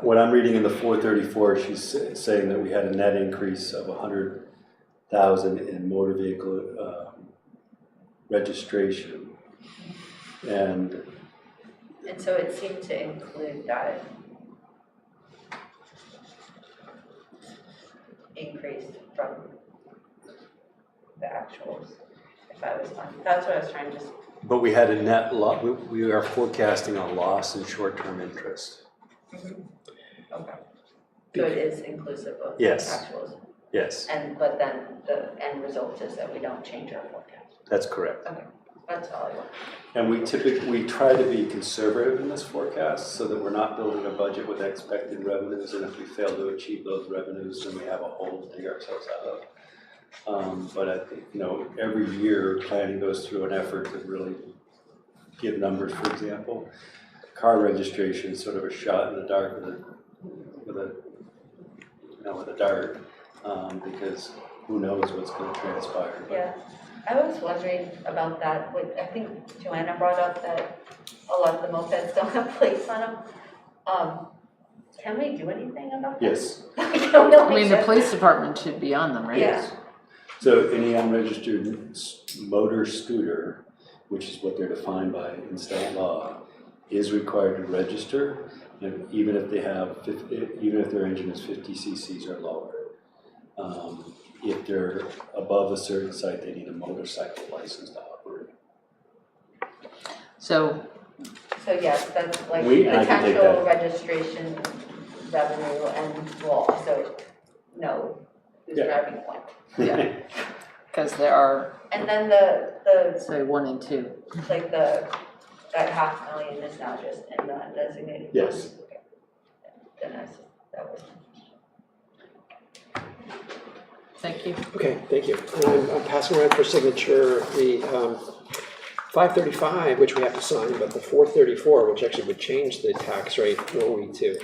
what I'm reading in the 434, she's saying that we had a net increase of 100,000 in motor vehicle registration, and so it seemed to include that increase from the actuals. If I was on, that's what I was trying to. But we had a net loss. We are forecasting a loss in short-term interest. Mm-hmm. Okay. So it is inclusive of actuals. Yes. But then the end result is that we don't change our forecast. That's correct. Okay. That's all I want. And we try to be conservative in this forecast so that we're not building a budget with expected revenues, and if we fail to achieve those revenues, then we have a hole to dig ourselves out of. But I think, every year planning goes through an effort to really give numbers. For example, car registration is sort of a shot in the dark with a dart, because who knows what's going to transpire. Yeah, I was wondering about that. I think Joanna brought up that a lot of the mopeds don't have plates on them. Can we do anything about that? Yes. I mean, the police department should be on them, right? Yeah. So any unregistered motor scooter, which is what they're defined by in state law, is required to register, and even if their engine is 50 cc's or lower. If they're above a certain site, they need a motorcycle license to operate. So yes, that's like potential registration revenue and law. So no, who's driving one? Yeah, because there are. And then the so 1 and 2. Like that $500,000 is now just in the undesignated. Yes. Okay. Then that was. Thank you. Okay, thank you. And I'm passing around for signature the 535, which we have to sign, but the 434, which actually would change the tax rate were we to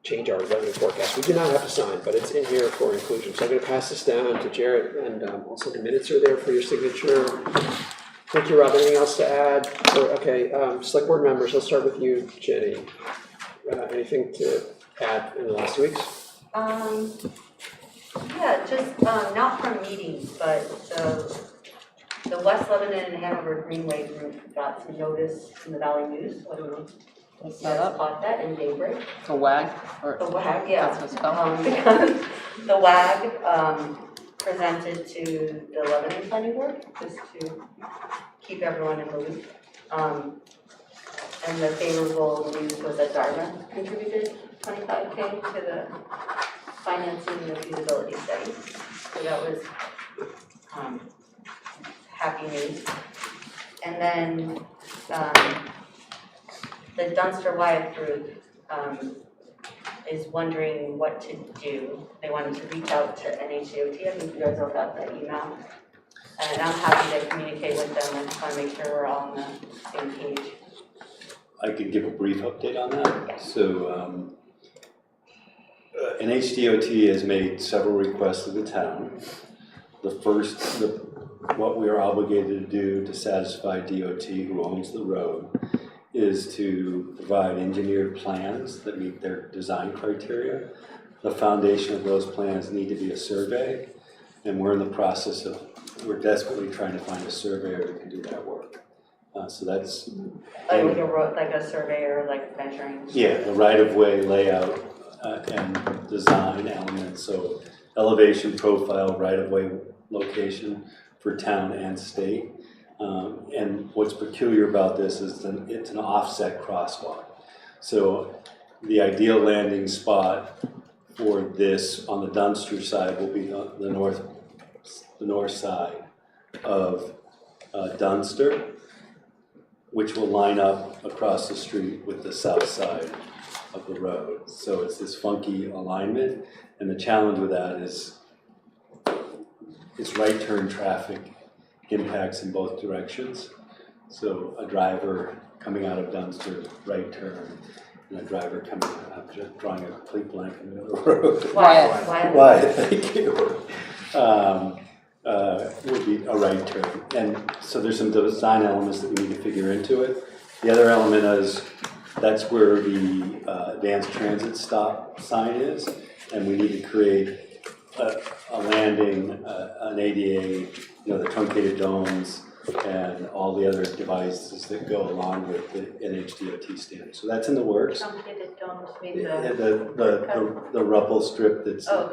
change our revenue forecast. We do not have to sign, but it's in here for inclusion. So I'm going to pass this down to Jarrett, and also the minutes are there for your signature. Thank you, Rob. Anything else to add? Select board members, let's start with you, Jenny. Anything to add in the last 2 weeks? Yeah, just not from meetings, but the West Lebanon and Hanover Greenway group got some notice in the Valley News. What do we spot that in Daybreak? The WAG? The WAG, yeah. That's what's called. Because the WAG presented to the Lebanon Planning Board, just to keep everyone in the loop. And the favorable news was that Dartmouth contributed $25K to the financing and the feasibility study. So that was happy news. And then the Dunster Wyeth group is wondering what to do. They wanted to reach out to NHDOT. I think you guys all got that email. And I'm happy to communicate with them and try to make sure we're all on the same page. I could give a brief update on that. So NHDOT has made several requests to the town. The first, what we are obligated to do to satisfy DOT, who owns the road, is to provide engineered plans that meet their design criteria. The foundation of those plans need to be a survey, and we're in the process of, we're desperately trying to find a surveyor who can do that work. So that's... Like a surveyor, like measuring? Yeah, the right-of-way layout and design elements, so elevation profile, right-of-way location for town and state. And what's peculiar about this is that it's an offset crosswalk. So the ideal landing spot for this on the Dunster side will be the north side of Dunster, which will line up across the street with the south side of the road. So it's this funky alignment, and the challenge with that is it's right turn traffic impacts in both directions. So a driver coming out of Dunster, right turn, and a driver coming out, I'm just drawing a complete blank in the middle of the road. Why? Thank you. Would be a right turn. And so there's some design elements that we need to figure into it. The other element is that's where the advanced transit stop sign is, and we need to create a landing, an ADA, the truncated domes, and all the other devices that go along with the NHDOT standard. So that's in the works. Truncated domes mean The rubble strip that's Oh.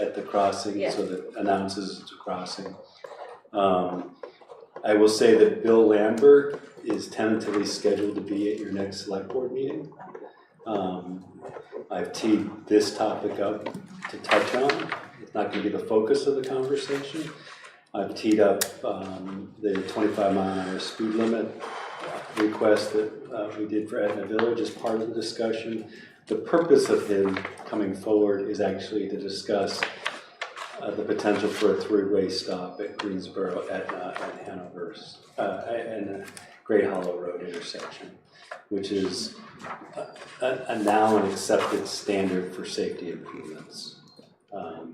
at the crossing, Yeah. so that announces it's a crossing. I will say that Bill Lambert is tentatively scheduled to be at your next select board meeting. I've teed this topic up to touch on. It's not going to be the focus of the conversation. I've teed up the 25-mile-an-hour speed limit request that we did for Etna Village as part of the discussion. The purpose of him coming forward is actually to discuss the potential for a three-way stop at Greensboro, Etna, and Hanover, and Great Hollow Road intersection, which is a now an accepted standard for safety improvements.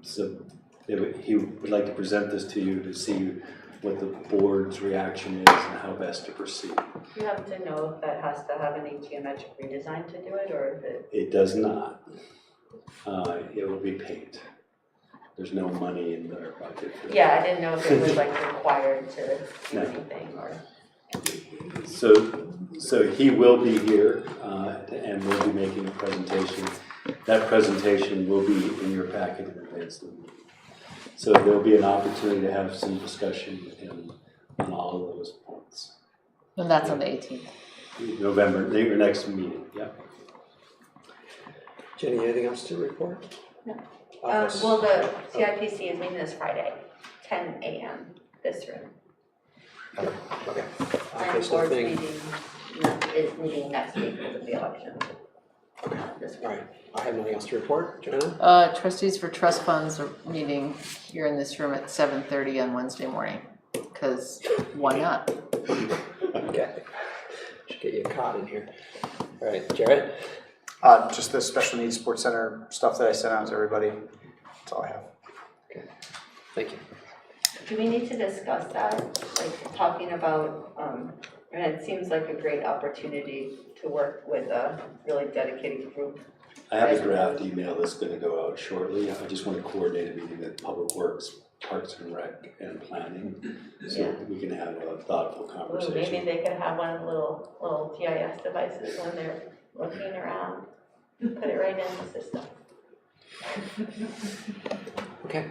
So he would like to present this to you to see what the board's reaction is and how best to proceed. Do you happen to know if that has to have any geometric redesign to do it, or if it? It does not. It will be paint. There's no money in their budget for that. Yeah, I didn't know if it was like required to do anything or. So he will be here and we'll be making a presentation. That presentation will be in your packet in advance of the meeting. So there'll be an opportunity to have some discussion with him on all of those points. And that's on the 18th. November, your next meeting, yeah. Jenny, anything else to report? No. Well, the CIPC is meeting this Friday, 10 a.m. this room. Okay. Planning board's meeting is meeting next week because of the election. This week. All right. I have nothing else to report. Joanna? Trustees for trust funds are meeting here in this room at 7:30 on Wednesday morning, because why not? Okay. Should get you a cot in here. All right, Jared? Just the special needs sports center stuff that I sent out to everybody. That's all I have. Okay. Thank you. Do we need to discuss that? Like talking about, and it seems like a great opportunity to work with a really dedicated group. I have a draft email that's going to go out shortly. I just want to coordinate a meeting with Public Works, Parks and Rec, and Planning, so that we can have a thoughtful conversation. Ooh, maybe they could have one of the little GIS devices when they're looking around. Put it right in the system. Okay.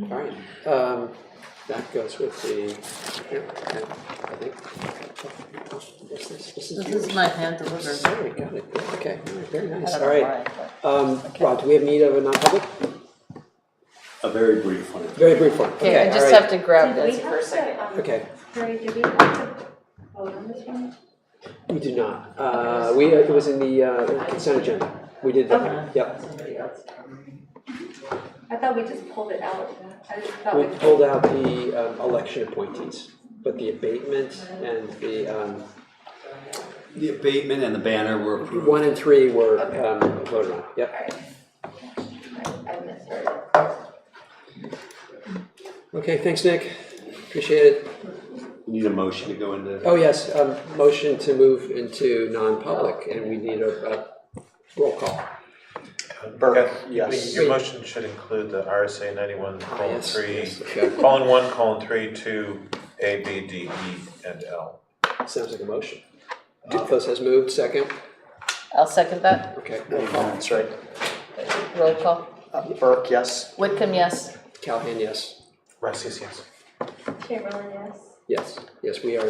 All right. that goes with the, here, okay, I think. What's this? This is This yours. is my hand delivered. Sorry, got it, okay, all right, very I nice, don't all know right. why, but- Rod, do we have need of a non-public? A very brief one. Very brief one, Okay, okay, I all just right. have to grab Did we Betsy for a have second. to, Okay, Carrie, did we have to vote on this one? we do not, it was in the consent agenda, we did that, Okay. yep. I thought we just pulled it out. I just thought We pulled out the election appointees, but the abatement and The abatement and the banner were approved. 1 and 3 were voted on, yep. I misheard. Okay, thanks, Nick, appreciate it. We need a motion to go into. Oh, yes, motion to move into non-public, and we need a roll call. Burke, Yeah, yes. your motion should include the RSA 91:3, Yes, okay. colon 1, colon 3, 2, A, B, D, E, and L. Sounds like a motion. Duclos has moved, second. I'll second that. Okay, roll call. That's right. Roll call. Burke, yes. Whitcomb, yes. Callahan, yes. Rice, yes. Chamberlain, yes. Yes, yes, we are